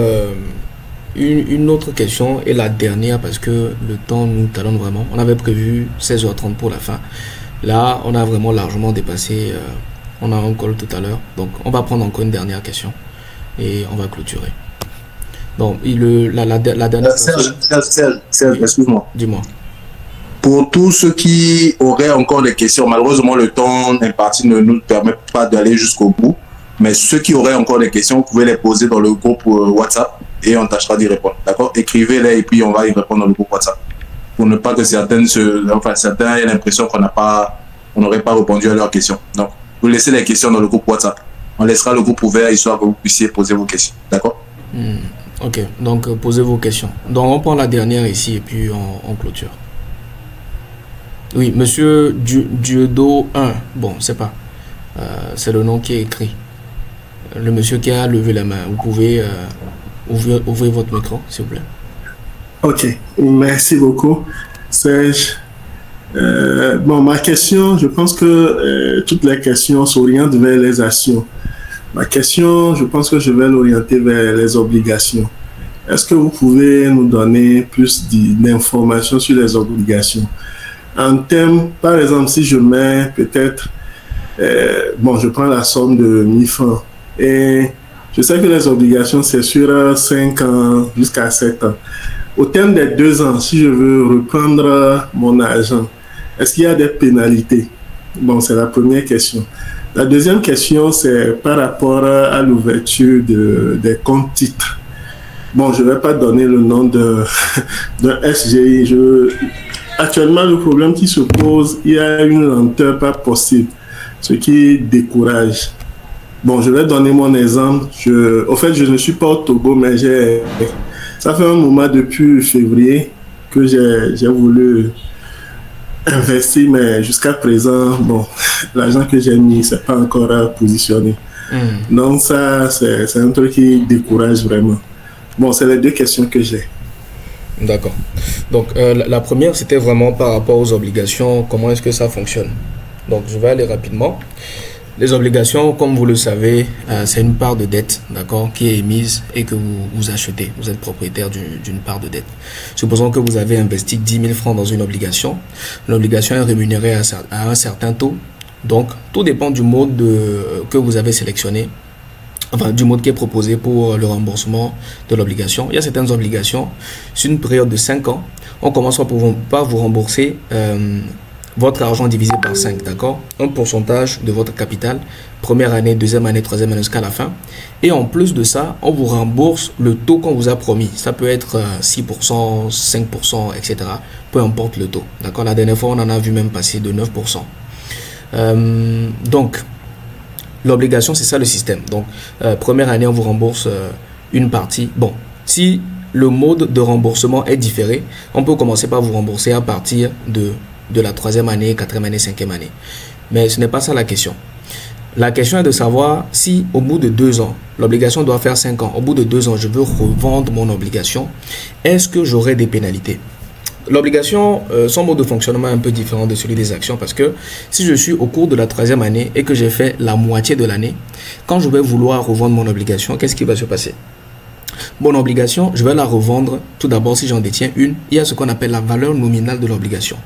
une autre question et la dernière parce que le temps nous talonne vraiment. On avait prévu 16h30 pour la fin. Là, on a vraiment largement dépassé. On a un call tout à l'heure. Donc, on va prendre encore une dernière question et on va clôturer. Donc, la dernière
Serge, excuse-moi.
Dis-moi.
Pour tous ceux qui auraient encore des questions, malheureusement, le temps imparti ne nous permet pas d'aller jusqu'au bout. Mais ceux qui auraient encore des questions, vous pouvez les poser dans le groupe WhatsApp et on tâchera d'y répondre. D'accord? Écrivez-les et puis on va y répondre dans le groupe WhatsApp. Pour ne pas que certains aient l'impression qu'on n'aurait pas répondu à leurs questions. Donc, vous laissez les questions dans le groupe WhatsApp. On laissera le groupe ouvert histoire que vous puissiez poser vos questions. D'accord?
Ok, donc posez vos questions. Donc on prend la dernière ici et puis on clôture. Oui, monsieur Dieudo 1. Bon, c'est pas. C'est le nom qui est écrit. Le monsieur qui a levé la main. Vous pouvez ouvrir votre micro, s'il vous plaît.
Ok, merci beaucoup, Serge. Ma question, je pense que toutes les questions s'orientent vers les actions. Ma question, je pense que je vais l'orienter vers les obligations. Est-ce que vous pouvez nous donner plus d'informations sur les obligations? En termes, par exemple, si je mets peut-être Bon, je prends la somme de 1000 francs. Et je sais que les obligations, c'est sur 5 ans jusqu'à 7 ans. Au terme des 2 ans, si je veux reprendre mon argent, est-ce qu'il y a des pénalités? Bon, c'est la première question. La deuxième question, c'est par rapport à l'ouverture des comptes titres. Bon, je ne vais pas donner le nom d'un SGI. Actuellement, le problème qui se pose, il y a une lenteur pas possible, ce qui décourage. Bon, je vais donner mon exemple. Au fait, je ne suis pas au Togo, mais ça fait un moment depuis février que j'ai voulu investir, mais jusqu'à présent, bon, l'argent que j'ai mis, c'est pas encore positionné. Donc ça, c'est un truc qui décourage vraiment. Bon, c'est les 2 questions que j'ai.
D'accord. Donc, la première, c'était vraiment par rapport aux obligations, comment est-ce que ça fonctionne. Donc, je vais aller rapidement. Les obligations, comme vous le savez, c'est une part de dette, d'accord, qui est émise et que vous achetez. Vous êtes propriétaire d'une part de dette. Supposons que vous avez investi 10 000 francs dans une obligation. L'obligation est rémunérée à un certain taux. Donc, tout dépend du mode que vous avez sélectionné. Enfin, du mode qui est proposé pour le remboursement de l'obligation. Il y a certaines obligations, sur une période de 5 ans, on commence par vous rembourser votre argent divisé par 5, d'accord? Un pourcentage de votre capital, première année, deuxième année, troisième année jusqu'à la fin. Et en plus de ça, on vous rembourse le taux qu'on vous a promis. Ça peut être 6%, 5%, etc. Peu importe le taux, d'accord? La dernière fois, on en a vu même passer de 9%. Donc, l'obligation, c'est ça le système. Donc, première année, on vous rembourse une partie. Bon, si le mode de remboursement est différé, on peut commencer par vous rembourser à partir de la troisième année, quatrième année, cinquième année. Mais ce n'est pas ça la question. La question est de savoir si au bout de 2 ans, l'obligation doit faire 5 ans, au bout de 2 ans, je veux revendre mon obligation, est-ce que j'aurai des pénalités? L'obligation, son mode de fonctionnement est un peu différent de celui des actions parce que si je suis au cours de la troisième année et que j'ai fait la moitié de l'année, quand je vais vouloir revendre mon obligation, qu'est-ce qui va se passer? Mon obligation, je vais la revendre. Tout d'abord, si j'en détiens une, il y a ce qu'on appelle la valeur nominale de l'obligation,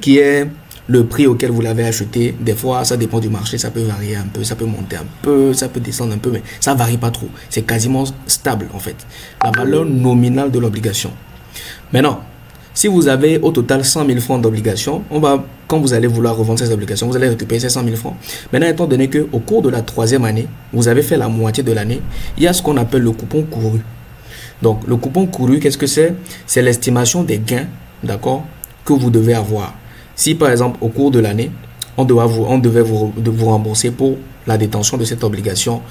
qui est le prix auquel vous l'avez acheté. Des fois, ça dépend du marché, ça peut varier un peu, ça peut monter un peu, ça peut descendre un peu, mais ça ne varie pas trop. C'est quasiment stable en fait. La valeur nominale de l'obligation. Maintenant, si vous avez au total 100 000 francs d'obligation, quand vous allez vouloir revendre ces obligations, vous allez récupérer ces 100 000 francs. Maintenant, étant donné qu'au cours de la troisième année, vous avez fait la moitié de l'année, il y a ce qu'on appelle le coupon couru. Donc, le coupon couru, qu'est-ce que c'est? C'est l'estimation des gains, d'accord, que vous devez avoir. Si, par exemple, au cours de l'année, on devait vous rembourser pour la détention de cette obligation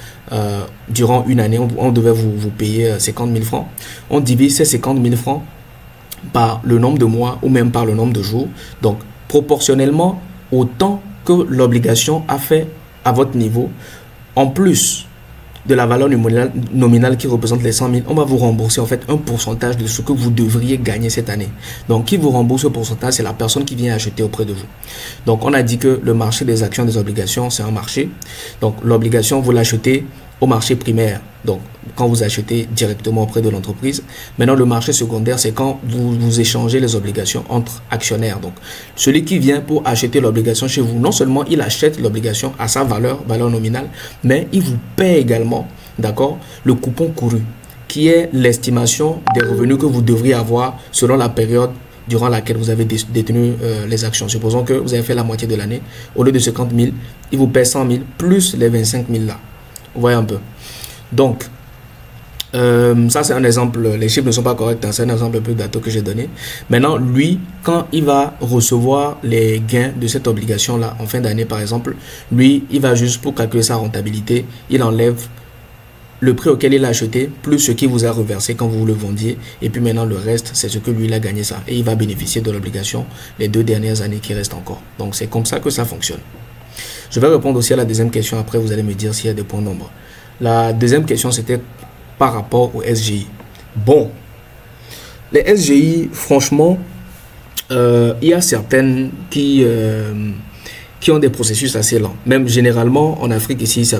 durant une année, on devait vous payer 50 000 francs. On divise ces 50 000 francs par le nombre de mois ou même par le nombre de jours. Donc, proportionnellement au temps que l'obligation a fait à votre niveau, en plus de la valeur nominale qui représente les 100 000, on va vous rembourser en fait un pourcentage de ce que vous devriez gagner cette année. Donc, qui vous rembourse ce pourcentage? C'est la personne qui vient acheter auprès de vous. Donc, on a dit que le marché des actions, des obligations, c'est un marché. Donc, l'obligation, vous l'achetez au marché primaire. Donc, quand vous achetez directement auprès de l'entreprise. Maintenant, le marché secondaire, c'est quand vous échangez les obligations entre actionnaires. Donc, celui qui vient pour acheter l'obligation chez vous, non seulement il achète l'obligation à sa valeur nominale, mais il vous paie également, d'accord, le coupon couru, qui est l'estimation des revenus que vous devriez avoir selon la période durant laquelle vous avez détenu les actions. Supposons que vous avez fait la moitié de l'année. Au lieu de 50 000, il vous paie 100 000 plus les 25 000 là. Vous voyez un peu. Donc, ça c'est un exemple, les chiffres ne sont pas corrects, hein, c'est un exemple un peu daté que j'ai donné. Maintenant, lui, quand il va recevoir les gains de cette obligation-là, en fin d'année par exemple, lui, il va juste pour calculer sa rentabilité, il enlève le prix auquel il a acheté, plus ce qu'il vous a reversé quand vous le vendiez, et puis maintenant le reste, c'est ce que lui, il a gagné ça. Et il va bénéficier de l'obligation les 2 dernières années qui restent encore. Donc c'est comme ça que ça fonctionne. Je vais répondre aussi à la deuxième question, après vous allez me dire s'il y a des points d'ombre. La deuxième question, c'était par rapport aux SGI. Bon, les SGI, franchement, il y a certaines qui qui ont des processus assez lents. Même généralement, en Afrique, ici,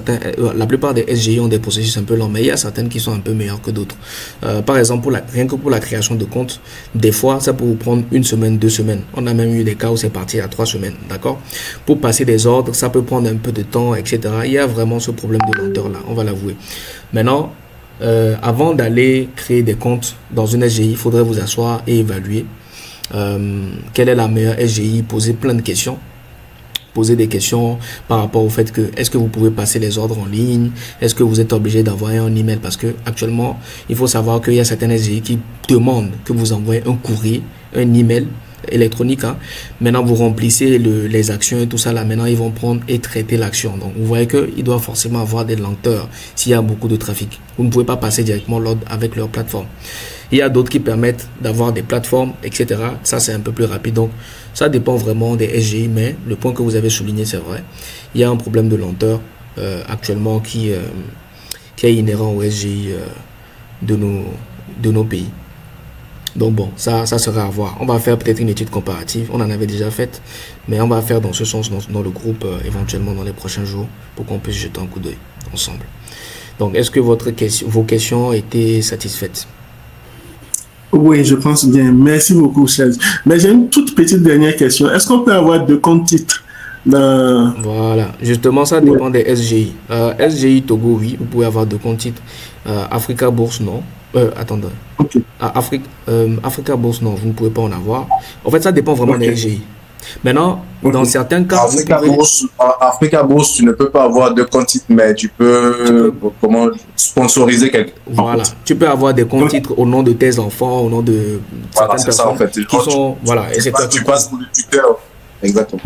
la plupart des SGI ont des processus un peu lents, mais il y a certaines qui sont un peu meilleures que d'autres. Par exemple, rien que pour la création de compte, des fois, ça peut vous prendre 1 semaine, 2 semaines. On a même eu des cas où c'est parti à 3 semaines, d'accord? Pour passer des ordres, ça peut prendre un peu de temps, etc. Il y a vraiment ce problème de lenteur-là, on va l'avouer. Maintenant, avant d'aller créer des comptes dans une SGI, il faudrait vous asseoir et évaluer quelle est la meilleure SGI, poser plein de questions. Poser des questions par rapport au fait que est-ce que vous pouvez passer les ordres en ligne, est-ce que vous êtes obligé d'envoyer un email, parce que actuellement il faut savoir qu'il y a certaines SGI qui demandent que vous envoyez un courrier, un email électronique, hein. Maintenant vous remplissez les actions et tout ça là, maintenant ils vont prendre et traiter l'action. Donc vous voyez qu'il doit forcément avoir des lenteurs s'il y a beaucoup de trafic. Vous ne pouvez pas passer directement l'ordre avec leur plateforme. Il y a d'autres qui permettent d'avoir des plateformes, etc. Ça, c'est un peu plus rapide. Donc, ça dépend vraiment des SGI. Mais le point que vous avez souligné, c'est vrai. Il y a un problème de lenteur actuellement qui est inhérent aux SGI de nos pays. Donc bon, ça sera à voir. On va faire peut-être une étude comparative. On en avait déjà faite. Mais on va faire dans ce sens dans le groupe éventuellement dans les prochains jours pour qu'on puisse jeter un coup d'œil ensemble. Donc, est-ce que vos questions étaient satisfaites?
Oui, je pense bien. Merci beaucoup, Serge. Mais j'ai une toute petite dernière question. Est-ce qu'on peut avoir 2 comptes titres dans...
Voilà, justement, ça dépend des SGI. SGI Togo, oui, vous pouvez avoir 2 comptes titres. Africa Bourse, non. Attendez.
Okay.
Africa Bourse, non, vous ne pouvez pas en avoir. En fait, ça dépend vraiment des SGI. Maintenant, dans certains cas...
Africa Bourse, tu ne peux pas avoir 2 comptes titres, mais tu peux sponsoriser quelqu'un.
Voilà, tu peux avoir des comptes titres au nom de tes enfants, au nom de certaines personnes,
ça, en fait.
Qui sont... Voilà, et
tu passes pour le tuteur. Exactement.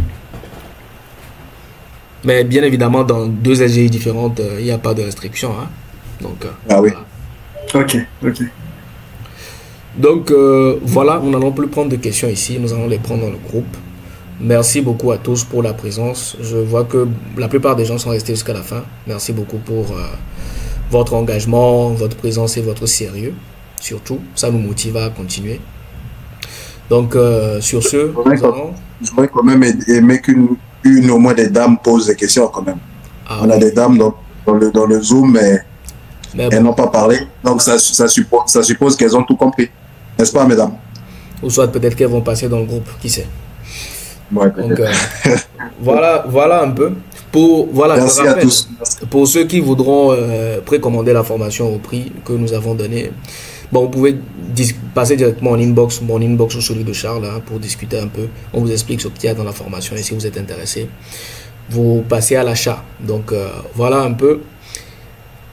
Mais bien évidemment, dans 2 SGI différentes, il n'y a pas de restriction. Hein. Donc,
oui.
Voilà.
Ok.
Donc, voilà, nous n'allons plus prendre de questions ici. Nous allons les prendre dans le groupe. Merci beaucoup à tous pour la présence. Je vois que la plupart des gens sont restés jusqu'à la fin. Merci beaucoup pour votre engagement, votre présence et votre sérieux. Surtout, ça nous motive à continuer. Donc, sur ce,
j'aurais quand même aimé qu'une au moins des dames posent des questions quand même. On a des dames dans le Zoom, mais elles n'ont pas parlé. Donc, ça suppose qu'elles ont tout compris. N'est-ce pas, mesdames?
Ou soit peut-être qu'elles vont passer dans le groupe, qui sait.
Ouais,
donc, voilà un peu.
Merci à tous.
Pour ceux qui voudront précommander la formation au prix que nous avons donné, bon, vous pouvez passer directement en inbox, mon inbox ou celui de Charles, hein, pour discuter un peu. On vous explique ce qu'il y a dans la formation et si vous êtes intéressé, vous passez à l'achat. Donc voilà un peu.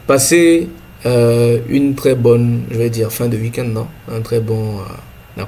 Passez une très bonne, je vais dire, fin de week-end, non? Un très bon